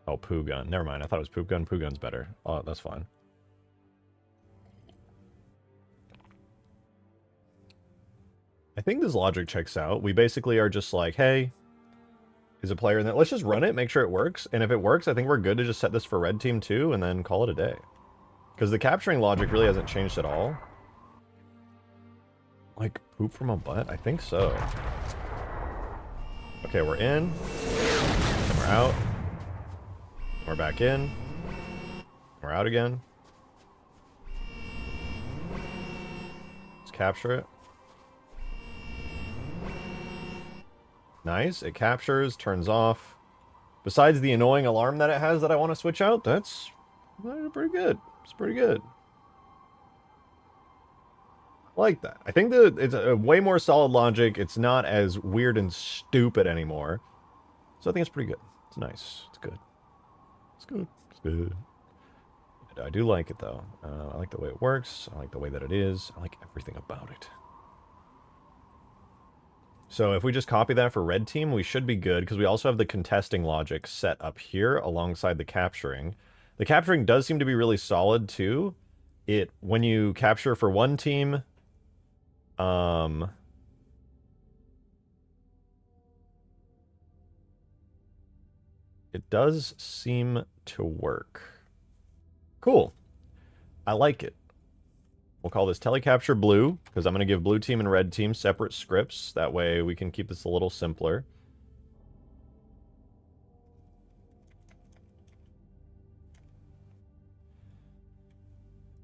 Oh, poo gun. Never mind. I thought it was poop gun. Poo gun's better. Oh, that's fine. I think this logic checks out. We basically are just like, hey... is a player in that. Let's just run it, make sure it works. And if it works, I think we're good to just set this for red team too, and then call it a day. Because the capturing logic really hasn't changed at all. Like, poop from a butt? I think so. Okay, we're in. And we're out. We're back in. We're out again. Let's capture it. Nice. It captures, turns off. Besides the annoying alarm that it has that I want to switch out, that's pretty good. It's pretty good. I like that. I think that it's a way more solid logic. It's not as weird and stupid anymore. So I think it's pretty good. It's nice. It's good. It's good. It's good. I do like it, though. I like the way it works. I like the way that it is. I like everything about it. So if we just copy that for red team, we should be good, because we also have the contesting logic set up here alongside the capturing. The capturing does seem to be really solid, too. When you capture for one team, it does seem to work. Cool. I like it. We'll call this telecapture blue, because I'm going to give blue team and red team separate scripts. That way we can keep this a little simpler.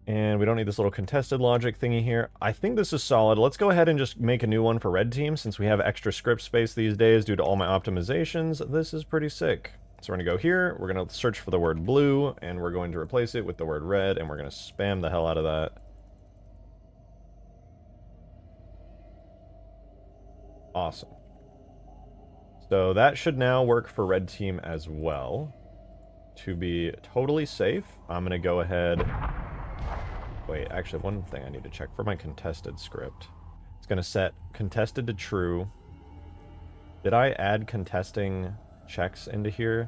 And we don't need this little contested logic thingy here. I think this is solid. Let's go ahead and just make a new one for red team, since we have extra script space these days due to all my optimizations. This is pretty sick. So we're going to go here, we're going to search for the word blue, and we're going to replace it with the word red, and we're going to spam the hell out of that. Awesome. So that should now work for red team as well. To be totally safe, I'm going to go ahead... Wait, actually, one thing I need to check for my contested script. It's going to set contested to true. Did I add contesting checks into here?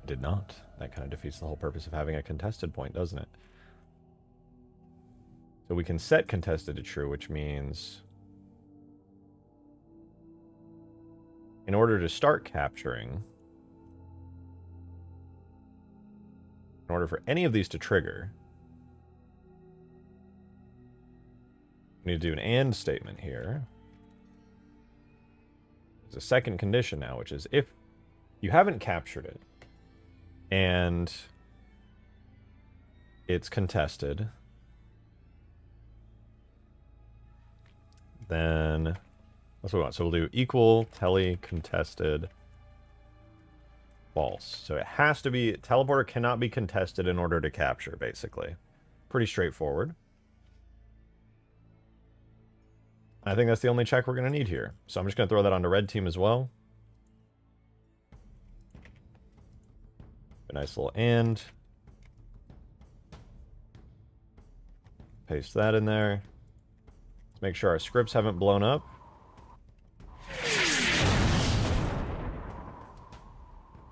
I did not. That kind of defeats the whole purpose of having a contested point, doesn't it? So we can set contested to true, which means... in order to start capturing, in order for any of these to trigger, we need to do an AND statement here. There's a second condition now, which is if you haven't captured it and it's contested, then that's what we want. So we'll do equal tele contested false. So it has to be, teleporter cannot be contested in order to capture, basically. Pretty straightforward. I think that's the only check we're going to need here. So I'm just going to throw that onto red team as well. A nice little and. Paste that in there. Let's make sure our scripts haven't blown up.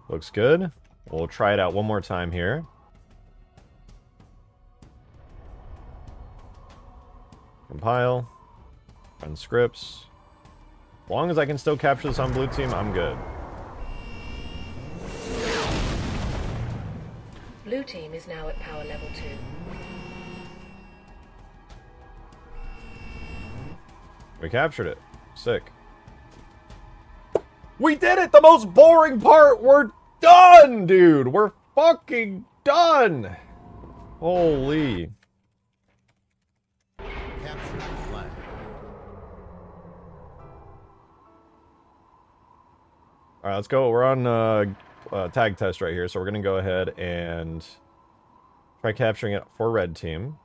Looks good. We'll try it out one more time here. Compile. Run scripts. As long as I can still capture this on blue team, I'm good. Blue team is now at power level 2. We captured it. Sick. We did it! The most boring part! We're done, dude! We're fucking done! Holy. Capture the flag. Alright, let's go. We're on tag test right here, so we're going to go ahead and try capturing it for red team.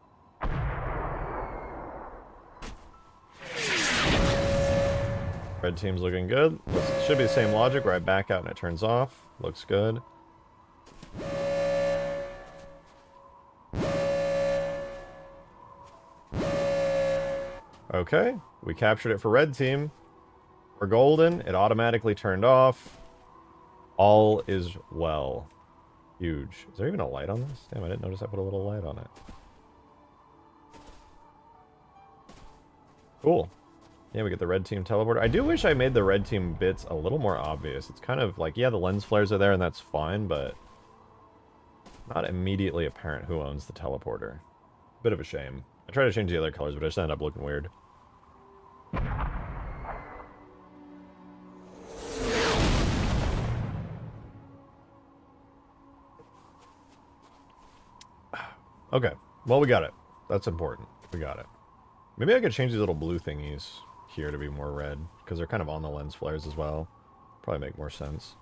Red team's looking good. This should be the same logic where I back out and it turns off. Looks good. Okay, we captured it for red team. We're golden. It automatically turned off. All is well. Huge. Is there even a light on this? Damn, I didn't notice I put a little light on it. Cool. Yeah, we get the red team teleporter. I do wish I made the red team bits a little more obvious. It's kind of like, yeah, the lens flares are there and that's fine, but not immediately apparent who owns the teleporter. Bit of a shame. I tried to change the other colors, but I just ended up looking weird. Okay, well, we got it. That's important. We got it. Maybe I could change these little blue thingies here to be more red, because they're kind of on the lens flares as well. Probably make more sense.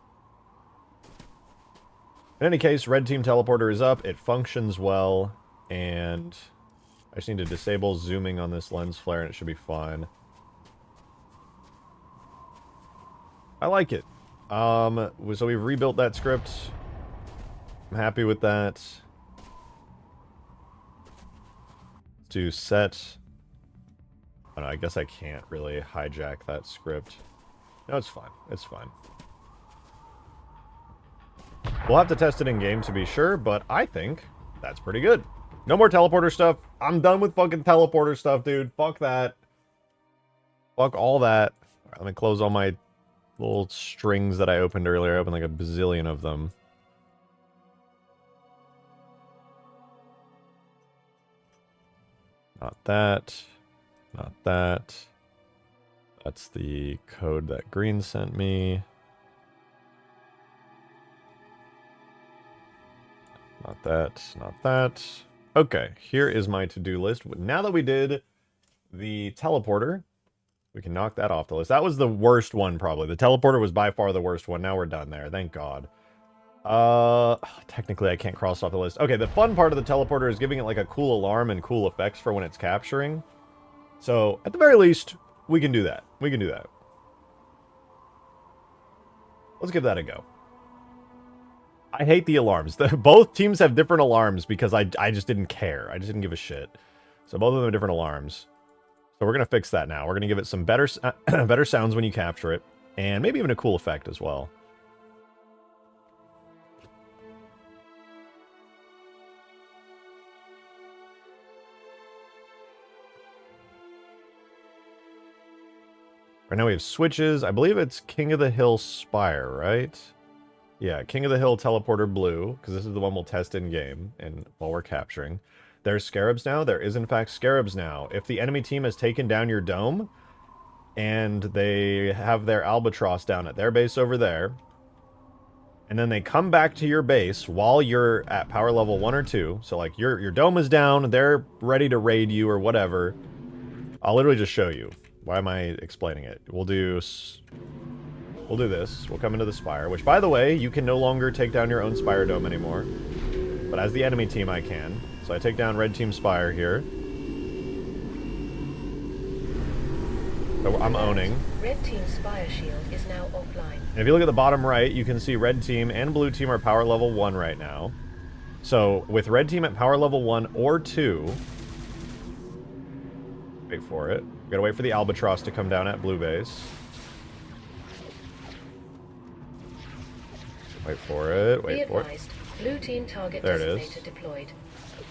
In any case, red team teleporter is up. It functions well, and I just need to disable zooming on this lens flare, and it should be fine. I like it. So we've rebuilt that script. I'm happy with that. To set... Oh, no, I guess I can't really hijack that script. No, it's fine. It's fine. We'll have to test it in game to be sure, but I think that's pretty good. No more teleporter stuff. I'm done with fucking teleporter stuff, dude. Fuck that. Fuck all that. All right, let me close all my little strings that I opened earlier. I opened like a bazillion of them. Not that. Not that. That's the code that Green sent me. Not that. Not that. Okay, here is my to-do list. Now that we did the teleporter, we can knock that off the list. That was the worst one, probably. The teleporter was by far the worst one. Now we're done there. Thank God. Technically I can't cross off the list. Okay, the fun part of the teleporter is giving it like a cool alarm and cool effects for when it's capturing. So, at the very least, we can do that. We can do that. Let's give that a go. I hate the alarms. Both teams have different alarms because I just didn't care. I just didn't give a shit. So both of them have different alarms. So we're going to fix that now. We're going to give it some better, better sounds when you capture it. And maybe even a cool effect as well. Right now we have switches. I believe it's King of the Hill Spire, right? Yeah, King of the Hill Teleporter Blue, because this is the one we'll test in-game and while we're capturing. There's Scarabs now. There is, in fact, Scarabs now. If the enemy team has taken down your dome, and they have their Albatross down at their base over there, and then they come back to your base while you're at power level 1 or 2, so like your dome is down, they're ready to raid you or whatever, I'll literally just show you. Why am I explaining it? We'll do... we'll do this. We'll come into the Spire, which, by the way, you can no longer take down your own Spire Dome anymore. But as the enemy team, I can. So I take down Red Team Spire here. So I'm owning. Red Team's Spire Shield is now offline. And if you look at the bottom right, you can see Red Team and Blue Team are power level 1 right now. So with Red Team at power level 1 or 2... Wait for it. We gotta wait for the Albatross to come down at Blue Base. Wait for it. Wait for it. Blue Team target there designator it is. Deployed.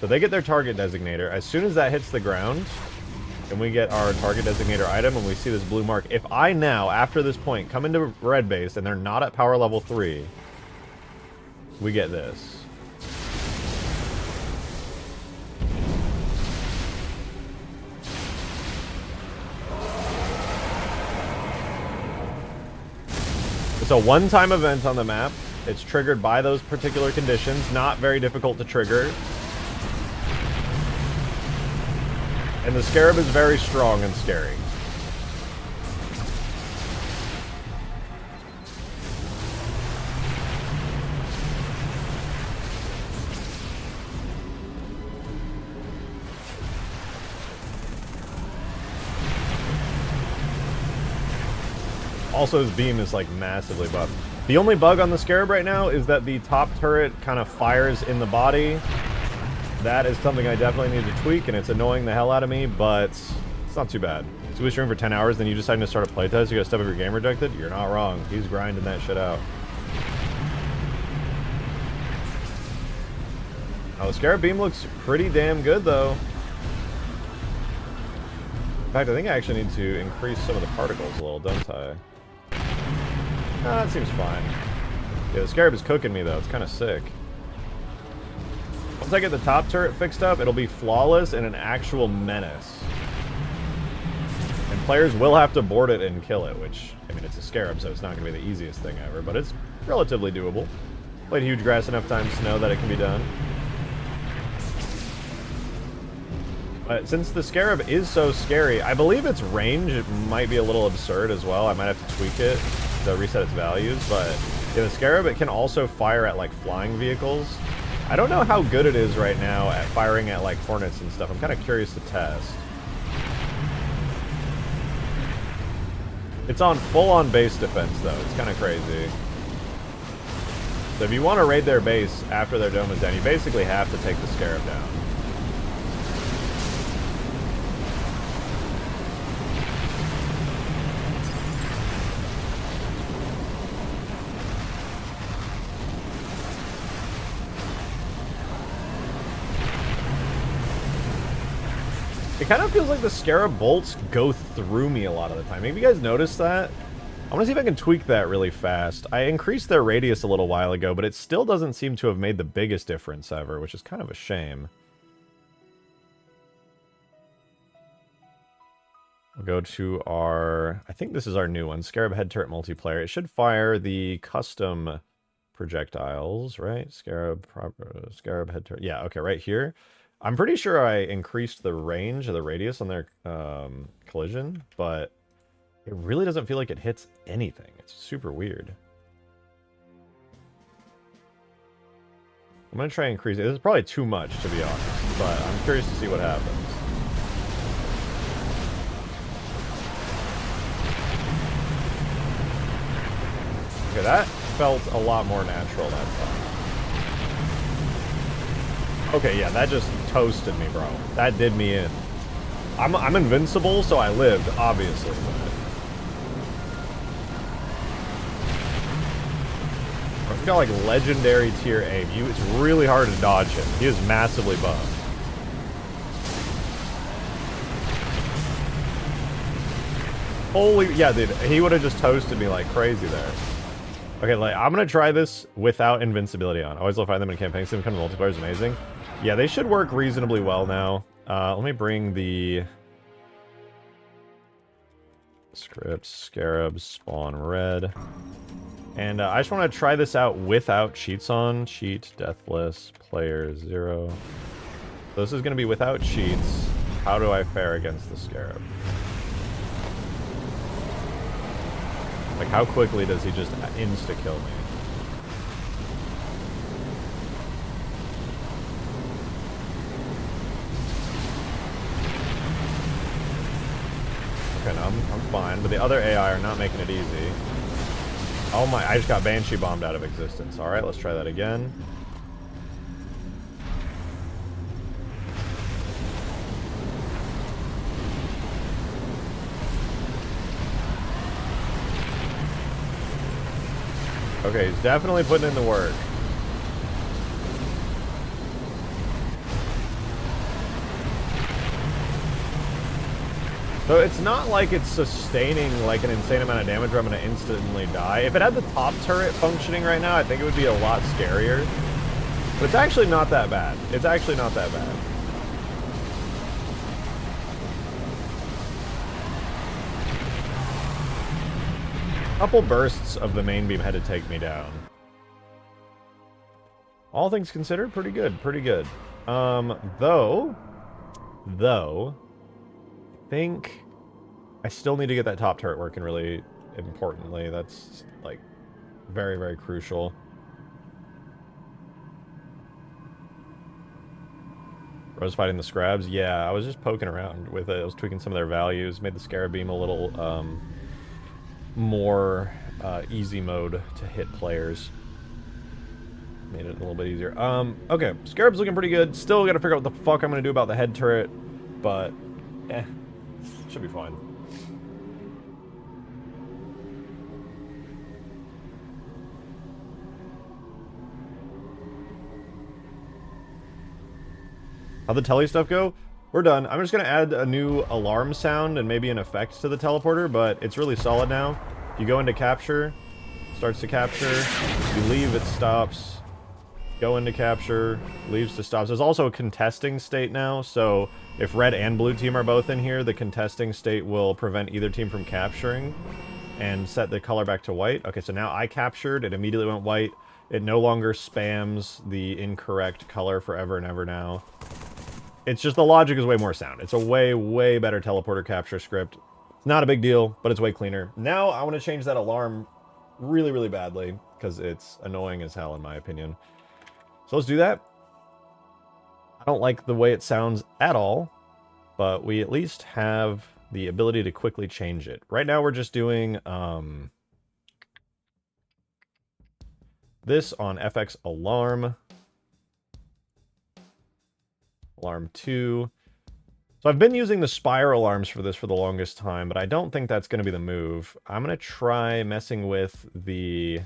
So they get their target designator. As soon as that hits the ground, and we get our target designator item, and we see this blue mark. If I now, after this point, come into red base, and they're not at power level 3, we get this. It's a one-time event on the map. It's triggered by those particular conditions. Not very difficult to trigger. And the Scarab is very strong and scary. Also, his beam is, like, massively buffed. The only bug on the Scarab right now is that the top turret kind of fires in the body. That is something I definitely need to tweak, and it's annoying the hell out of me, but it's not too bad. So we stream for 10 hours, then you decide to start a playtest, you got stuff of your game rejected? You're not wrong. He's grinding that shit out. Oh, the Scarab beam looks pretty damn good, though. In fact, I think I actually need to increase some of the particles a little, don't I? Ah, that seems fine. Yeah, the Scarab is cooking me, though. It's kind of sick. Once I get the top turret fixed up, it'll be flawless and an actual menace. And players will have to board it and kill it, which, I mean, it's a Scarab, so it's not going to be the easiest thing ever, but it's relatively doable. Played huge grass enough times to know that it can be done. But since the Scarab is so scary, I believe its range might be a little absurd as well. I might have to tweak it to reset its values, but yeah, the Scarab, it can also fire at, like, flying vehicles. I don't know how good it is right now at firing at, like, Hornets and stuff. I'm kind of curious to test. It's on full-on base defense, though. It's kind of crazy. So if you want to raid their base after their dome is down, you basically have to take the Scarab down. It kind of feels like the Scarab bolts go through me a lot of the time. Maybe you guys noticed that? I want to see if I can tweak that really fast. I increased their radius a little while ago, but it still doesn't seem to have made the biggest difference ever, which is kind of a shame. We'll go to our... I think this is our new one, Scarab Head Turret Multiplayer. It should fire the custom projectiles, right? Scarab Head Turret. Yeah, okay, right here. I'm pretty sure I increased the range of the radius on their collision, but it really doesn't feel like it hits anything. It's super weird. I'm going to try and increase it. This is probably too much, to be honest, but I'm curious to see what happens. Okay, that felt a lot more natural that time. Okay, yeah, that just toasted me, bro. That did me in. I'm invincible, so I lived, obviously. He's got, like, legendary tier aim. It's really hard to dodge him. He is massively buffed. Holy... Yeah, dude, he would have just toasted me like crazy there. Okay, like, I'm gonna try this without invincibility on. Always love finding them in campaigns. Them kind of multiplayer is amazing. Yeah, they should work reasonably well now. Let me bring the scripts, Scarabs, spawn red. And I just want to try this out without cheats on. Cheat, deathless, player 0. So this is going to be without cheats. How do I fare against the Scarab? Like, how quickly does he just insta-kill me? Okay, no, I'm fine, but the other AI are not making it easy. Oh my, I just got Banshee bombed out of existence. Alright, let's try that again. Okay, he's definitely putting in the work. So it's not like it's sustaining like an insane amount of damage where I'm going to instantly die. If it had the top turret functioning right now, I think it would be a lot scarier. But it's actually not that bad. It's actually not that bad. A couple bursts of the main beam had to take me down. All things considered, pretty good, pretty good. Though, I think I still need to get that top turret working really importantly. That's, like, very, very crucial. I was fighting the Scarabs. Yeah, I was just poking around with it. I was tweaking some of their values, made the Scarab beam a little, more easy mode to hit players. Made it a little bit easier. Okay, Scarab's looking pretty good. Still gotta figure out what the fuck I'm gonna do about the head turret, but should be fine. How'd the telly stuff go? We're done. I'm just gonna add a new alarm sound and maybe an effect to the teleporter, but it's really solid now. You go into capture, starts to capture, you leave, it stops. Go into capture, leaves to stops. There's also a contesting state now, so if red and blue team are both in here, the contesting state will prevent either team from capturing and set the color back to white. Okay, so now I captured, it immediately went white. It no longer spams the incorrect color forever and ever now. It's just the logic is way more sound. It's a way, way better teleporter capture script. It's not a big deal, but it's way cleaner. Now I want to change that alarm really, really badly because it's annoying as hell in my opinion. So let's do that. I don't like the way it sounds at all, but we at least have the ability to quickly change it. Right now we're just doing this on FX alarm. Alarm 2. So I've been using the Spire alarms for this for the longest time, but I don't think that's going to be the move. I'm going to try messing with the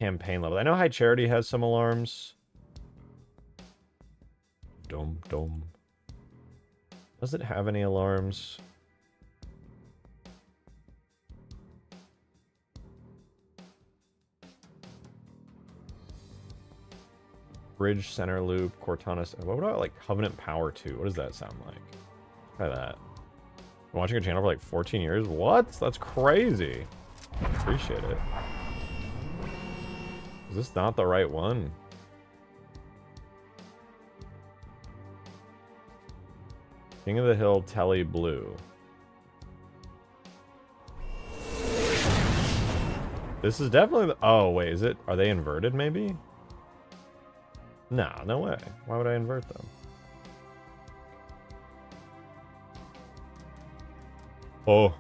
campaign level. I know High Charity has some alarms. Dome, dome. Does it have any alarms? Bridge, center loop, Cortana. What about like Covenant Power 2? What does that sound like? Try that. Been watching a channel for like 14 years? What? That's crazy. Appreciate it. Is this not the right one? King of the Hill, Telly Blue. This is definitely the... Oh, wait, is it... Are they inverted, maybe? No, no way. Why would I invert them? Oh.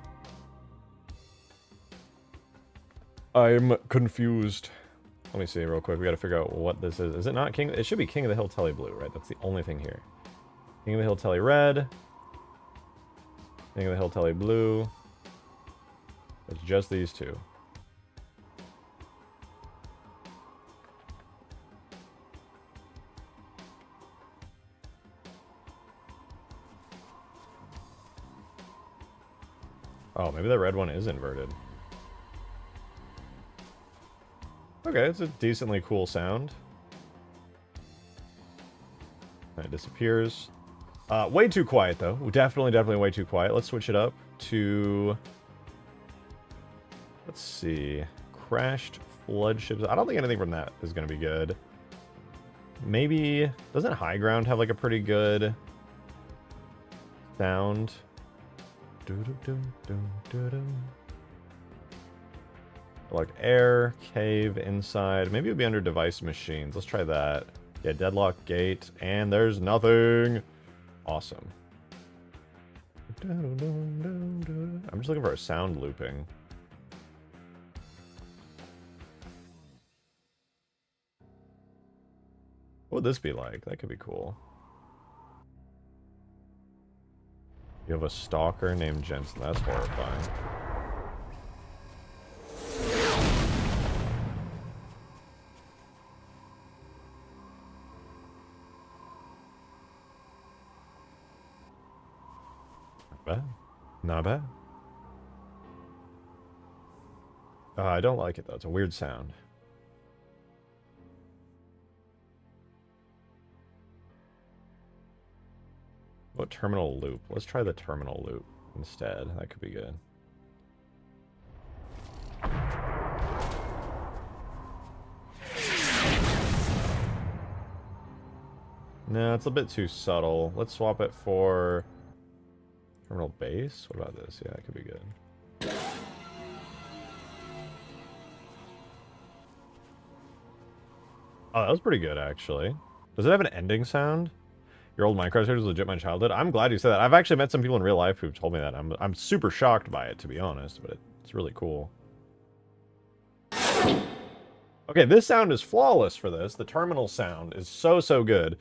I'm confused. Let me see real quick. We gotta figure out what this is. Is it not King? It should be King of the Hill Telly Blue, right? That's the only thing here. King of the Hill Telly Red. King of the Hill Telly Blue. It's just these two. Oh, maybe the red one is inverted. Okay, it's a decently cool sound. And it disappears. Way too quiet, though. Definitely way too quiet. Let's switch it up to... Let's see. Crashed flood ships. I don't think anything from that is going to be good. Maybe... Doesn't High Ground have, like, a pretty good sound? Like air, cave, inside. Maybe it'll be under device machines. Let's try that. Yeah, deadlock gate, and there's nothing. Awesome. I'm just looking for a sound looping. What would this be like? That could be cool. You have a stalker named Jensen. That's horrifying. Not bad. Not bad. I don't like it though. It's a weird sound. What terminal loop? Let's try the terminal loop instead. That could be good. No, it's a bit too subtle. Let's swap it for terminal base. What about this? Yeah, that could be good. Oh, that was pretty good, actually. Does it have an ending sound? Your old Minecraft character is legit my childhood. I'm glad you said that. I've actually met some people in real life who've told me that. I'm super shocked by it, to be honest, but it's really cool. Okay, this sound is flawless for this. The terminal sound is so good.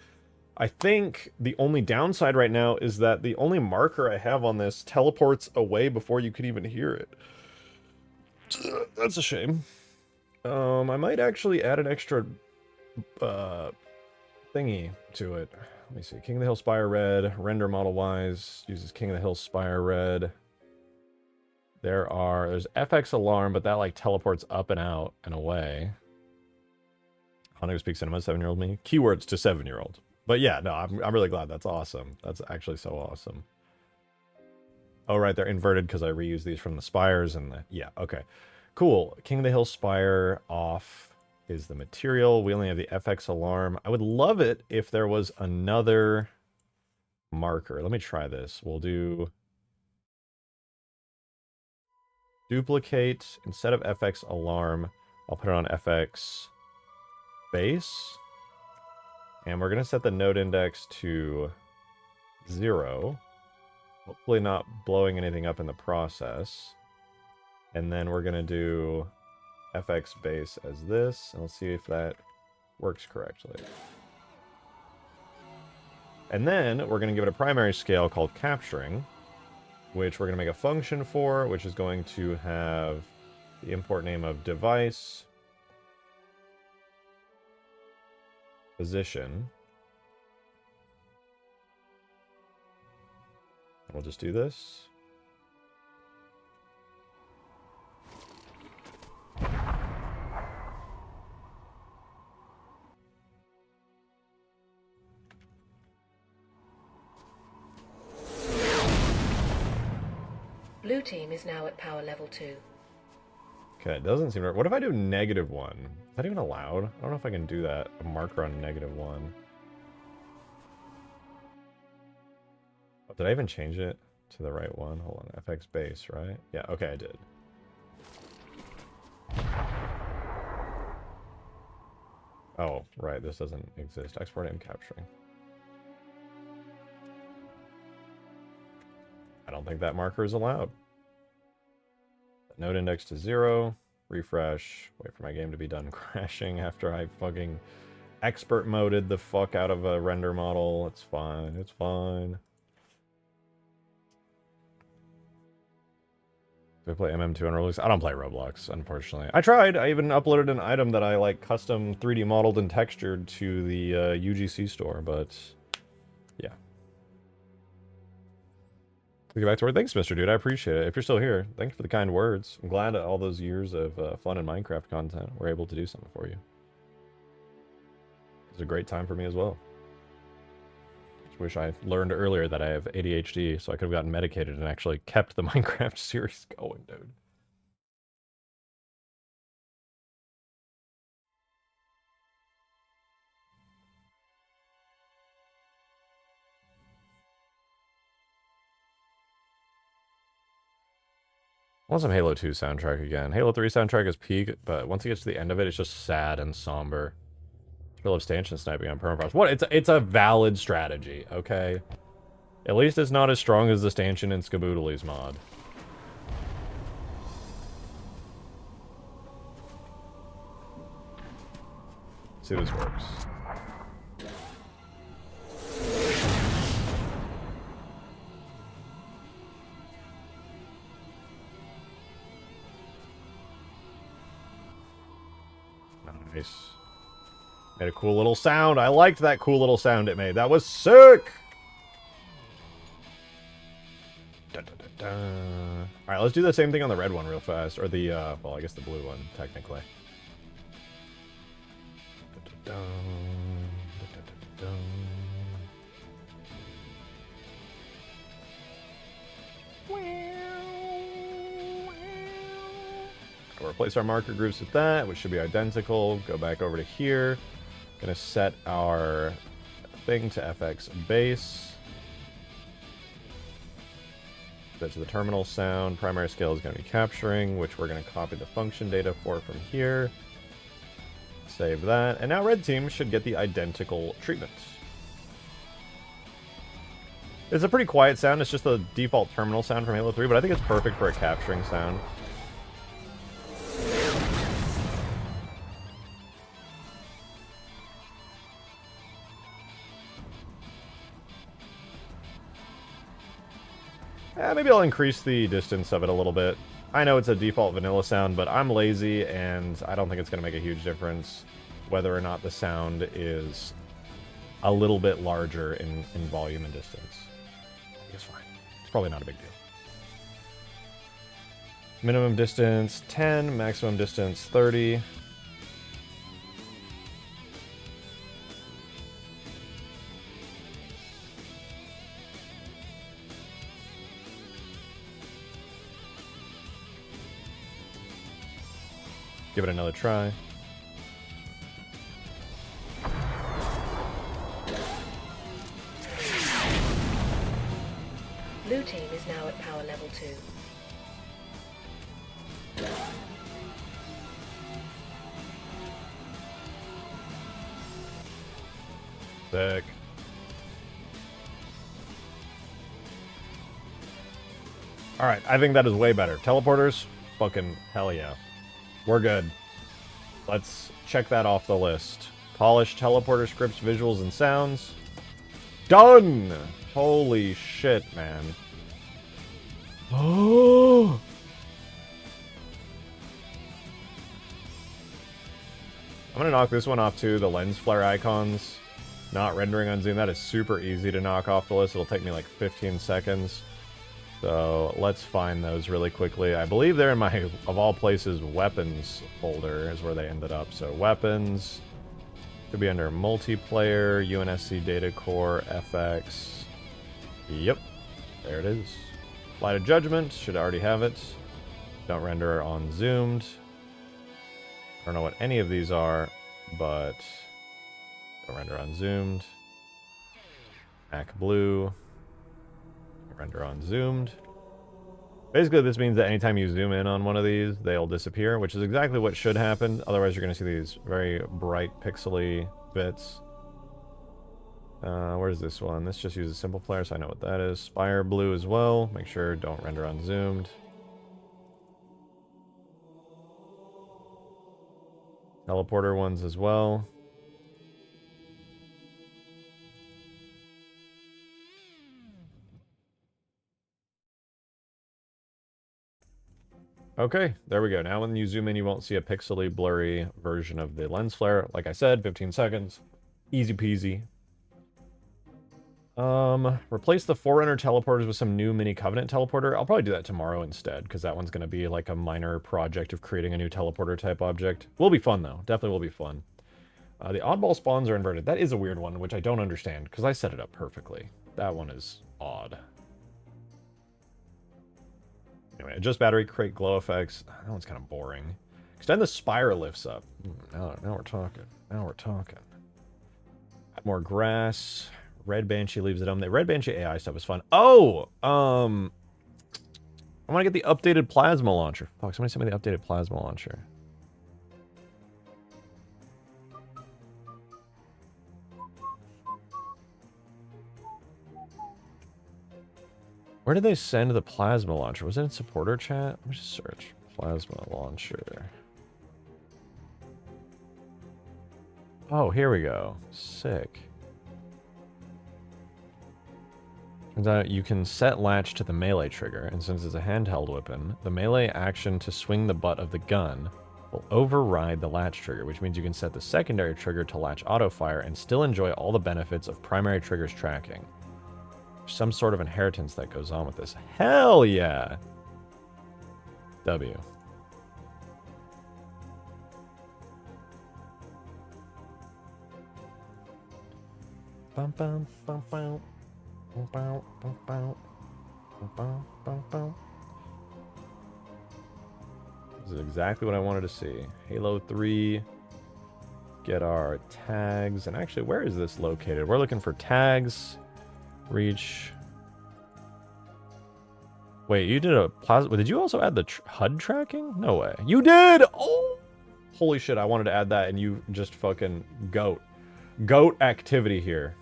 I think the only downside right now is that the only marker I have on this teleports away before you could even hear it. That's a shame. I might actually add an extra thingy to it. Let me see. King of the Hill Spire Red. Render model wise. Uses King of the Hill Spire Red. There's FX Alarm, but that like teleports up and out and away. Hanukkah Speak Cinema, 7-year-old me. Keywords to 7-year-old. But yeah, no, I'm really glad. That's awesome. That's actually so awesome. Oh, right, they're inverted because I reuse these from the spires and the... Yeah, okay. Cool. King of the Hill Spire off is the material. We only have the FX Alarm. I would love it if there was another marker. Let me try this. We'll do... Duplicate. Instead of FX Alarm, I'll put it on FX Base. And we're going to set the node index to 0. Hopefully not blowing anything up in the process. And then we're going to do FX base as this. And let's see if that works correctly. And then we're going to give it a primary scale called capturing, which we're going to make a function for, which is going to have the import name of device, position. We'll just do this. Blue team is now at power level 2. Okay, it doesn't seem right. What if I do -1? Is that even allowed? I don't know if I can do that. A marker on -1. Oh, did I even change it to the right one? Hold on, FX base, right? Yeah, okay, I did. Oh, right, this doesn't exist. Export and capturing. I don't think that marker is allowed. Node index to 0. Refresh. Wait for my game to be done crashing after I fucking expert moded the fuck out of a render model. It's fine. It's fine. Do I play MM2 on Roblox? I don't play Roblox, unfortunately. I tried. I even uploaded an item that I like custom 3D modeled and textured to the UGC store, but yeah. We get back to work. Thanks, Mr. Dude. I appreciate it. If you're still here, thank you for the kind words. I'm glad all those years of fun and Minecraft content were able to do something for you. It was a great time for me as well. Just wish I learned earlier that I have ADHD, so I could have gotten medicated and actually kept the Minecraft series going, dude. want some Halo 2 soundtrack again. Halo 3 soundtrack is peak, but once it gets to the end of it, it's just sad and somber. I love stanchion sniping on Permafrost. What? It's a valid strategy, okay? At least it's not as strong as the stanchion in Skaboodley's mod. See if this works. Nice. Made a cool little sound. I liked that cool little sound it made. That was sick! Dun, dun, dun, dun. Alright, let's do the same thing on the red one real fast. Or the, well, I guess the blue one, technically. Dun, dun, dun, dun, dun, dun. We'll replace our marker groups with that, which should be identical. Go back over to here. Gonna set our thing to FX base. Set to the terminal sound. Primary scale is gonna be capturing, which we're gonna copy the function data for from here. Save that. And now red team should get the identical treatment. It's a pretty quiet sound. It's just the default terminal sound from Halo 3, but I think it's perfect for a capturing sound. Maybe I'll increase the distance of it a little bit. I know it's a default vanilla sound, but I'm lazy, and I don't think it's going to make a huge difference whether or not the sound is a little bit larger in volume and distance. It's fine. It's probably not a big deal. Minimum distance 10, maximum distance 30. Give it another try. Blue team is now at power level 2. Sick. Alright, I think that is way better. Teleporters? Fucking hell yeah. We're good. Let's check that off the list. Polish teleporter scripts, visuals, and sounds. Done! Holy shit, man. Oh! I'm gonna knock this one off too. The lens flare icons. Not rendering on zoom. That is super easy to knock off the list. It'll take me like 15 seconds. So let's find those really quickly. I believe they're in my, of all places, weapons folder is where they ended up. So weapons could be under multiplayer, UNSC data core, FX. Yep, there it is. Light of Judgment, should already have it. Don't render on zoomed. I don't know what any of these are, but don't render on zoomed. Mac Blue. Render on zoomed. Basically, this means that anytime you zoom in on one of these, they'll disappear, which is exactly what should happen. Otherwise, you're going to see these very bright, pixely bits. Where's this one? This just uses simple flare, so I know what that is. Spire Blue as well. Make sure don't render on zoomed. Teleporter ones as well. Okay, there we go. Now when you zoom in, you won't see a pixely, blurry version of the lens flare. Like I said, 15 seconds. Easy peasy. Replace the Forerunner teleporters with some new mini Covenant teleporter. I'll probably do that tomorrow instead, because that one's going to be like a minor project of creating a new teleporter type object. Will be fun, though. Definitely will be fun. The oddball spawns are inverted. That is a weird one, which I don't understand, because I set it up perfectly. That one is odd. Anyway, adjust battery, create glow effects. That one's kind of boring. Extend the spire lifts up. Now we're talking. Now we're talking. Add more grass. Red Banshee leaves it on. The Red Banshee AI stuff is fun. Oh! I want to get the updated plasma launcher. Fuck, somebody sent me the updated plasma launcher. Where did they send the plasma launcher? Was it in supporter chat? Let me just search. Plasma launcher. Oh, here we go. Sick. Turns out you can set latch to the melee trigger, and since it's a handheld weapon, the melee action to swing the butt of the gun will override the latch trigger, which means you can set the secondary trigger to latch auto-fire and still enjoy all the benefits of primary trigger's tracking. There's some sort of inheritance that goes on with this. Hell yeah! W. Bum, bum, bum, bum. This is exactly what I wanted to see. Halo 3. Get our tags. And actually, where is this located? We're looking for tags. Reach. Wait, you did a plasma. Did you also add the HUD tracking? No way. You did! Oh! Holy shit, I wanted to add that and you just fucking goat. Goat activity here.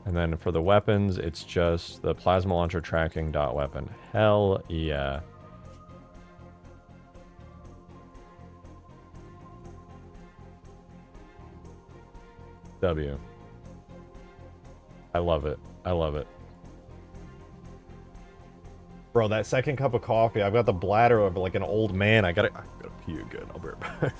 And then for the weapons, it's just the plasma launcher tracking dot weapon. Hell yeah. W. I love it. I love it. Bro, that second cup of coffee, I've got the bladder of like an old man. I gotta pee again. I'll be right back.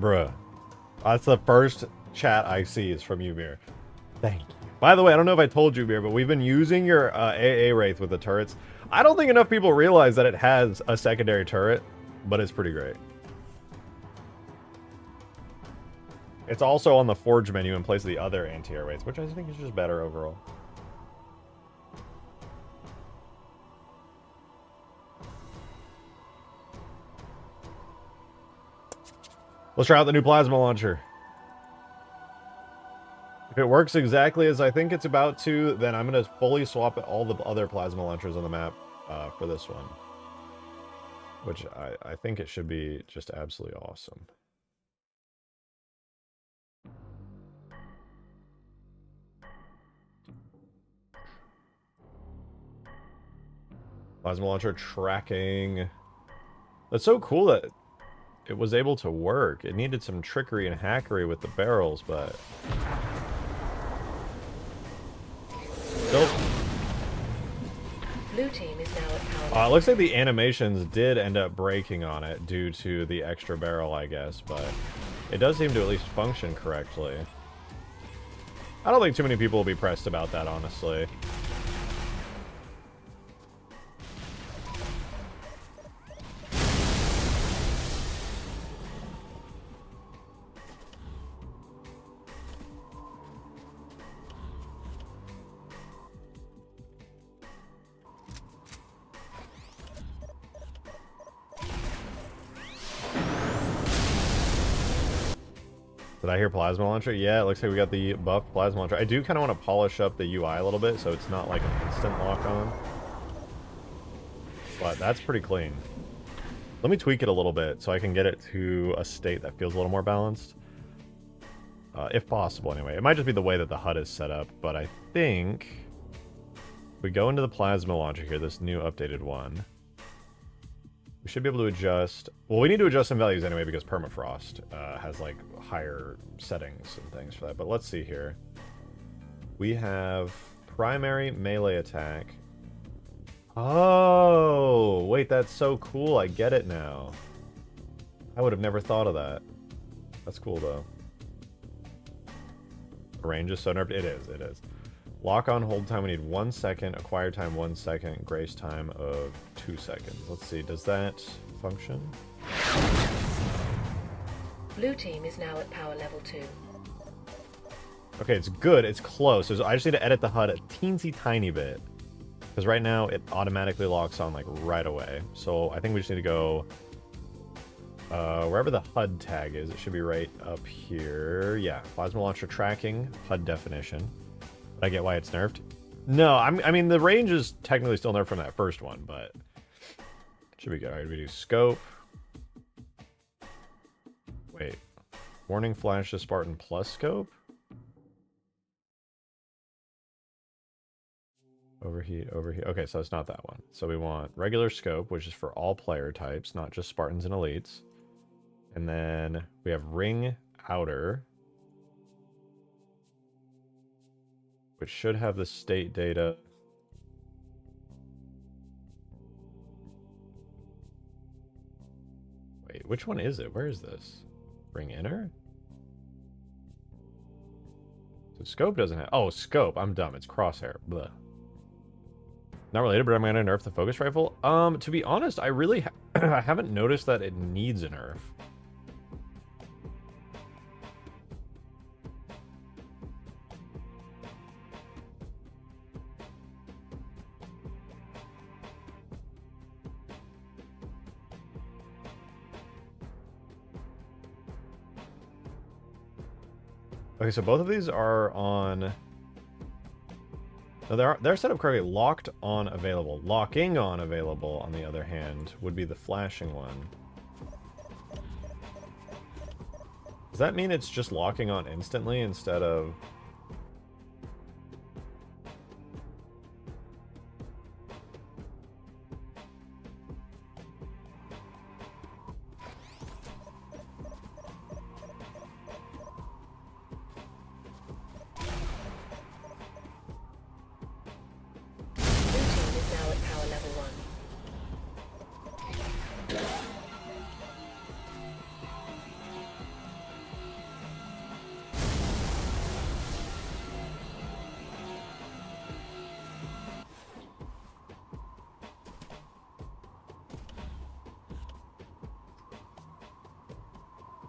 Bruh. That's the first chat I see is from you, Mir. Thank you. By the way, I don't know if I told you, Mir, but we've been using your AA Wraith with the turrets. I don't think enough people realize that it has a secondary turret, but it's pretty great. It's also on the Forge menu in place of the other anti-air Wraiths, which I think is just better overall. Let's try out the new plasma launcher. If it works exactly as I think it's about to, then I'm going to fully swap all the other plasma launchers on the map for this one. Which I think it should be just absolutely awesome. Plasma launcher tracking. That's so cool that it was able to work. It needed some trickery and hackery with the barrels, but still. Blue team is now at power. It looks like the animations did end up breaking on it due to the extra barrel, I guess, but it does seem to at least function correctly. I don't think too many people will be pressed about that, honestly. Did I hear plasma launcher? Yeah, it looks like we got the buffed plasma launcher. I do kind of want to polish up the UI a little bit so it's not like an instant lock on. But that's pretty clean. Let me tweak it a little bit so I can get it to a state that feels a little more balanced. If possible, anyway. It might just be the way that the HUD is set up, but I think if we go into the plasma launcher here, this new updated one, we should be able to adjust... Well, we need to adjust some values anyway because Permafrost has, like, higher settings and things for that. But let's see here. We have primary melee attack. Oh, wait, that's so cool. I get it now. I would have never thought of that. That's cool, though. The range is so nerfed. It is, it is. Lock on hold time, we need 1 second. Acquire time, 1 second. Grace time of 2 seconds. Let's see, does that function? Blue team is now at power level 2. Okay, it's good. It's close. I just need to edit the HUD a teensy tiny bit. Because right now, it automatically locks on, like, right away. So I think we just need to go... wherever the HUD tag is, it should be right up here. Yeah, plasma launcher tracking, HUD definition. I get why it's nerfed. No, I mean, the range is technically still nerfed from that first one, but should be good. All right, we do scope. Wait, warning flash to Spartan plus scope? Overheat, overheat. Okay, so it's not that one. So we want regular scope, which is for all player types, not just Spartans and elites. And then we have ring outer, which should have the state data. Wait, which one is it? Where is this? Ring inner? So scope doesn't have... Oh, scope. I'm dumb. It's crosshair. Blah. Not related, but I'm going to nerf the focus rifle. To be honest, I really I haven't noticed that it needs a nerf. Okay, so both of these are on... No, they're set up correctly. Locked on available. Locking on available, on the other hand, would be the flashing one. Does that mean it's just locking on instantly instead of...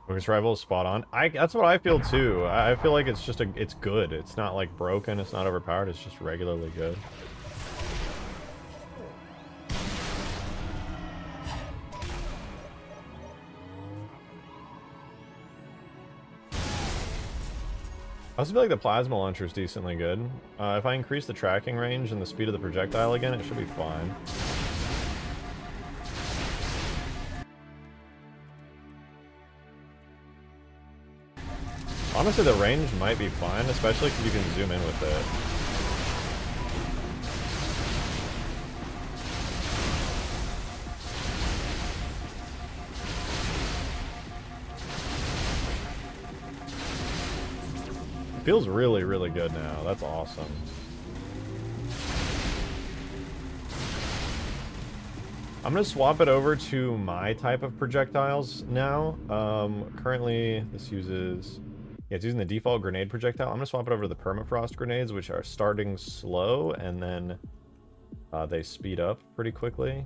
Focus rifle is spot on. That's what I feel too. I feel like it's just it's good. It's not like broken, it's not overpowered, it's just regularly good. I also feel like the plasma launcher is decently good. If I increase the tracking range and the speed of the projectile again, it should be fine. Honestly, the range might be fine, especially because you can zoom in with it. It feels really, really good now. That's awesome. I'm going to swap it over to my type of projectiles now. Currently, this uses... Yeah, it's using the default grenade projectile. I'm going to swap it over to the Permafrost grenades, which are starting slow, and then they speed up pretty quickly.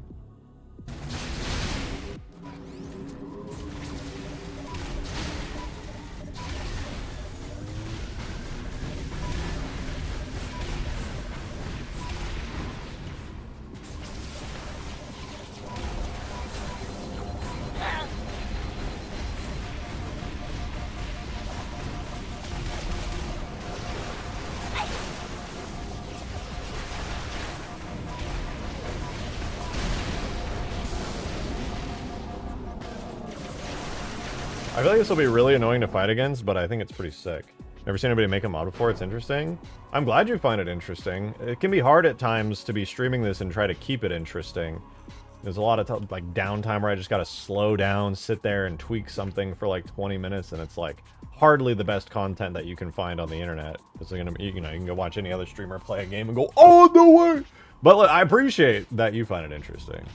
I feel like this will be really annoying to fight against, but I think it's pretty sick. Never seen anybody make a mod before. It's interesting. I'm glad you find it interesting. It can be hard at times to be streaming this and try to keep it interesting. There's a lot of like downtime where I just gotta slow down, sit there and tweak something for like 20 minutes, and it's like hardly the best content that you can find on the internet. It's gonna be, you know, you can go watch any other streamer play a game and go, oh no way! But look, I appreciate that you find it interesting.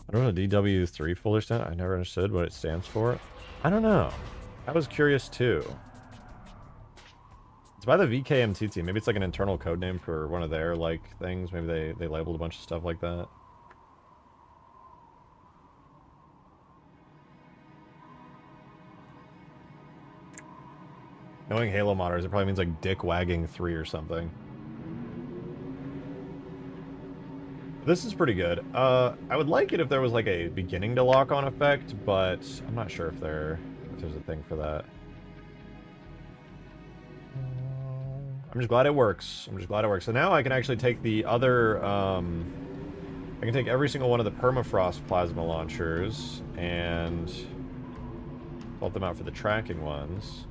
I don't know, DW3 folder stand. I never understood what it stands for. I don't know. I was curious too. It's by the VKMTT. Maybe it's like an internal code name for one of their like things. Maybe they labeled a bunch of stuff like that. Knowing Halo modders, it probably means like dick wagging 3 or something. This is pretty good. I would like it if there was like a beginning to lock on effect, but I'm not sure if there's a thing for that. I'm just glad it works. I'm just glad it works. So now I can actually take the other, I can take every single one of the Permafrost plasma launchers and swap them out for the tracking ones.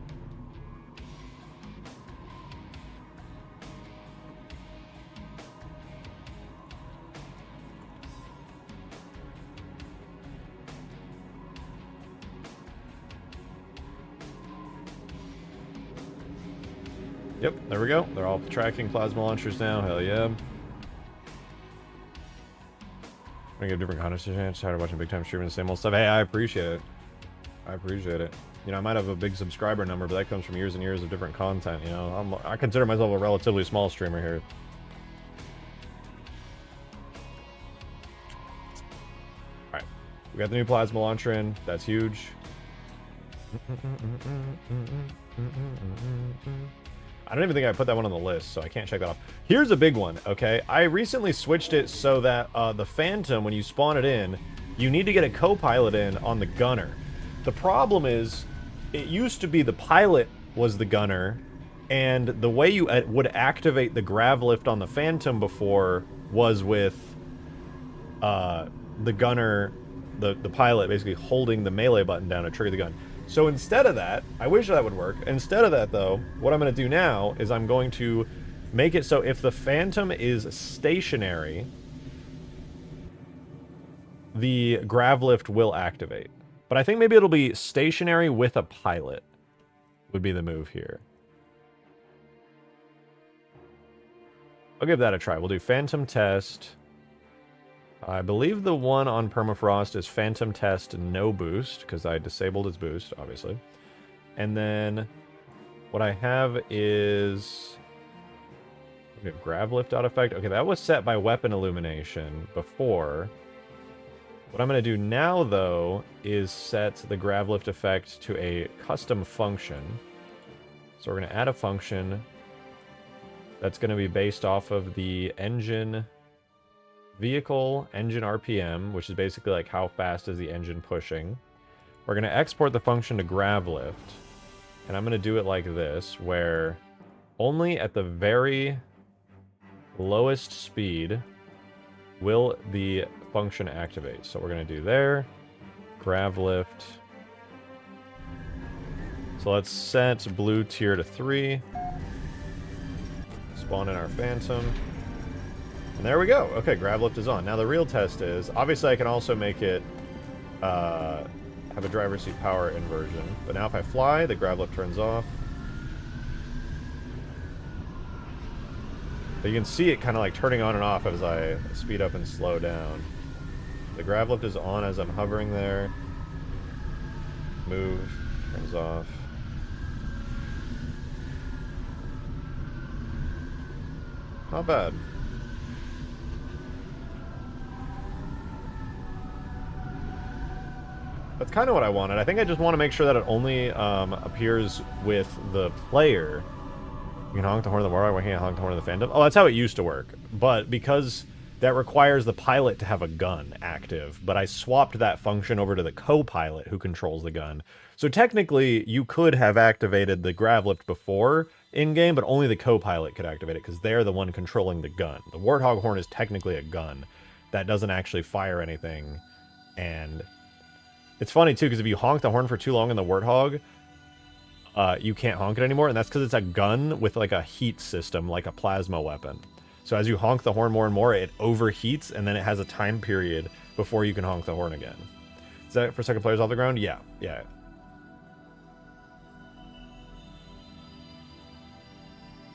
Yep, there we go. They're all tracking plasma launchers now. Hell yeah. I get different content. Started watching big time streaming the same old stuff. Hey, I appreciate it. I appreciate it. You know, I might have a big subscriber number, but that comes from years and years of different content. You know, I consider myself a relatively small streamer here. All right, we got the new plasma launcher in. That's huge. I don't even think I put that one on the list, so I can't check that off. Here's a big one, okay? I recently switched it so that the Phantom, when you spawn it in, you need to get a co-pilot in on the gunner. The problem is, it used to be the pilot was the gunner, and the way you would activate the grav lift on the Phantom before was with the gunner, the pilot basically holding the melee button down to trigger the gun. So instead of that, I wish that would work. Instead of that, though, what I'm going to do now is I'm going to make it so if the Phantom is stationary, the grav lift will activate. But I think maybe it'll be stationary with a pilot would be the move here. I'll give that a try. We'll do Phantom Test. I believe the one on Permafrost is Phantom Test no boost, because I disabled its boost, obviously. And then what I have is... okay, grav lift out effect. Okay, that was set by weapon illumination before. What I'm going to do now, though, is set the grav lift effect to a custom function. So we're going to add a function that's going to be based off of the engine... vehicle engine RPM, which is basically like how fast is the engine pushing. We're going to export the function to grav lift, and I'm going to do it like this, where only at the very lowest speed will the function activate. So we're going to do there, grav lift. So let's set blue tier to 3, spawn in our Phantom. And there we go. Okay, grav lift is on. Now the real test is, obviously I can also make it have a driver's seat power inversion. But now if I fly, the grav lift turns off. But you can see it kind of like turning on and off as I speed up and slow down. The grav lift is on as I'm hovering there. Move, turns off. Not bad. That's kind of what I wanted. I think I just want to make sure that it only appears with the player. You can honk the horn of the warrior, we can't honk the horn of the Phantom. Oh, that's how it used to work. But because that requires the pilot to have a gun active, but I swapped that function over to the co-pilot who controls the gun. So technically, you could have activated the grav lift before in-game, but only the co-pilot could activate it because they're the one controlling the gun. The Warthog horn is technically a gun that doesn't actually fire anything, and It's funny, too, because if you honk the horn for too long in the Warthog, you can't honk it anymore, and that's because it's a gun with, like, a heat system, like a plasma weapon. So as you honk the horn more and more, it overheats, and then it has a time period before you can honk the horn again. Is that for second players off the ground? Yeah, yeah.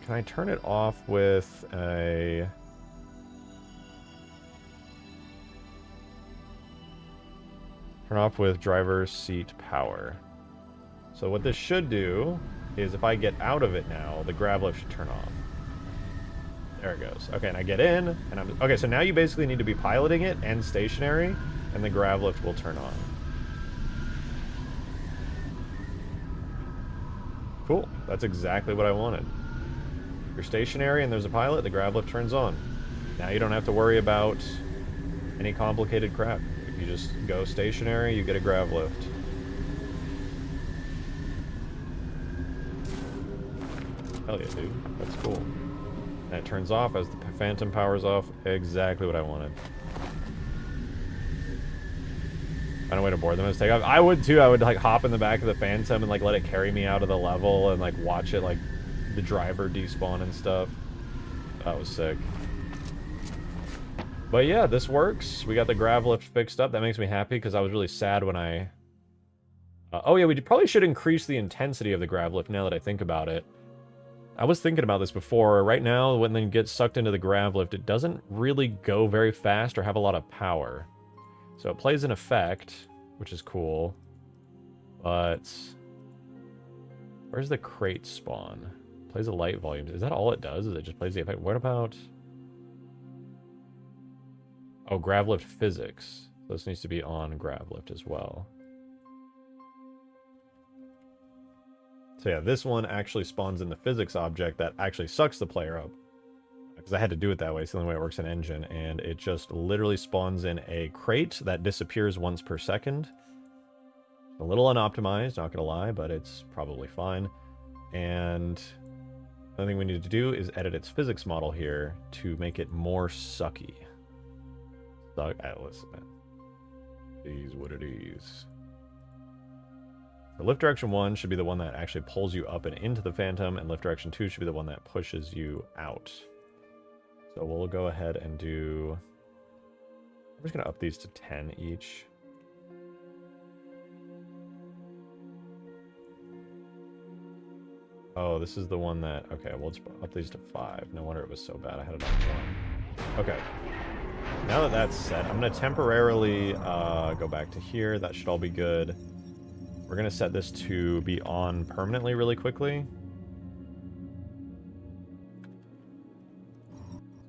Can I turn it off with a... Turn off with driver's seat power. So what this should do is if I get out of it now, the grav lift should turn off. There it goes. Okay, and I get in, and I'm... Okay, so now you basically need to be piloting it and stationary, and the grav lift will turn on. Cool. That's exactly what I wanted. You're stationary and there's a pilot, the grav lift turns on. Now you don't have to worry about any complicated crap. If you just go stationary, you get a grav lift. Hell yeah, dude. That's cool. And it turns off as the Phantom powers off. Exactly what I wanted. Find a way to board them as take off. I would too. I would like hop in the back of the Phantom and like let it carry me out of the level and like watch it like the driver despawn and stuff. That was sick. But yeah, this works. We got the grav lift fixed up. That makes me happy because I was really sad when I... oh yeah, we probably should increase the intensity of the grav lift now that I think about it. I was thinking about this before. Right now, when they get sucked into the grav lift, it doesn't really go very fast or have a lot of power. So it plays an effect, which is cool. But... where's the crate spawn? Plays a light volume. Is that all it does? Is it just plays the effect? What about... oh, grav lift physics. So this needs to be on grav lift as well. So yeah, this one actually spawns in the physics object that actually sucks the player up. Because I had to do it that way. It's the only way it works in engine. And it just literally spawns in a crate that disappears once per second. A little unoptimized, not gonna lie, but it's probably fine. And the only thing we need to do is edit its physics model here to make it more sucky. Listen, man. It is what it is. The lift direction 1 should be the one that actually pulls you up and into the Phantom, and lift direction 2 should be the one that pushes you out. So we'll go ahead and do... I'm just going to up these to 10 each. Oh, this is the one that... okay, we'll just up these to 5. No wonder it was so bad. I had it on 1. Okay. Now that that's set, I'm going to temporarily go back to here. That should all be good. We're going to set this to be on permanently really quickly.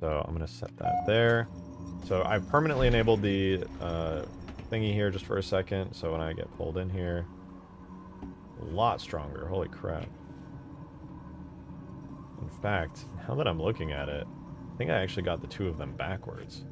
So I'm going to set that there. So I've permanently enabled the thingy here just for a second. So when I get pulled in here, a lot stronger. Holy crap. In fact, now that I'm looking at it, I think I actually got the two of them backwards.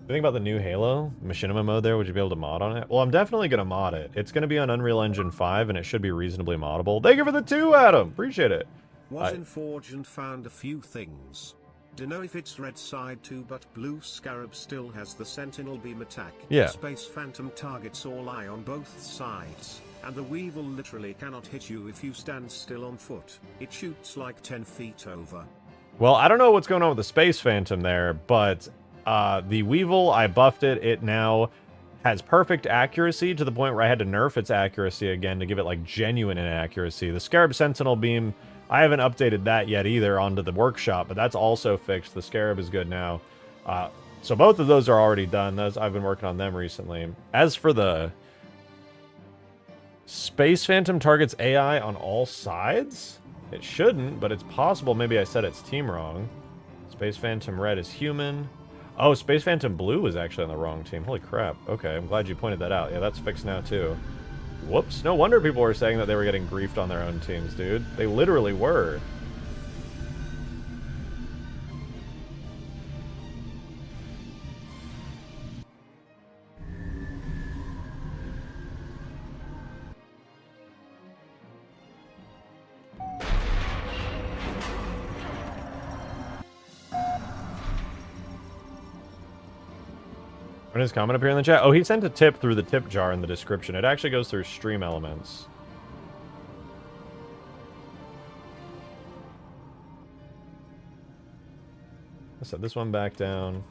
Think about the new Halo machinima mode there. Would you be able to mod on it? Well, I'm definitely going to mod it. It's going to be on Unreal Engine 5, and it should be reasonably moddable. Thank you for the 2, Adam. Appreciate it. Was in Forge and found a few things. Dunno if it's red side too, but blue Scarab still has the Sentinel beam attack. Yeah. Space Phantom targets all eye on both sides, and the Weevil literally cannot hit you if you stand still on foot. It shoots like 10 feet over. Well, I don't know what's going on with the Space Phantom there, but... the Weevil, I buffed it. It now has perfect accuracy to the point where I had to nerf its accuracy again to give it, like, genuine inaccuracy. The Scarab Sentinel Beam, I haven't updated that yet either onto the workshop, but that's also fixed. The Scarab is good now. So both of those are already done. I've been working on them recently. As for the Space Phantom targets AI on all sides? It shouldn't, but it's possible maybe I set its team wrong. Space Phantom Red is human. Oh, Space Phantom Blue is actually on the wrong team. Holy crap. Okay, I'm glad you pointed that out. Yeah, that's fixed now, too. Whoops. No wonder people were saying that they were getting griefed on their own teams, dude. They literally were. When his comment appear in the chat? Oh, he sent a tip through the tip jar in the description. It actually goes through Stream Elements. Let's set this one back down.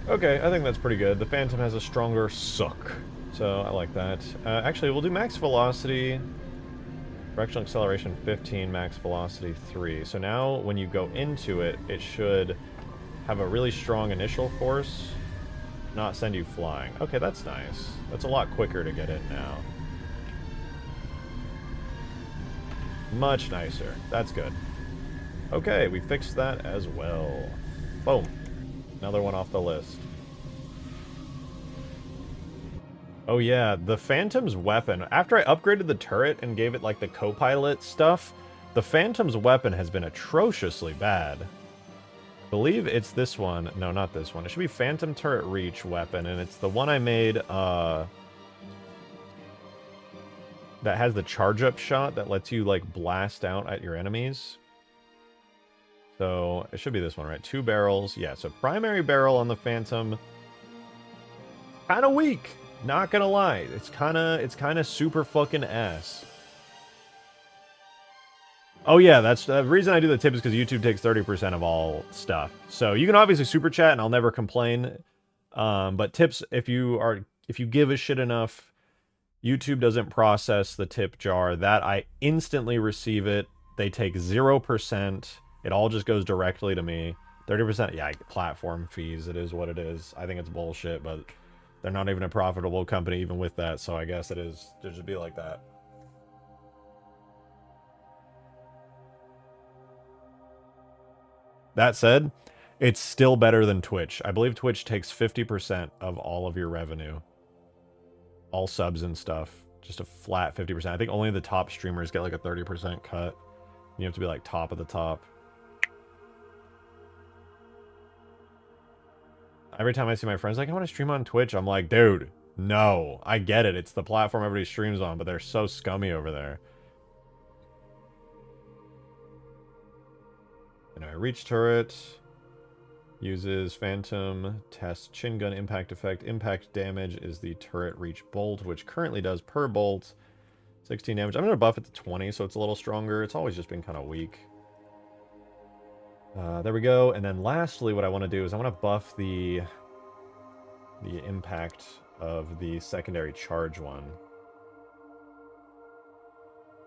Okay, I think that's pretty good. The Phantom has a stronger suck, so I like that. Actually, we'll do max velocity, directional acceleration 15, max velocity 3. So now when you go into it, it should have a really strong initial force, not send you flying. Okay, that's nice. That's a lot quicker to get in now. Much nicer. That's good. Okay, we fixed that as well. Boom. Another one off the list. Oh yeah, the Phantom's weapon. After I upgraded the turret and gave it like the co-pilot stuff, the Phantom's weapon has been atrociously bad. I believe it's this one. No, not this one. It should be Phantom Turret Reach weapon, and it's the one I made that has the charge-up shot that lets you like blast out at your enemies. So, it should be this one, right? 2 barrels. Yeah, so primary barrel on the Phantom. Kind of weak. Not gonna lie. It's kind of super fucking ass. Oh yeah, that's the reason I do the tip is because YouTube takes 30% of all stuff. So, you can obviously super chat and I'll never complain. But tips, if you give a shit enough, YouTube doesn't process the tip jar. That I instantly receive it. They take 0%. It all just goes directly to me. 30%, yeah, platform fees, it is what it is. I think it's bullshit, but they're not even a profitable company even with that, so I guess it is. It should be like that. That said, it's still better than Twitch. I believe Twitch takes 50% of all of your revenue. All subs and stuff. Just a flat 50%. I think only the top streamers get like a 30% cut. You have to be like top of the top. Every time I see my friends like, I want to stream on Twitch, I'm like, dude, no. I get it. It's the platform everybody streams on, but they're so scummy over there. Anyway, reach turret. Uses Phantom, test chin gun impact effect. Impact damage is the turret reach bolt, which currently does per bolt 16 damage. I'm going to buff it to 20, so it's a little stronger. It's always just been kind of weak. There we go. And then lastly, what I want to do is I want to buff the impact of the secondary charge one.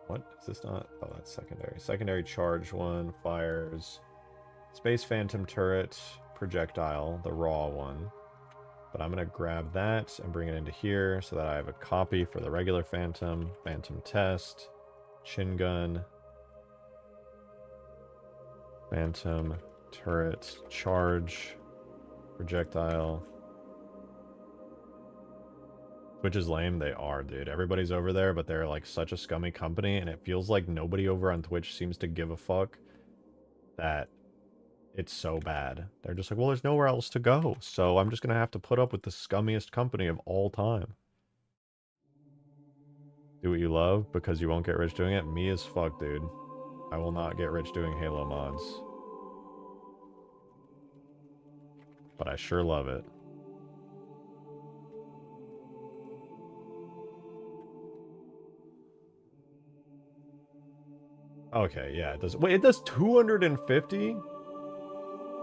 What? Is this not? Oh, that's secondary. Secondary charge one fires Space Phantom turret projectile, the raw one. But I'm going to grab that and bring it into here so that I have a copy for the regular Phantom. Phantom test, chin gun, Phantom turret charge projectile. Which is lame. They are, dude. Everybody's over there, but they're like such a scummy company, and it feels like nobody over on Twitch seems to give a fuck that it's so bad. They're just like, well, there's nowhere else to go, so I'm just gonna have to put up with the scummiest company of all time. Do what you love because you won't get rich doing it? Me as fuck, dude. I will not get rich doing Halo mods. But I sure love it. Okay, yeah, it does. Wait, it does 250?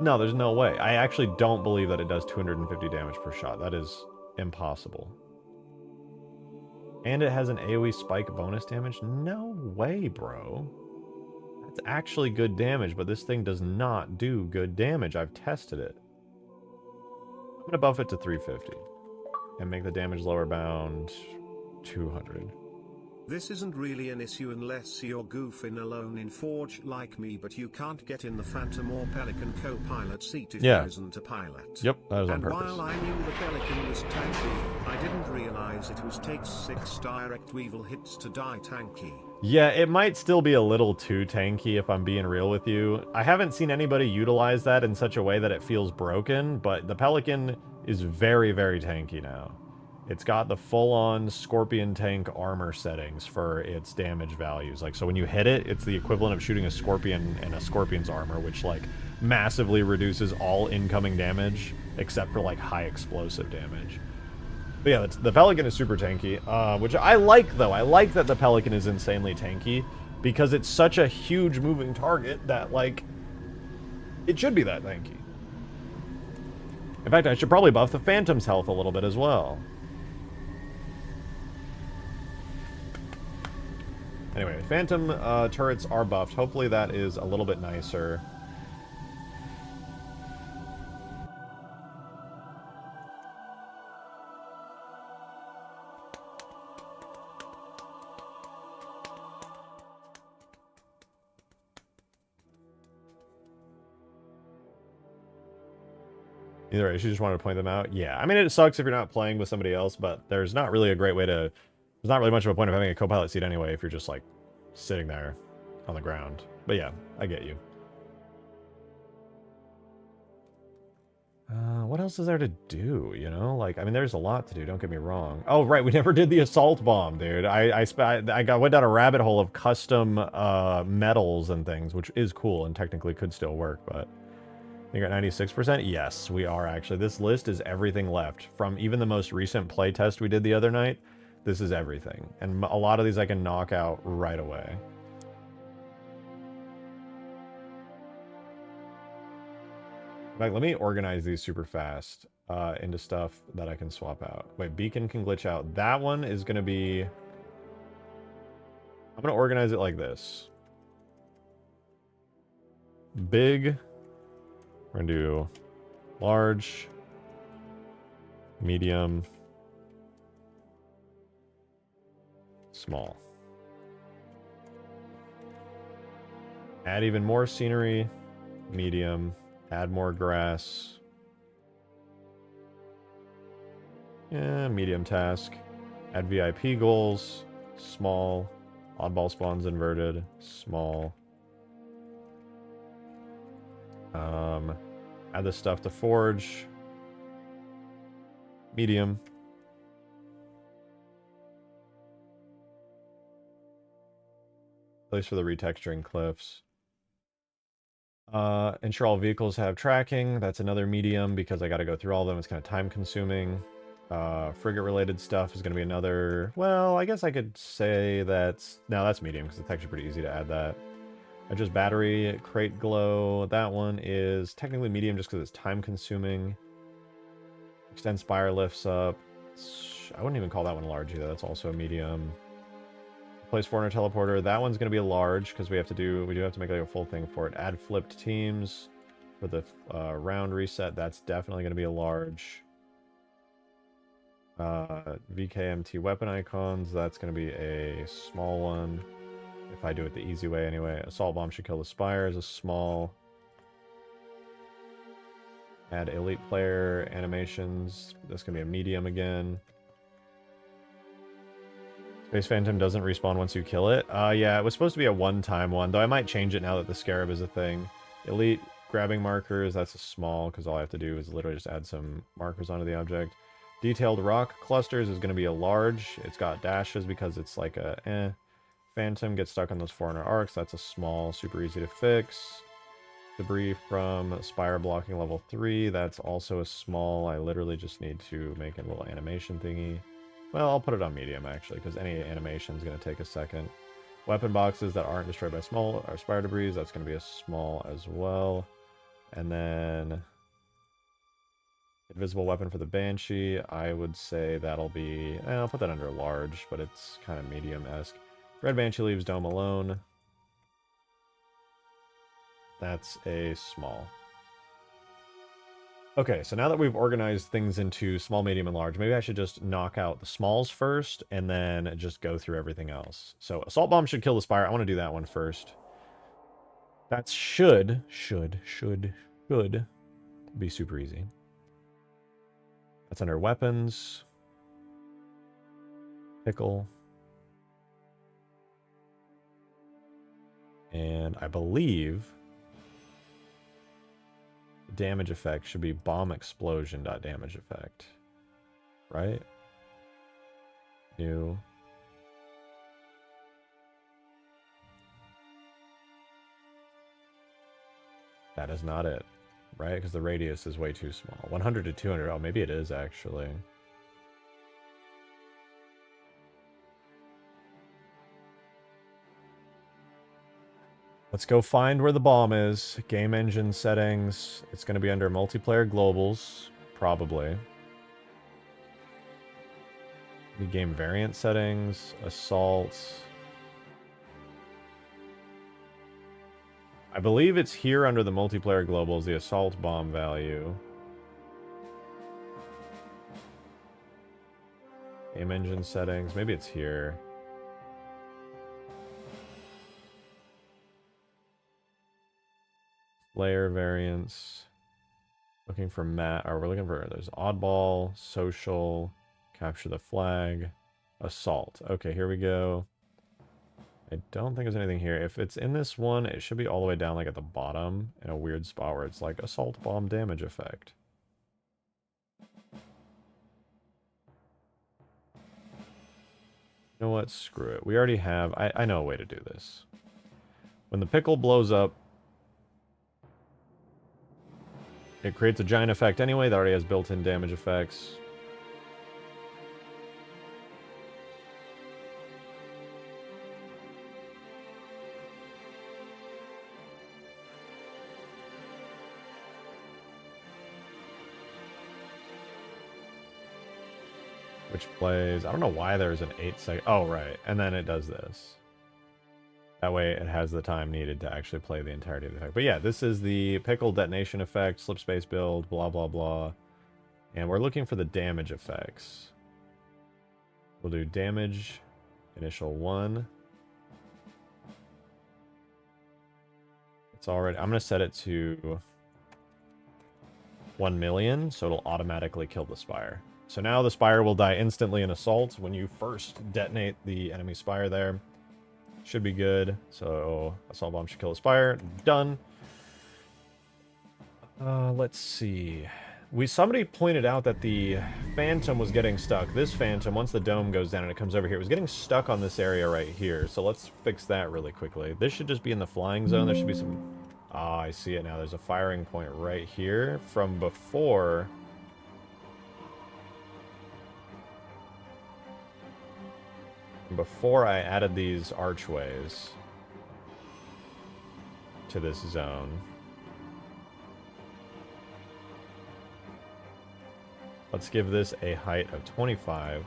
No, there's no way. I actually don't believe that it does 250 damage per shot. That is impossible. And it has an AoE spike bonus damage? No way, bro. That's actually good damage, but this thing does not do good damage. I've tested it. I'm going to buff it to 350 and make the damage lower bound 200. This isn't really an issue unless you're goofing alone in Forge like me, but you can't get in the Phantom or Pelican co-pilot seat if there isn't a pilot. Yep, that was on purpose. And while I knew the Pelican was tanky, I didn't realize it takes 6 direct weevil hits to die tanky. Yeah, it might still be a little too tanky if I'm being real with you. I haven't seen anybody utilize that in such a way that it feels broken, but the Pelican is very, very tanky now. It's got the full-on Scorpion tank armor settings for its damage values. Like, so when you hit it, it's the equivalent of shooting a Scorpion in a Scorpion's armor, which, like, massively reduces all incoming damage, except for, like, high explosive damage. But yeah, the Pelican is super tanky, which I like, though. I like that the Pelican is insanely tanky, because it's such a huge moving target that, like, it should be that tanky. In fact, I should probably buff the Phantom's health a little bit as well. Anyway, Phantom turrets are buffed. Hopefully that is a little bit nicer. Either way, she just wanted to point them out. Yeah, I mean, it sucks if you're not playing with somebody else, but there's not really a great way to... There's not really much of a point of having a co-pilot seat anyway if you're just, like, sitting there on the ground. But yeah, I get you. What else is there to do, you know? Like, I mean, there's a lot to do, don't get me wrong. Oh, right, we never did the assault went down a rabbit hole of custom metals and things, which is cool and technically could still work, but... You got 96%? Yes, we are actually. This list is everything left. From even the most recent playtest we did the other night, this is everything. And a lot of these I can knock out right away. In fact, let me organize these super fast into stuff that I can swap out. Wait, Beacon can glitch out. That one is going to be... I'm going to organize it like this. Big... We're going to do large, medium, small. Add even more scenery, medium, add more grass. Yeah, medium task. Add VIP goals, small. Oddball spawns inverted, small. Add this stuff to forge. Medium. Place for the retexturing cliffs. Ensure all vehicles have tracking. That's another medium because I got to go through all of them. It's kind of time consuming. Frigate related stuff is going to be another... Well, I guess I could say that's... No, that's medium because it's actually pretty easy to add that. Adjust battery, crate glow. That one is technically medium just because it's time consuming. Extend spire lifts up. I wouldn't even call that one large either. That's also a medium. Place foreigner teleporter. That one's going to be a large because we do have to make like a full thing for it. Add flipped teams for the round reset. That's definitely going to be a large. VKMT weapon icons. That's going to be a small one. If I do it the easy way anyway. Assault bomb should kill the spires, a small. Add elite player animations. That's going to be a medium again. Space Phantom doesn't respawn once you kill it. Yeah, it was supposed to be a one-time one, though I might change it now that the Scarab is a thing. Elite grabbing markers, that's a small, because all I have to do is literally just add some markers onto the object. Detailed rock clusters is going to be a large. It's got dashes because it's like a Phantom gets stuck on those foreigner arcs. That's a small, super easy to fix. Debris from Spire blocking level 3. That's also a small. I literally just need to make a little animation thingy. Well, I'll put it on medium, actually, because any animation is going to take a second. Weapon boxes that aren't destroyed by small or Spire debris. That's going to be a small as well. And then... Invisible weapon for the Banshee. I would say that'll be... I'll put that under large, but it's kind of medium-esque. Red Banshee leaves Dome alone. That's a small. Okay, so now that we've organized things into small, medium, and large, maybe I should just knock out the smalls first, and then just go through everything else. So, Assault Bomb should kill the Spire. I want to do that one first. That should be super easy. That's under Weapons. Pickle. And I believe the damage effect should be bomb explosion dot damage effect. Right? New. That is not it, right? Because the radius is way too small. 100 to 200. Oh, maybe it is actually. Let's go find where the bomb is. Game engine settings. It's going to be under multiplayer globals, probably. The game variant settings, assault. I believe it's here under the multiplayer globals, the assault bomb value. Game engine settings, maybe it's here. Layer variants. Looking for we're looking for, there's oddball, social, capture the flag, assault. Okay, here we go. I don't think there's anything here. If it's in this one, it should be all the way down like at the bottom in a weird spot where it's like assault bomb damage effect. You know what? Screw it. We already have, I know a way to do this. When the pickle blows up, it creates a giant effect anyway that already has built-in damage effects. Which plays, I don't know why there's an 8-second, oh right, and then it does this. That way it has the time needed to actually play the entirety of the effect. But yeah, this is the pickle detonation effect, slip space build, blah blah blah. And we're looking for the damage effects. We'll do damage, initial 1. It's already, I'm going to set it to 1 million, so it'll automatically kill the spire. So now the spire will die instantly in assault when you first detonate the enemy spire there. Should be good. So assault bomb should kill the spire. Done. Let's see. Somebody pointed out that the phantom was getting stuck. This phantom, once the dome goes down and it comes over here, it was getting stuck on this area right here. So let's fix that really quickly. This should just be in the flying zone. There should be some... Ah, I see it now. There's a firing point right here from before... Before I added these archways to this zone. Let's give this a height of 25.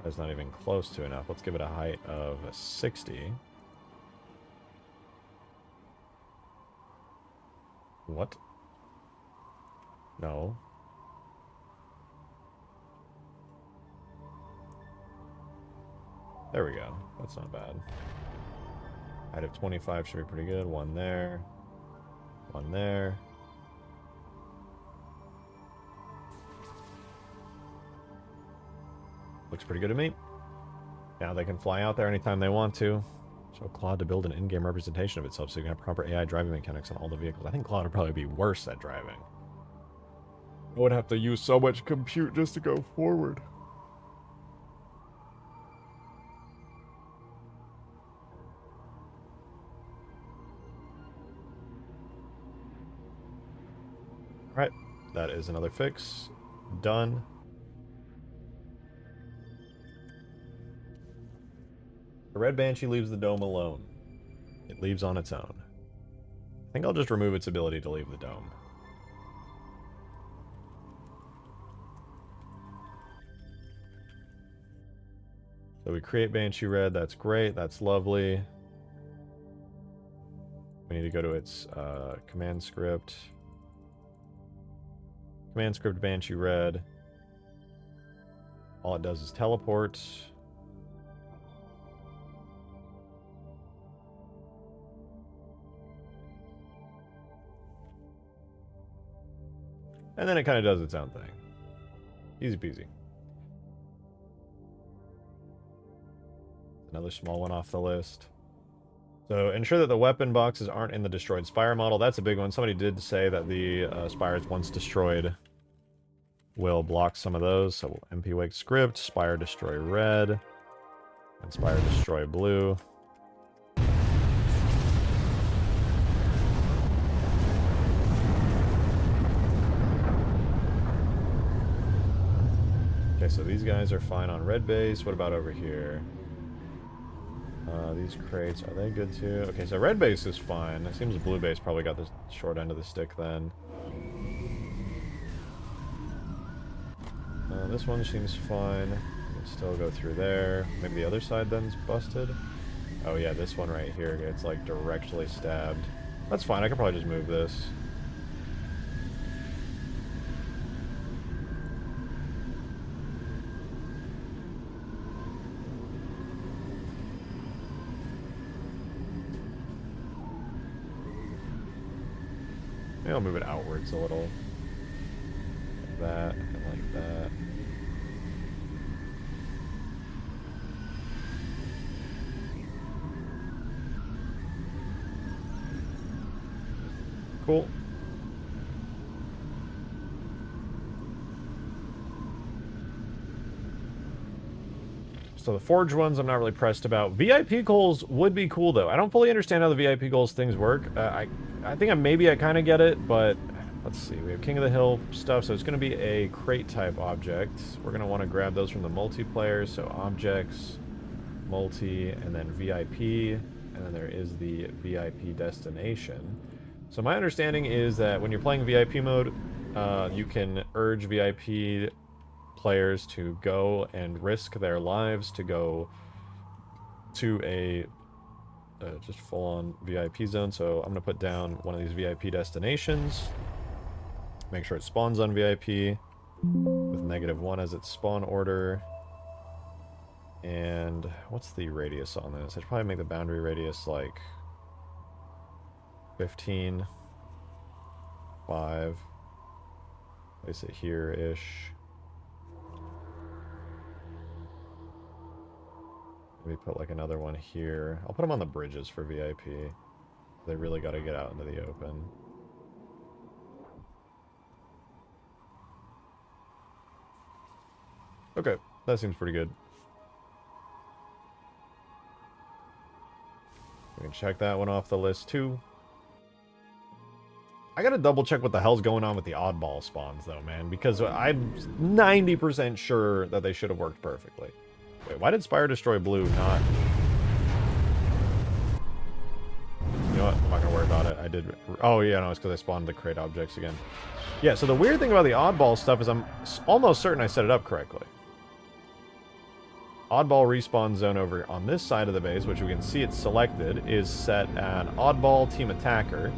That's not even close to enough. Let's give it a height of 60. What? No. There we go. That's not bad. Height of 25 should be pretty good. One there. One there. Looks pretty good to me. Now they can fly out there anytime they want to. Show Claude to build an in-game representation of itself so you can have proper AI driving mechanics on all the vehicles. I think Claude would probably be worse at driving. I would have to use so much compute just to go forward. Alright, that is another fix. Done. The red banshee leaves the dome alone. It leaves on its own. I think I'll just remove its ability to leave the dome. So we create Banshee Red, that's great, that's lovely. We need to go to its command script. Command script Banshee Red. All it does is teleport. And then it kind of does its own thing. Easy peasy. Another small one off the list. So ensure that the weapon boxes aren't in the destroyed spire model. That's a big one. Somebody did say that the spires once destroyed will block some of those. So we'll MP Wake Script, Spire Destroy Red, and Spire Destroy Blue. Okay, so these guys are fine on red base. What about over here? These crates, are they good too? Okay, so red base is fine. It seems blue base probably got the short end of the stick then. This one seems fine. We can still go through there. Maybe the other side then's busted. Oh yeah, this one right here gets like directly stabbed. That's fine, I could probably just move this. Maybe I'll move it outwards a little. Like that, and like that. Cool. So the forge ones I'm not really pressed about. VIP goals would be cool though. I don't fully understand how the VIP goals things work. I think I kind of get it, but let's see. We have King of the Hill stuff, so it's going to be a crate type object. We're going to want to grab those from the multiplayer. So objects, multi, and then VIP, and then there is the VIP destination. So my understanding is that when you're playing VIP mode, you can urge VIP players to go and risk their lives to go to a just full-on VIP zone. So I'm going to put down one of these VIP destinations. Make sure it spawns on VIP with -1 as its spawn order. And what's the radius on this? I'd probably make the boundary radius like 15, 5. Place it here-ish. Maybe put like another one here. I'll put them on the bridges for VIP. They really got to get out into the open. Okay, that seems pretty good. We can check that one off the list too. I gotta double check what the hell's going on with the oddball spawns though, man, because I'm 90% sure that they should have worked perfectly. Wait, why did Spire Destroy Blue not... You know what? I'm not gonna worry about it. I did... Oh, yeah, no, it's because I spawned the crate objects again. Yeah, so the weird thing about the oddball stuff is I'm almost certain I set it up correctly. Oddball respawn zone over on this side of the base, which we can see it's selected, is set an oddball team attacker.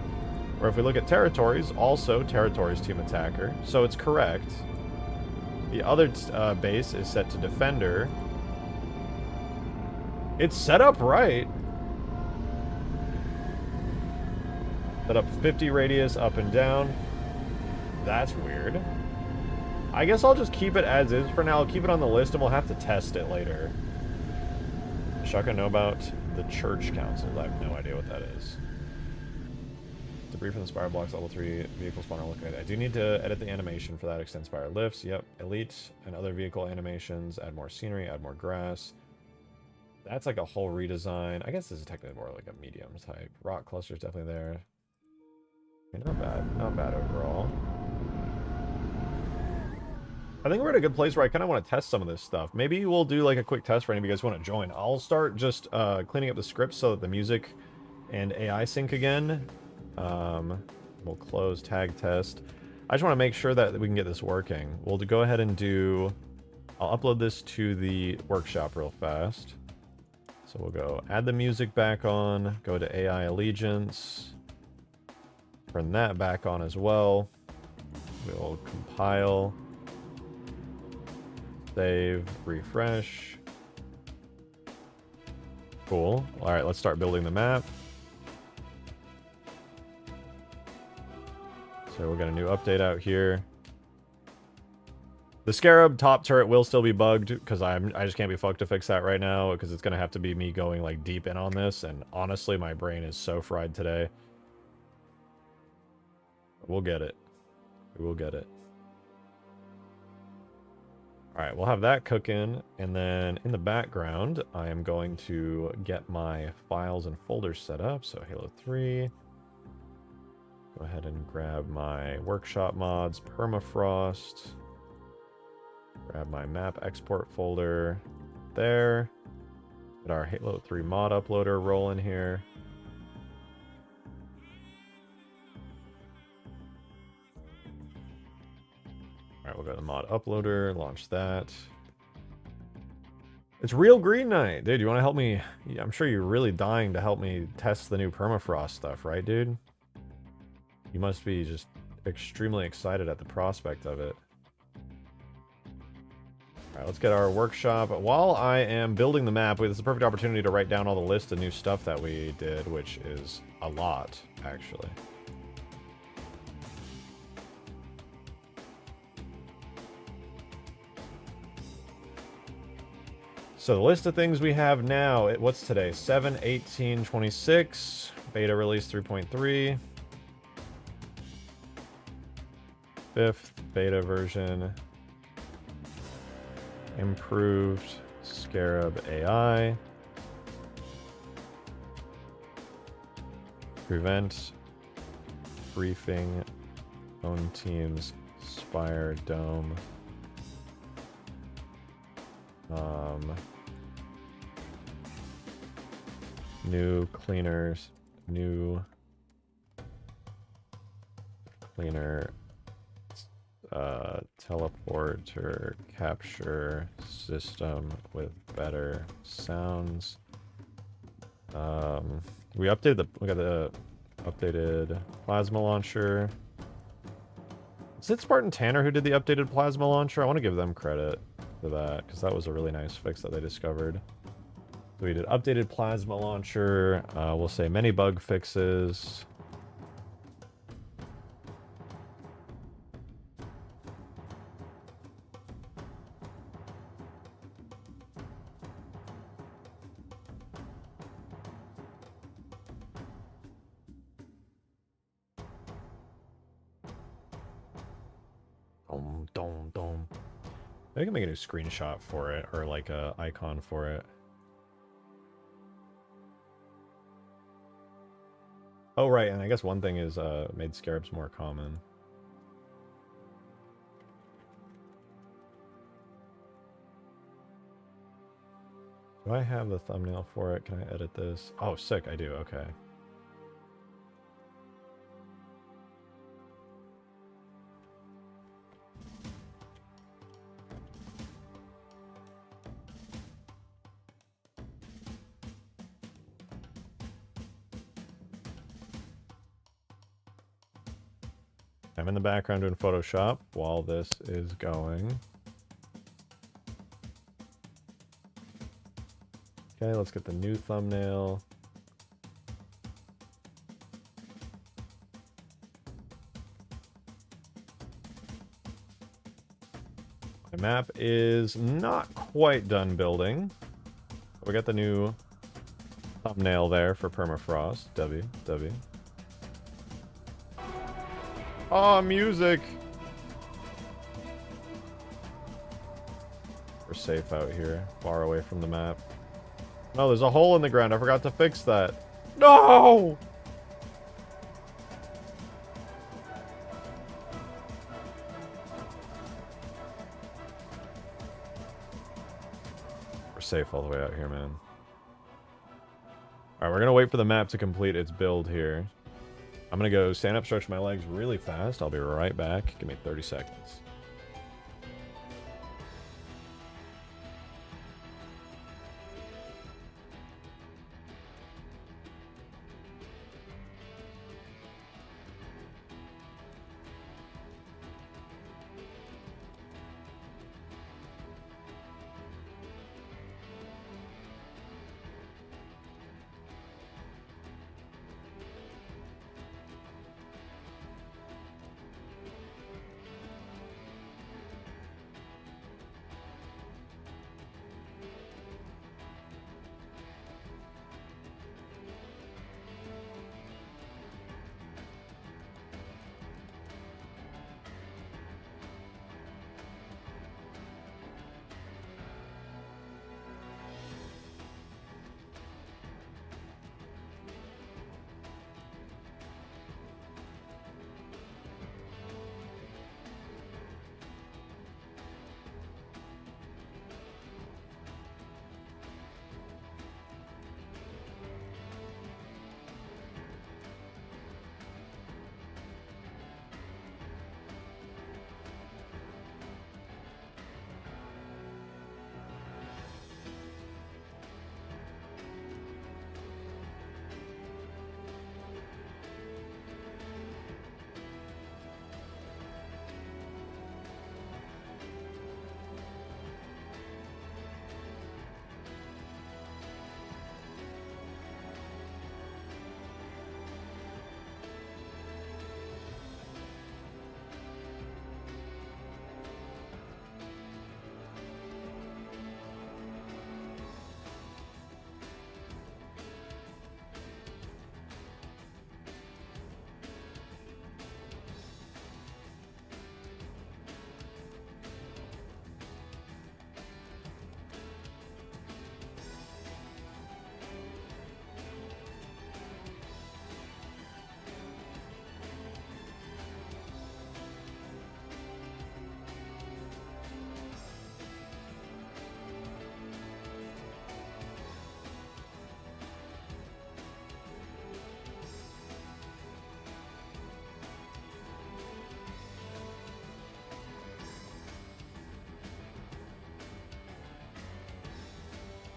Or if we look at territories, also territories team attacker. So it's correct. The other base is set to defender. It's set up right. Set up 50 radius up and down. That's weird. I guess I'll just keep it as is for now. I'll keep it on the list and we'll have to test it later. Shaka know about the church councils. I have no idea what that is. Debris from the Spire blocks level 3 vehicle spawner look good. I do need to edit the animation for that. Extend Spire lifts. Yep. Elite and other vehicle animations. Add more scenery. Add more grass. That's like a whole redesign. I guess this is technically more like a medium type. Rock cluster's definitely there. Okay, not bad. Not bad overall. I think we're at a good place where I kind of want to test some of this stuff. Maybe we'll do like a quick test for any of you guys who want to join. I'll start just cleaning up the script so that the music and AI sync again. We'll close tag test. I just want to make sure that we can get this working. We'll go ahead and do... I'll upload this to the workshop real fast. So we'll go add the music back on, go to AI Allegiance, turn that back on as well. We'll compile, save, refresh. Cool. All right, let's start building the map. So we got a new update out here. The Scarab top turret will still be bugged because I just can't be fucked to fix that right now because it's gonna have to be me going like deep in on this, and honestly my brain is so fried today. We'll get it. We will get it. Alright, we'll have that cooking, and then in the background, I am going to get my files and folders set up. So Halo 3. Go ahead and grab my workshop mods, Permafrost. Grab my map export folder there. Get our Halo 3 mod uploader rolling here. Alright, we'll go to the mod uploader, launch that. It's Real Green Knight! Dude, you want to help me? I'm sure you're really dying to help me test the new Permafrost stuff, right, dude? You must be just extremely excited at the prospect of it. Alright, let's get our workshop. While I am building the map, this is a perfect opportunity to write down all the list of new stuff that we did, which is a lot, actually. So the list of things we have now, what's today? 7/18/26, beta release 3.3. 5th beta version. Improved Scarab AI. Prevent briefing own team's Spire Dome. New cleaners, new cleaner teleporter capture system with better sounds. We got the updated plasma launcher. Is it Spartan Tanner who did the updated plasma launcher? I want to give them credit for that, because that was a really nice fix that they discovered. So we did updated plasma launcher. We'll say many bug fixes. Dom. I can make a new screenshot for it, or like a icon for it. Oh, right, and I guess one thing is made Scarabs more common. Do I have the thumbnail for it? Can I edit this? Oh, sick, I do, okay. I'm in the background doing Photoshop while this is going. Okay, let's get the new thumbnail. My map is not quite done building. We got the new thumbnail there for Permafrost. W. Oh, music! We're safe out here, far away from the map. No, there's a hole in the ground. I forgot to fix that. No! We're safe all the way out here, man. Alright, we're gonna wait for the map to complete its build here. I'm gonna go stand up, stretch my legs really fast. I'll be right back. Give me 30 seconds.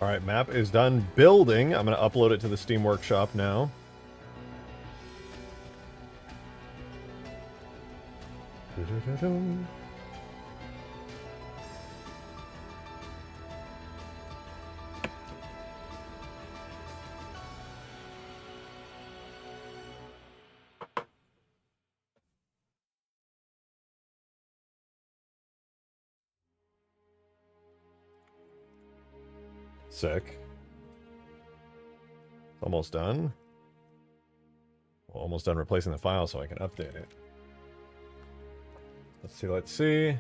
All right, map is done building. I'm going to upload it to the Steam Workshop now. Sick. Almost done. Well, almost done replacing the file so I can update it. Let's see, let's see. All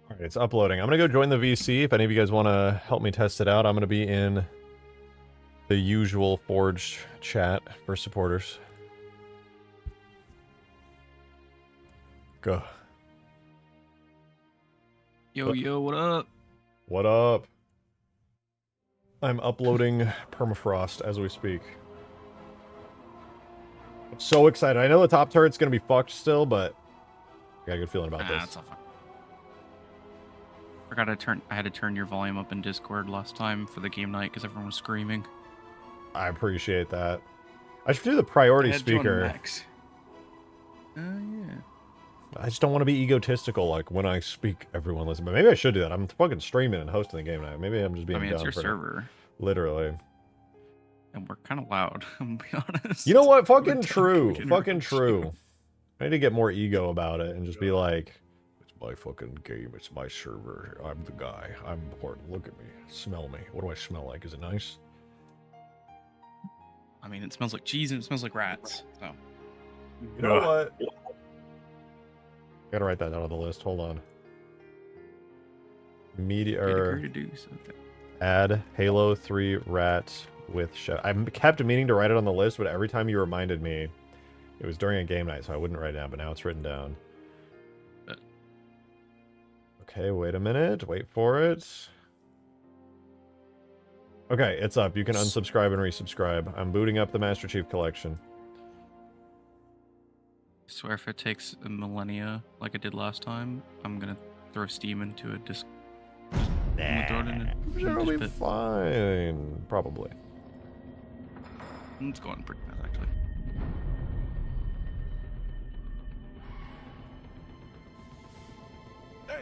right, it's uploading. I'm going to go join the VC. If any of you guys want to help me test it out, I'm going to be in the usual Forge chat for supporters. Go. Yo, what up? What up? I'm uploading Permafrost as we speak. I'm so excited. I know the top turret's going to be fucked still, but I got a good feeling about this. That's all fine. I had to turn your volume up in Discord last time for the game night because everyone was screaming. I appreciate that. I should do the priority speaker. Yeah. I just don't want to be egotistical, like, when I speak, everyone listen. But maybe I should do that. I'm fucking streaming and hosting the game now. Maybe I'm just being dumb. It's your server. Literally. And we're kind of loud, I'm gonna be honest. You know what? Fucking true. Fucking true. I need to get more ego about it and just be like, it's my fucking game. It's my server. I'm the guy. I'm important. Look at me. Smell me. What do I smell like? Is it nice? I mean, it smells like cheese and it smells like rats, so. You know what? Gotta write that down on the list. Hold on. Add Halo 3 rat with chef. I kept meaning to write it on the list, but every time you reminded me, it was during a game night, so I wouldn't write it down, but now it's written down. Okay, wait a minute. Wait for it. Okay, it's up. You can unsubscribe and resubscribe. I'm booting up the Master Chief Collection. I swear if it takes a millennia like I did last time, I'm gonna throw Steam into a disc. It'll be fine. Probably. It's going pretty fast, actually.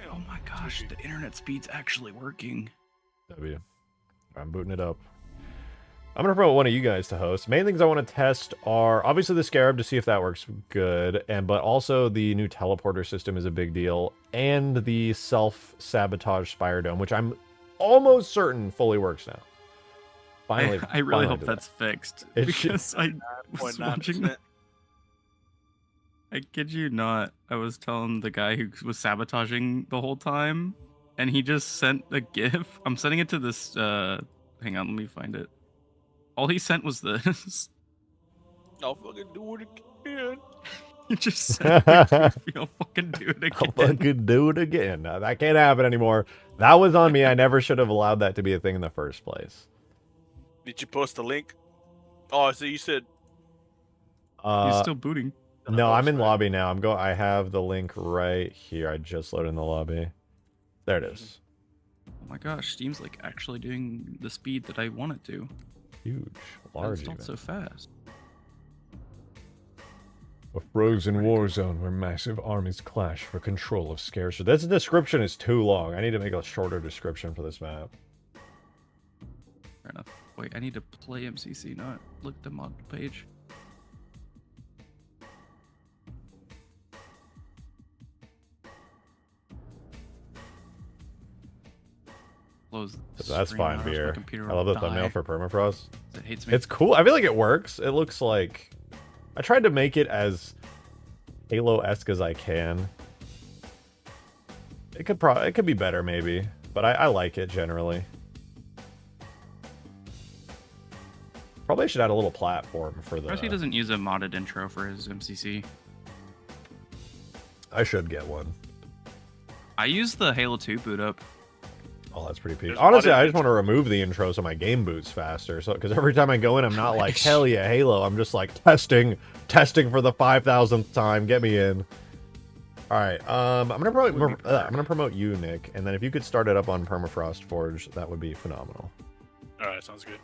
Oh my gosh, the internet speed's actually working. W. I'm booting it up. I'm going to promote one of you guys to host. Main things I want to test are obviously the Scarab to see if that works good, but also the new teleporter system is a big deal, and the self-sabotage Spire Dome, which I'm almost certain fully works now. Finally, I really hope that's fixed, because I was watching that. I kid you not, I was telling the guy who was sabotaging the whole time, and he just sent a GIF. I'm sending it to this, hang on, let me find it. All he sent was this. I'll fucking do it again. He just sent the GIF, I'll fucking do it again. I'll fucking do it again. No, that can't happen anymore. That was on me. I never should have allowed that to be a thing in the first place. Did you post the link? Oh, so you said... He's still booting. No, I'm in lobby now. I have the link right here. I just loaded in the lobby. There it is. Oh my gosh, Steam's like actually doing the speed that I want it to. Huge, large. It's not so fast. A frozen war zone where massive armies clash for control of scarce. This description is too long. I need to make a shorter description for this map. Fair enough. Wait, I need to play MCC, not look at the mod page. Close That's fine, beer. I love the thumbnail for Permafrost. It hates me. It's cool. I feel like it works. It looks like... I tried to make it as Halo-esque as I can. It could be better, maybe. But I like it, generally. Probably should add a little platform for the... He doesn't use a modded intro for his MCC. I should get one. I use the Halo 2 boot up. Oh, that's pretty peak. Honestly, I just want to remove the intro so my game boots faster. So, because every time I go in, I'm not like, hell yeah, Halo. I'm just like testing for the 5,000th time. Get me in. All right. I'm gonna promote you, Nick, and then if you could start it up on Permafrost Forge, that would be phenomenal. All right, sounds good.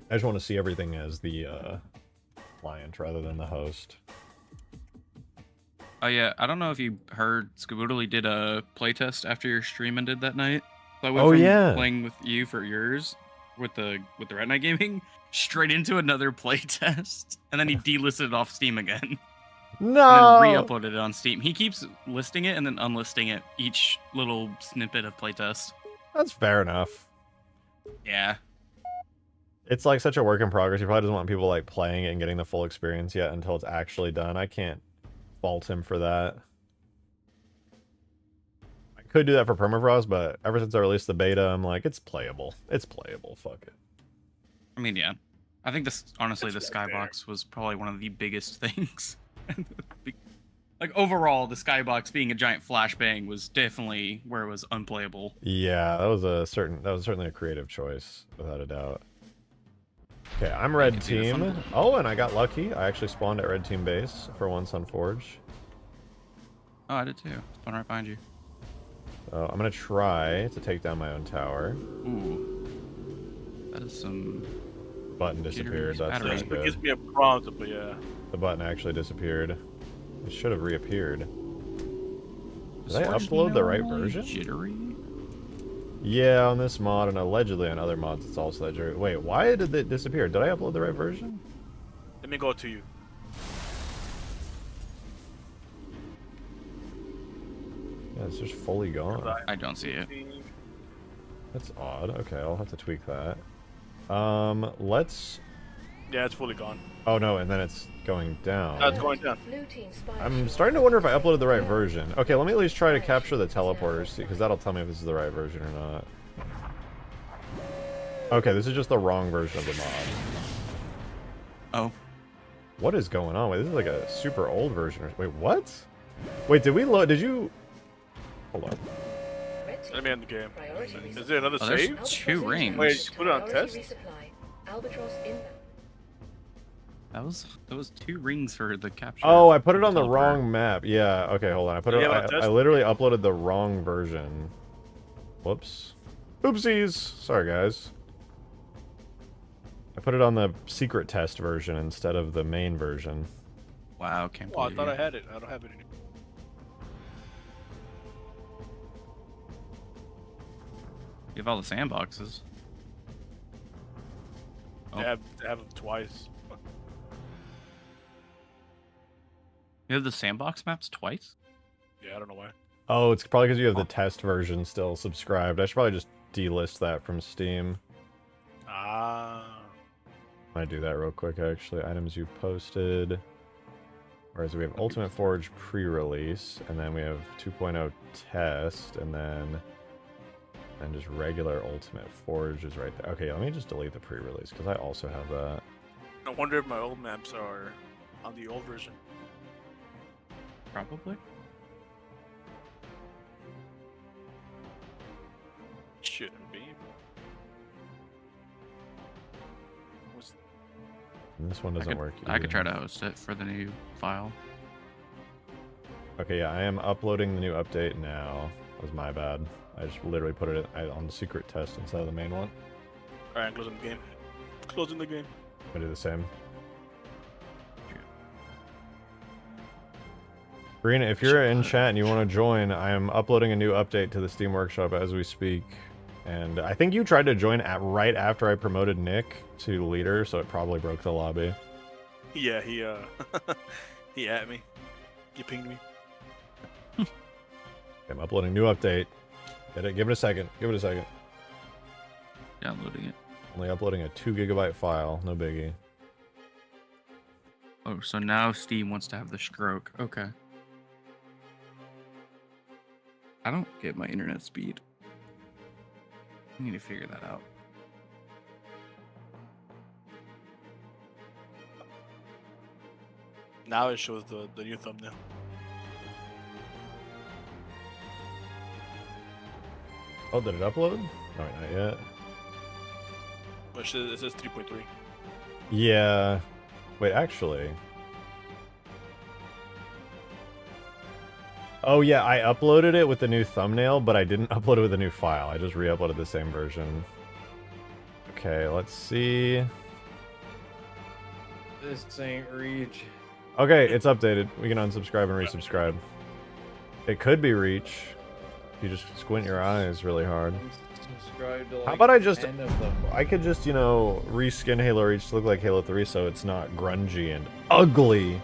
I just want to see everything as the client rather than the host. Oh yeah, I don't know if you heard, Skaboodly did a playtest after your stream ended that night. So I went from playing with you for yours with the Red Knight Gaming straight into another playtest, and then he delisted it off Steam again. No. And then re-uploaded it on Steam. He keeps listing it and then unlisting it each little snippet of playtest. That's fair enough. Yeah. It's like such a work in progress. He probably doesn't want people like playing it and getting the full experience yet until it's actually done. I can't fault him for that. I could do that for Permafrost, but ever since I released the beta, I'm like, it's playable. It's playable. Fuck it. I mean, yeah. I think this, honestly, the skybox was probably one of the biggest things. Like overall, the skybox being a giant flashbang was definitely where it was unplayable. Yeah, that was certainly a creative choice, without a doubt. Okay, I'm red team. Oh, and I got lucky. I actually spawned at red team base for once on Forge. Oh, I did too. Spawned right behind you. So I'm gonna try to take down my own tower. Ooh, that is some. Button disappeared. That's It good. gives me a prompt, but yeah. The button actually disappeared. It should have reappeared. Did I Forge upload the right normally version? Jittery? Yeah, on this mod, and allegedly on other mods it's also that jittery. Wait, why did it disappear? Did I upload the right version? Let me go to you. Yeah, it's just fully gone. I don't see it. That's odd. Okay, I'll have to tweak that. Let's... Yeah, it's fully gone. Oh no, and then it's going down. No, it's going down. I'm starting to wonder if I uploaded the right version. Okay, let me at least try to capture the teleporters, because that'll tell me if this is the right version or not. Okay, this is just the wrong version of the mod. Oh. What is going on? Wait, this is like a super old version. Wait, what? Wait, did we load? Did you... Hold on. Let me end the game. Is there another Oh, there's save? 2 rings. Wait, put it on test? That was 2 rings for the capture. Oh, I put it on the wrong map. Yeah, okay, hold on. Yeah, I literally uploaded the wrong version. Whoops. Oopsies! Sorry, guys. I put it on the secret test version instead of the main version. Wow, can't Oh, I believe thought you. I had it. I don't have it anymore. You have all the sandboxes. Oh. I have them twice. You have the sandbox maps twice? Yeah, I don't know why. Oh, it's probably because you have the test version still subscribed. I should probably just delist that from Steam. Ah. Might do that real quick, actually. Items you posted. Whereas we have Ultimate Forge pre-release, and then we have 2.0 test, and then just regular Ultimate Forge is right there. Okay, let me just delete the pre-release, because I also have that. I wonder if my old maps are on the old version. Probably. Shouldn't be. And this one doesn't work either. I could try to host it for the new file. Okay, yeah, I am uploading the new update now. That was my bad. I just literally put it on the secret test instead of the main one. Alright, I'm closing the game. Closing the game. I do the same. Green, if you're in chat and you want to join, I am uploading a new update to the Steam Workshop as we speak. And I think you tried to join right after I promoted Nick to leader, so it probably broke the lobby. Yeah, he he at me. He pinged me. I'm uploading new update. Get it? Give it a second. Give it a second. Downloading it. Only uploading a 2 GB file. No biggie. Oh, so now Steam wants to have the stroke. Okay. I don't get my internet speed. I need to figure that out. Now it shows the new thumbnail. Oh, did it upload? No, not yet. It says 3.3. Yeah. Wait, actually. Oh yeah, I uploaded it with the new thumbnail, but I didn't upload it with a new file. I just re-uploaded the same version. Okay, let's see. This ain't Reach. Okay, it's updated. We can unsubscribe and resubscribe. It could be Reach. If you just squint your eyes really hard. Subscribe to like How about I just... 10 of them. I could just, you know, reskin Halo Reach to look like Halo 3 so it's not grungy and ugly.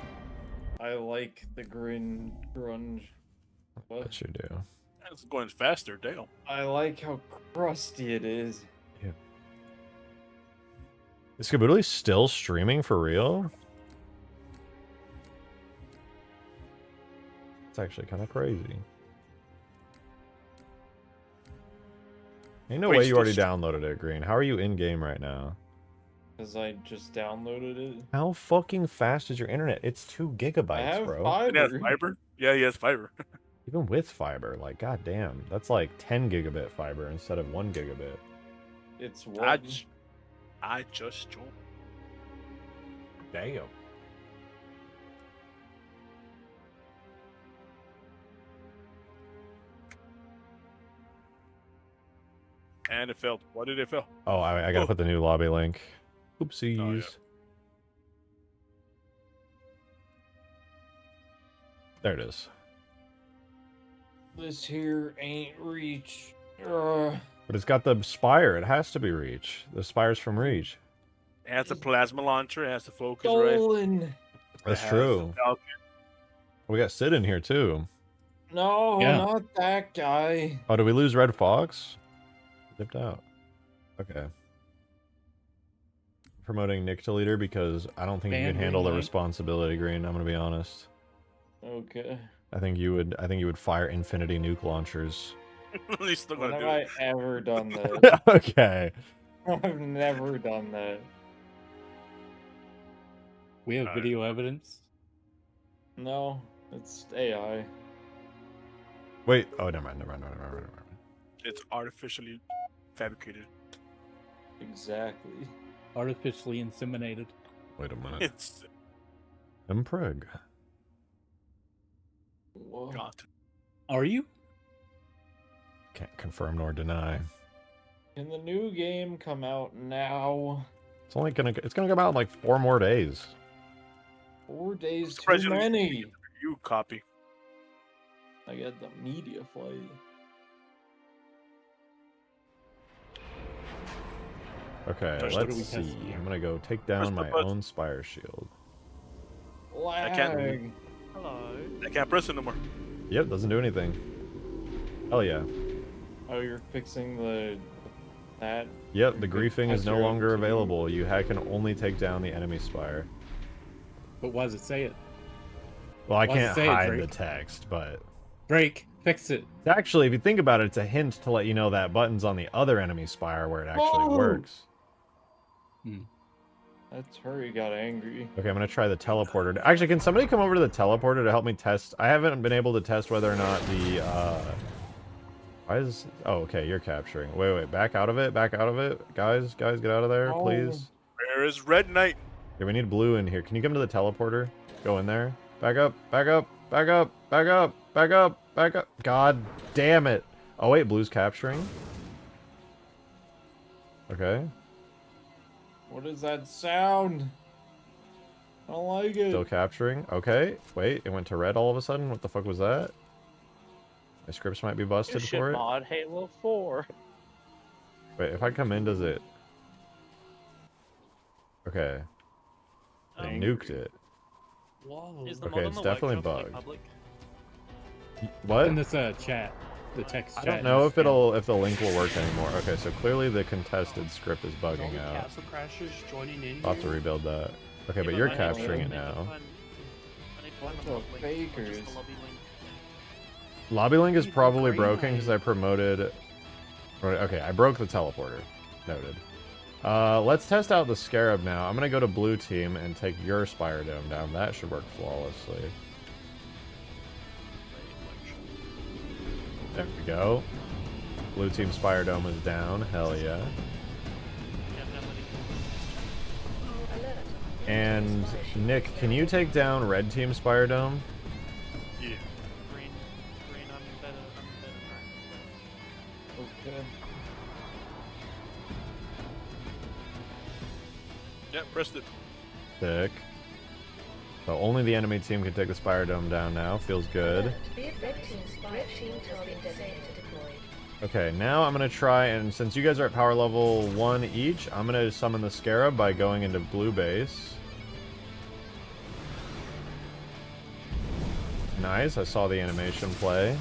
I like the grunge. What? That you do. It's going faster, damn. I like how crusty it is. Yeah. Is Kaboodly still streaming for real? It's actually kind of crazy. Ain't no Wait, way you still already downloaded it, Green. How are you in game right now? Because I just downloaded it. How fucking fast is your internet? It's 2 gigabytes, I have bro. It has fiber. fiber? Yeah, he has fiber. Even with fiber, like, goddamn, that's like 10 gigabit fiber instead of 1 gigabit. It's I what? just joined. Damn. And it failed. Why did it fail? Oh, I gotta put the new lobby link. Oopsies. Oh, yeah. There it is. This here ain't Reach. But it's got the Spire. It has to be Reach. The Spire's from Reach. It has a plasma launcher. It has the focus ray. Stolen. That's It has true. the Falcon. We got Sid in here too. No, Yeah. not that guy. Oh, did we lose Red Fox? Dipped out. Okay. Promoting Nick to leader because I don't think you can Ban handle the Green Light. responsibility, Green. I'm gonna be honest. Okay. I think you would fire infinity nuke launchers. He's still When gonna have do I it. ever done that? Okay. I've never done that. We have Alright. video evidence. No, it's AI. Wait. Oh, never mind. It's artificially fabricated. Exactly. Artificially inseminated. Wait a minute. It's I'm preg. Whoa. got. Are you? Can't confirm nor deny. Can the new game come out now? It's gonna come out in like 4 more days. 4 days too President- many. You copy. I got the media flight. Okay, Josh, what are let's we see. testing? I'm gonna go take down Press the my button. own Spire Shield. Lag. can't- I can't press it no more. Yep, doesn't do anything. Hell yeah. Oh, you're fixing that. Yep, the griefing is That's no your longer own team. available. You can only take down the enemy Spire. But why does it say it? Well, I Why does it can't say it, hide the Drake? text, but Drake, fix it. actually, if you think about it, it's a hint to let you know that button's on the other enemy Spire where it actually Whoa! works. That's her. You got angry. Okay, I'm gonna try the teleporter. Actually, can somebody come over to the teleporter to help me test? I haven't been able to test whether or not the, why is, oh, okay, you're capturing. Wait, back out of it, Guys, get out of there, No. please. Where is Red Knight? Okay, we need blue in here. Can you come to the teleporter? Go in there. Back up. God damn it. Oh, wait, blue's capturing. Okay, What is that sound? I don't like it. still capturing. Okay, wait, it went to red all of a sudden. What the fuck was that? My scripts might be busted for it. mod Halo 4. Wait, if I come in, does it... Okay. It nuked it. Whoa. Is the Okay, mod it's on the definitely workshop, like, bugged. public? What? In this chat, the text I chat. don't know is- if if the link will work anymore. Okay, so clearly the contested script is All bugging the out. castle crashers joining in. I'll have to here? rebuild that. Okay, Yeah, but you're I need to capturing it find- now. I need to Bunch find the of link, which is fakers. the lobby link. Lobby link is Even probably Green broken because I Light. promoted... Okay, I broke the teleporter. Noted. Let's test out the Scarab now. I'm gonna go to blue team and take your Spire Dome down. That should work flawlessly. There we go. Blue team Spire Dome is down. Hell yeah. Alert. And Nick, can you take down red team Spire Dome? Yeah. Green. Okay. Yeah, pressed it. Sick. So only the enemy team can take the Spire Dome down now. Feels good. Alert. Red team spire shield has been designated to deploy. Okay, now I'm going to try, and since you guys are at power level 1 each, I'm going to summon the Scarab by going into blue base. Nice, I saw the animation play.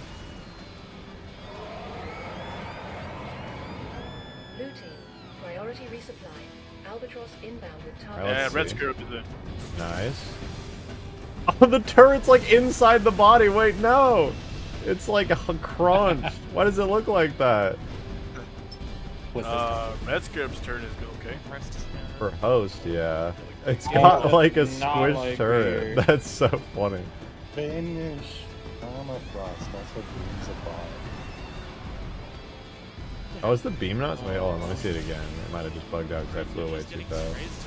Blue team, priority resupply. Albatross inbound with target. Alright, Yeah, let's red see. Scarab is there. Nice. Oh, the turret's like inside the body. Wait, no. It's like a crunch. Why does it look like that? Red Scarab's turn is okay. For host, yeah. It's Yeah, got but like a not squished like turret. weird. That's so funny. Finish Permafrost. That's what Beam's about. Oh, is the beam not? Wait, hold on. Let me see it again. It might have just bugged out because I flew away too fast.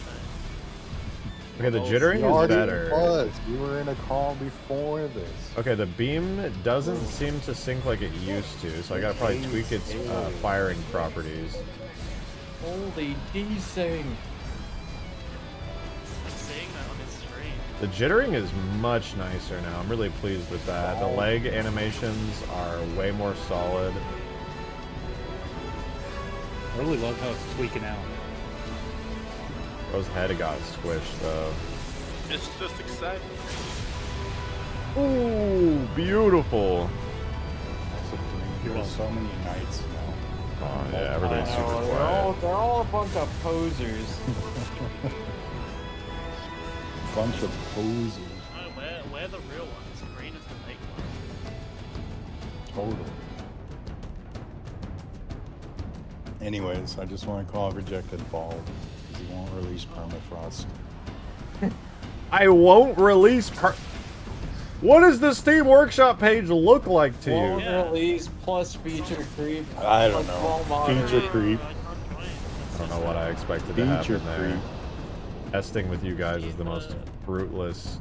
Okay, the jittering You is already better. was. You were in a call before this. Okay, the beam doesn't seem to sync like it used to, so I gotta probably tweak its firing properties. Holy desync. The jittering is much nicer now. I'm really pleased with that. The leg animations are way more solid. I really love how it's tweaking out. Bro's head got squished though. It's just exciting. Ooh, beautiful. There are so many knights now. Oh yeah, everything's super They're quiet. all a bunch of posers. Bunch of posers. Where the real ones? Green is the fake Total. Anyways, I just want to call Rejected bald because he won't release Permafrost. I won't release What does the Steam Workshop page look like to Won't you? release plus feature creep. I don't plus know. wall monitor. Feature creep. I don't know what I expected to Feature happen there. creep. Testing with you guys is the most fruitless,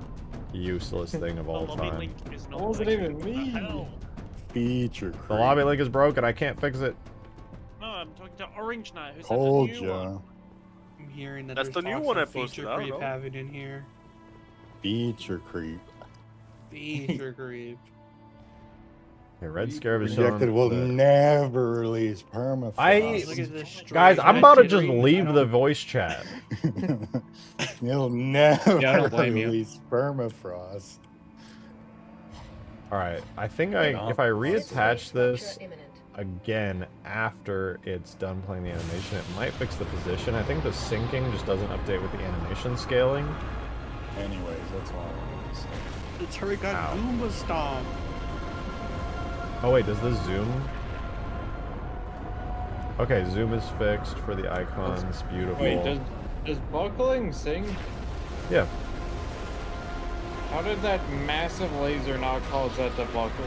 useless thing of all time. That wasn't even me. Feature creep. The lobby link is broken. I can't fix it. No, I'm talking to Orange Knight. Who's Told the new ya. one? I'm hearing that That's there's the new talks one of I posted, feature I don't creep know. having in here. Feature creep. Feature creep. Okay, Red Scarab is Rejected showing will the- never release Permafrost. Look at this Guys, straight I'm about to red just jittery. leave the voice chat. He'll never Yeah, I don't blame you. release Permafrost. Alright, I think Yeah. if I reattach this Structure imminent. again after it's done playing the animation, it might fix the position. I think the syncing just doesn't update with the animation scaling. Anyways, that's all I wanted to say. The turret got Ow. Goomba stomped. Oh wait, does this zoom? Okay, zoom is fixed for the icons. Beautiful. Wait, does buckling sing? Yeah. How did that massive laser not cause that to buckle?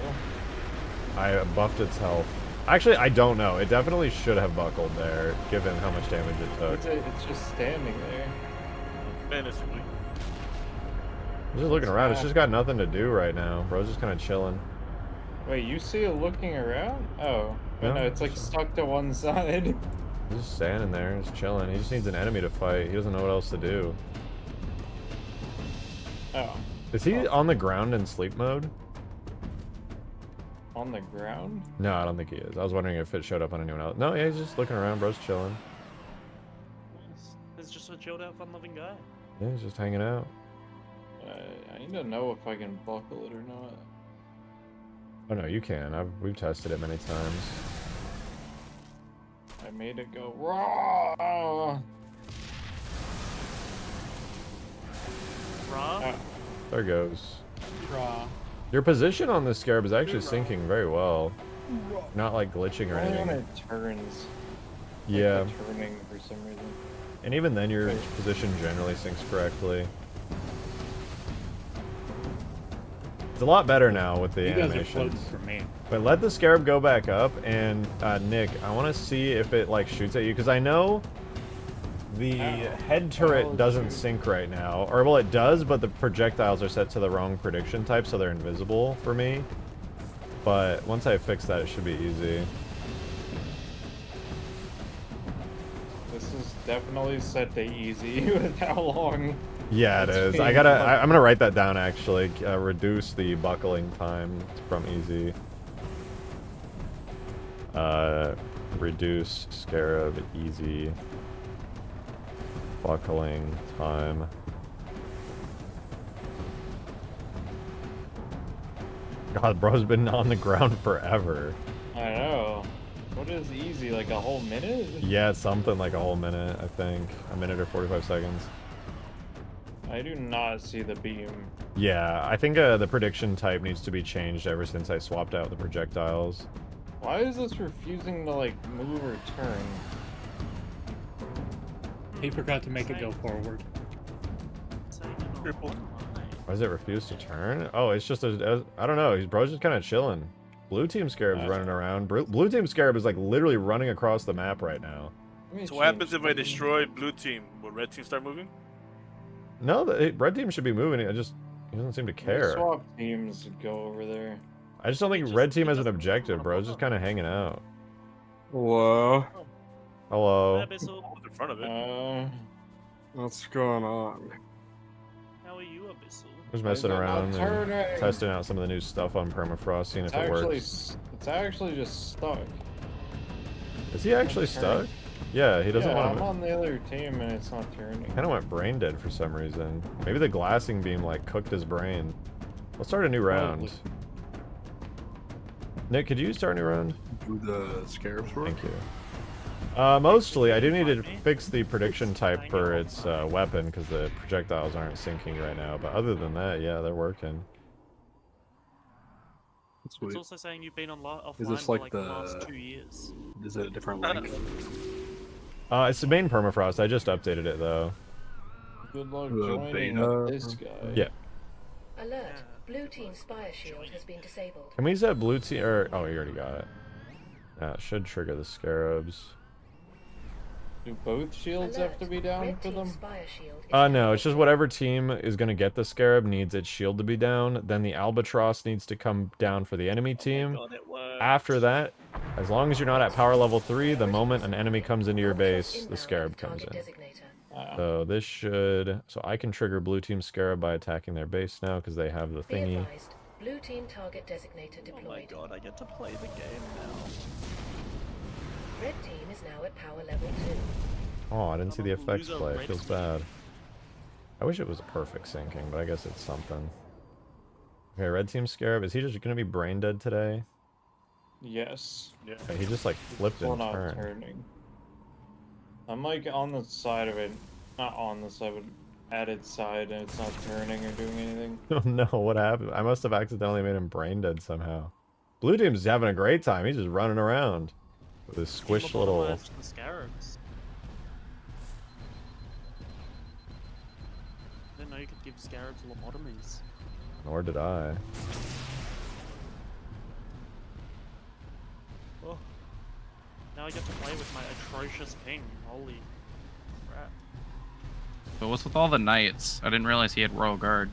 I buffed its health. Actually, I don't know. It definitely should have buckled there, given how much damage it took. It's just standing there. Menacingly. I'm just looking around. It's just got nothing to do right now. Bro's just kind of chilling. Wait, you see it looking around? Oh. But Yeah. no, it's like stuck to one side. He's just standing there, just chilling. He just needs an enemy to fight. He doesn't know what else to do. Oh. Is he on the ground in sleep mode? On the ground? No, I don't think he is. I was wondering if it showed up on anyone else. No, yeah, he's just looking around. Bro's chilling. He's just a chilled out, fun-loving guy. Yeah, he's just hanging out. I need to know if I can buckle it or not. Oh no, you can. We've tested it many times. I made it go raw. Raw? Oh. There goes. Raw. Your position on this Scarab is actually syncing very well. Not like glitching or Only when anything. it turns. Yeah. Like the turning for some reason. And even then, your position generally syncs correctly. It's a lot better now with the You guys are animations. floating for me. But let the Scarab go back up, and Nick, I want to see if it like shoots at you, because I know the head turret doesn't sync right now. Or, well, it does, but the projectiles are set to the wrong prediction type, so they're invisible for me. But once I fix that, it should be easy. definitely set to easy with how long. Yeah, it is. I'm gonna write that down actually. Reduce the buckling time from easy. Reduce Scarab easy buckling time. God, bro's been on the ground forever. I know. What is easy? Like a whole minute? Yeah, something like a whole minute, I think. A minute or 45 seconds. I do not see the beam. Yeah, I think the prediction type needs to be changed ever since I swapped out the projectiles. Why is this refusing to like move or turn? He forgot to make it go forward. Why does it refuse to turn? Oh, it's just I don't know. Bro's just kind of chilling. Blue team Scarab's running around. Blue team Scarab is like literally running across the map right now. So what happens if I destroy blue team? Will red team start moving? No, the red team should be moving. He doesn't seem to care. Swap teams to go over there. I just don't think red team has an objective, bro. It's just kind of hanging out. Hello. Hello. In front of it. What's going on? How are you, Abyssal? Just messing around and testing out some of the new stuff on Permafrost, seeing if it works. It's actually just stuck. Is he actually stuck? Yeah, he doesn't want I'm to. on the other team and it's not turning. Kind of went brain dead for some reason. Maybe the glassing beam like cooked his brain. Let's start a new round. Nick, could you start a new round? Do the Scarabs work? Thank you. Mostly, I do need to fix the prediction type for its weapon because the projectiles aren't syncing right now. But other than that, yeah, they're working. Sweet. It's also saying you've been on offline Is this for like the last 2 years. Is it a different link? It's the main Permafrost. I just updated it though. Good luck The joining beta. this guy. Yeah. Alert. Blue team spire shield has been disabled. Can we set blue team? Or oh, you already got it. It should trigger the Scarabs. Do both shields have to be down for them? No, it's just whatever team is going to get the Scarab needs its shield to be down. Then the Albatross needs to come down for the enemy team. After that, as long as you're not at power level 3, the moment an enemy comes into your base, the Scarab comes in. So this should... So I can trigger blue team Scarab by attacking their base now because they have the thingy. Blue team target designator deployed. Oh my god, I get to play the game now. Red team is now at power level 2. Oh, I didn't see the effects play. It feels bad. I wish it was a perfect syncing, but I guess it's something. Okay, red team Scarab. Is he just going to be brain dead today? Yes. Yeah. Okay, he just like flipped and turned. Turning. I'm like on the side of it. Not on the side, but at its side, and it's not turning or doing anything. Oh no, what happened? I must have accidentally made him brain dead somehow. Blue team's having a great time. He's just running around with his squished little... The Scarabs. I didn't know you could give Scarabs lobotomies. Nor did I. Oh. Now I get to play with my atrocious ping. Holy crap. But what's with all the knights? I didn't realize he had Royal Guard.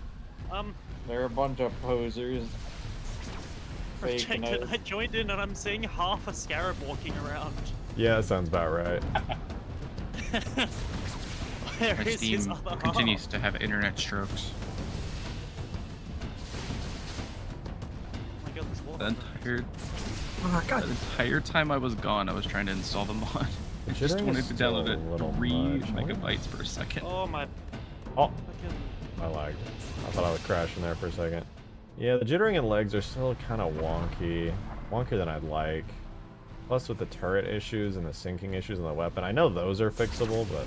They're a bunch of posers. Rejected. I joined in and I'm seeing half a Scarab walking around. Yeah, that sounds about right. Where My is his Steam other half? continues to have internet strokes. Oh my god, this water. The entire time I was gone, I was trying to install the mod. I just Jittering wanted is to still download a it little 3 much. megabytes per second. Oh my. Oh, Fucking... I lagged. I thought I was crashing there for a second. Yeah, the jittering and legs are still kind of wonky. Wonkier than I'd like. Plus with the turret issues and the syncing issues on the weapon. I know those are fixable, but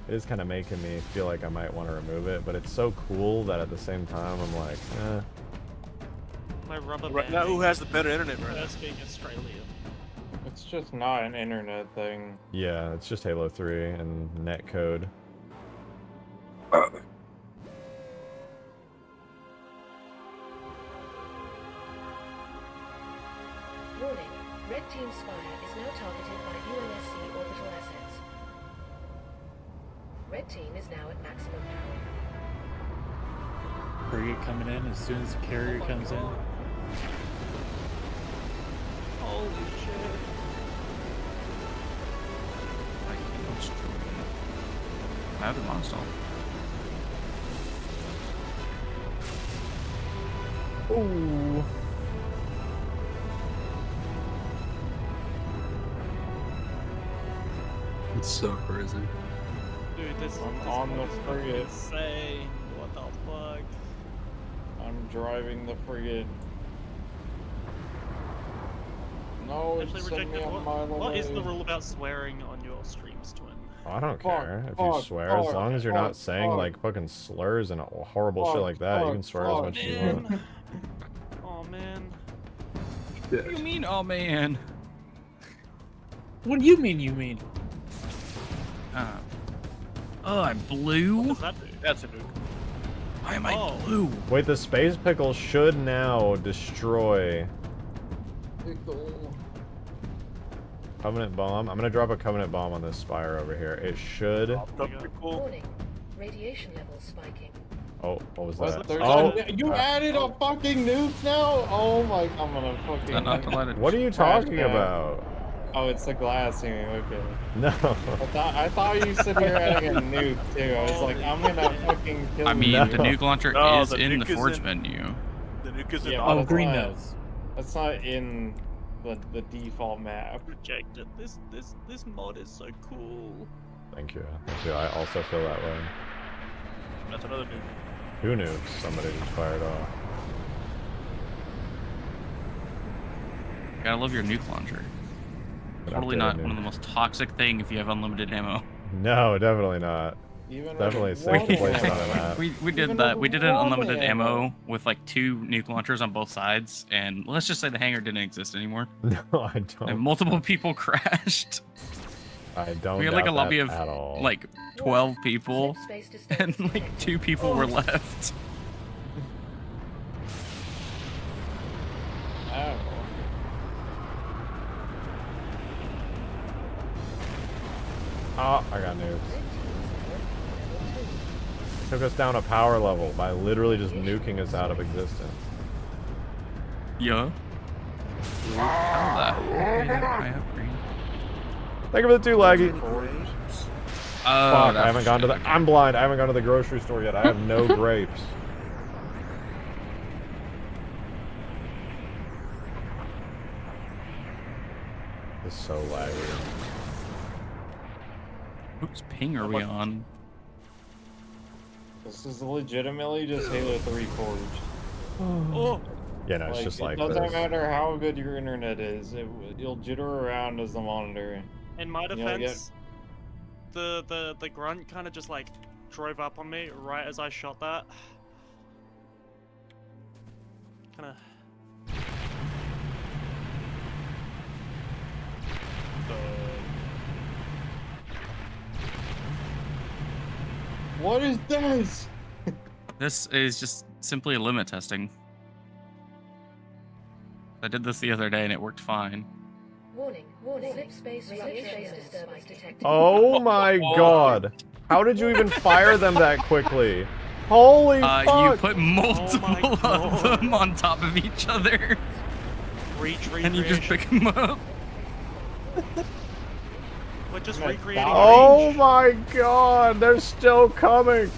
it is kind of making me feel like I might want to remove it. But it's so cool that at the same time I'm like, eh. My rubber Right now, who has the better internet right now? First being Australia. It's just not an internet thing. Yeah, it's just Halo 3 and netcode. Warning. Red team spire is now targeted by UNSC orbital assets. Red team is now at maximum power. Frigate coming in as soon as the carrier comes in. Holy shit. I cannot destroy. have the monster. Ooh. It's so crazy. Dude, this I'm on the mod is fucking frigate. insane. What the fuck? I'm driving the frigate. No, Actually, it's sending me rejected. a mile What is the away. rule about swearing on your streams, Twin? I don't Fuck, care if you fuck, swear, as fuck, long as you're fuck, not saying fuck. like fucking slurs and horrible shit Fuck, like that. You can fuck, swear as fuck. much as you Man. want. Oh man. What do you mean, oh man? What do you mean? You mean? Oh, I'm blue. What does that do? That's a nuke. Why am I Oh. blue? Wait, the space pickle should now destroy Covenant bomb. I'm gonna drop a Covenant bomb on this spire over here. It should. Cool. Warning. Radiation levels spiking. Oh, what was What? that? There's Oh, you added a fucking nuke now? Oh my! I'm gonna Is that fucking. not delighted? what are you Crash talking pad. about? Oh, it's the glassing. Okay. No. I thought you said you were adding a nuke too. I was like, I'm gonna fucking kill I mean, you. the nuke launcher No, is the in the nuke is forge in- menu. The nuke is in Yeah, the but Oh, it's green not- nose. That's not in the default map. Rejected. This mod is so cool. Thank you. Thank you. I also feel that way. That's another nuke. Who nukes? Somebody just fired off. Gotta love your nuke launcher. An Totally updated not nuke. one of the most toxic thing if you have unlimited ammo. No, definitely not. Even Definitely with safe to one place it on a ammo. map. We did Even that. with We did an one unlimited ammo. ammo with like 2 nuke launchers on both sides, and let's just say the hangar didn't exist anymore. No, I And don't. multiple people crashed. I don't. We had like a doubt lobby that of at all. like 12 people, Slip space disturbance and like detected. 2 people were left. Oh. Oh, I got nukes. Red team's level 2. Took us down a power level by literally just nuking us out of existence. Yeah. I have green. Thank you for the 2 laggy. Oh, Fuck, I that's haven't gone to the. shit. I'm blind. I haven't gone to the grocery store yet. I have no grapes. It's so laggy. Whose ping are we on? This is legitimately just Halo 3 Forged. Oh, Yeah, no, it's just it like doesn't this. matter how good your internet is. You'll jitter around as the monitor. In my You'll get- defense, the grunt kind of just like drove up on me right as I shot that. Kind of. What is this? This is just simply a limit testing. I did this the other day and it worked fine. Warning. Warning. Slip space disturbance detected. Oh my god. How did you even fire them that quickly? Holy You fuck. put multiple of them on top of each other, and you just pick them up. We're just Like, recreating. Oh range. my god. They're still coming.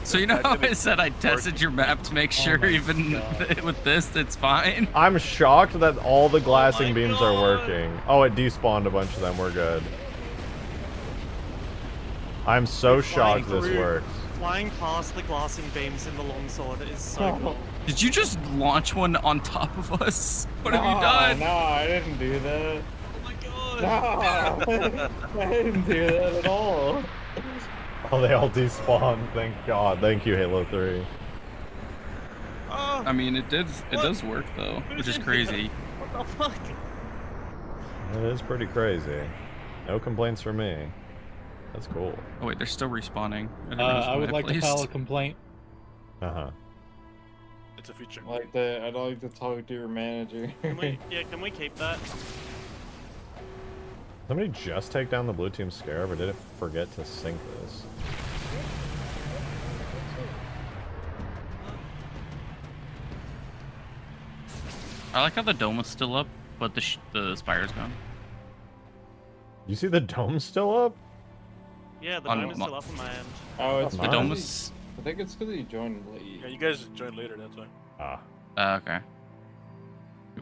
So you know how I said I tested your map to make sure my even God. with this it's fine? I'm shocked that all the glassing my beams are God. working. Oh, it despawned a bunch of them. We're good. I'm so Flying shocked this through- works. Flying past the glassing beams in the longsword is so cool. Did you just launch one on top of us? What have you No, done? No, I didn't do that. Oh my god. No, I didn't do that at all. Oh, they all despawned. Thank God. Thank you, Halo 3. Oh, I mean, it What? does work though, which is in crazy. here? What the fuck? It is pretty crazy. No complaints from me. That's cool. Oh wait, they're still respawning. I didn't realize I when would like to placed. file a complaint. Uh-huh. it's a feature. I'd like to talk to your manager. Can we keep that? Somebody just take down the blue team Scarab, or did it forget to sync this? I like how the dome is still up, but the spire's gone. You see the dome still up? Yeah, the On dome is mo- still up on my end. Oh, it's The The Nice. dome because was. I think it's because you joined late. Yeah, you guys joined later, that's why. Okay.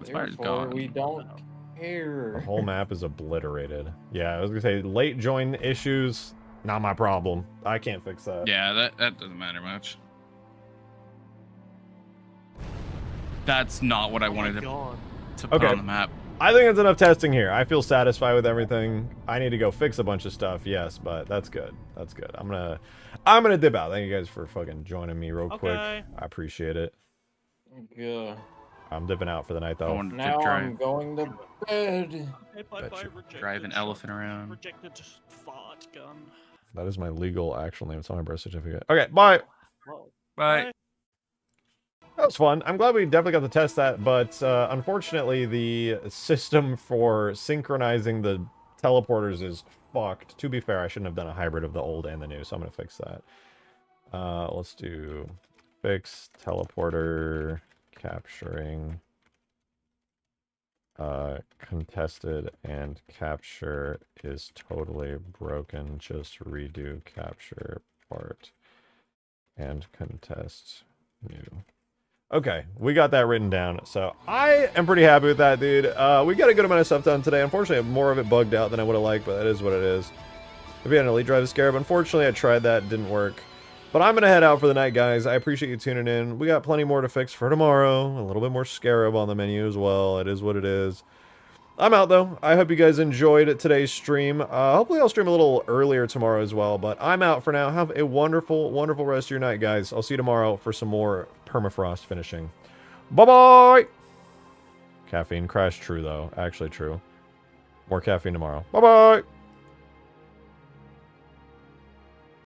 Spider's Therefore, gone. we don't The care. whole map is obliterated. Yeah, I was gonna say late join issues, not my problem. I can't fix that. Yeah, that doesn't matter much. That's not what I Oh my wanted god. to put Okay. on the map. I think it's enough testing here. I feel satisfied with everything. I need to go fix a bunch of stuff, yes, but that's good. That's good. I'm gonna dip out. Thank you guys for fucking joining me real quick. Okay. I appreciate it. Yeah. I'm dipping out for the night I though. wanted to Now I'm drive, going to bed. Hey, bye Bet bye, you. rejected. drive an elephant around. Rejected fart gun. That is my legal actual name. It's on my birth certificate. Okay, bye. Whoa. Bye. That was fun. I'm glad we definitely got to test that, but unfortunately the system for synchronizing the teleporters is fucked. To be fair, I shouldn't have done a hybrid of the old and the new, so I'm going to fix that. Let's do fix teleporter capturing contested and capture is totally broken. Just redo capture part and contest new. Okay, we got that written down, so I am pretty happy with that, dude. We got a good amount of stuff done today. Unfortunately, more of it bugged out than I would have liked, but that is what it is. If you had an elite drive Scarab, unfortunately, I tried that, didn't work. But I'm going to head out for the night, guys. I appreciate you tuning in. We got plenty more to fix for tomorrow. A little bit more Scarab on the menu as well. It is what it is. I'm out, though. I hope you guys enjoyed today's stream. Hopefully, I'll stream a little earlier tomorrow as well. But I'm out for now. Have a wonderful, wonderful rest of your night, guys. I'll see you tomorrow for some more Permafrost finishing. Bye-bye! Caffeine crash true, though. Actually true. More caffeine tomorrow. Bye-bye!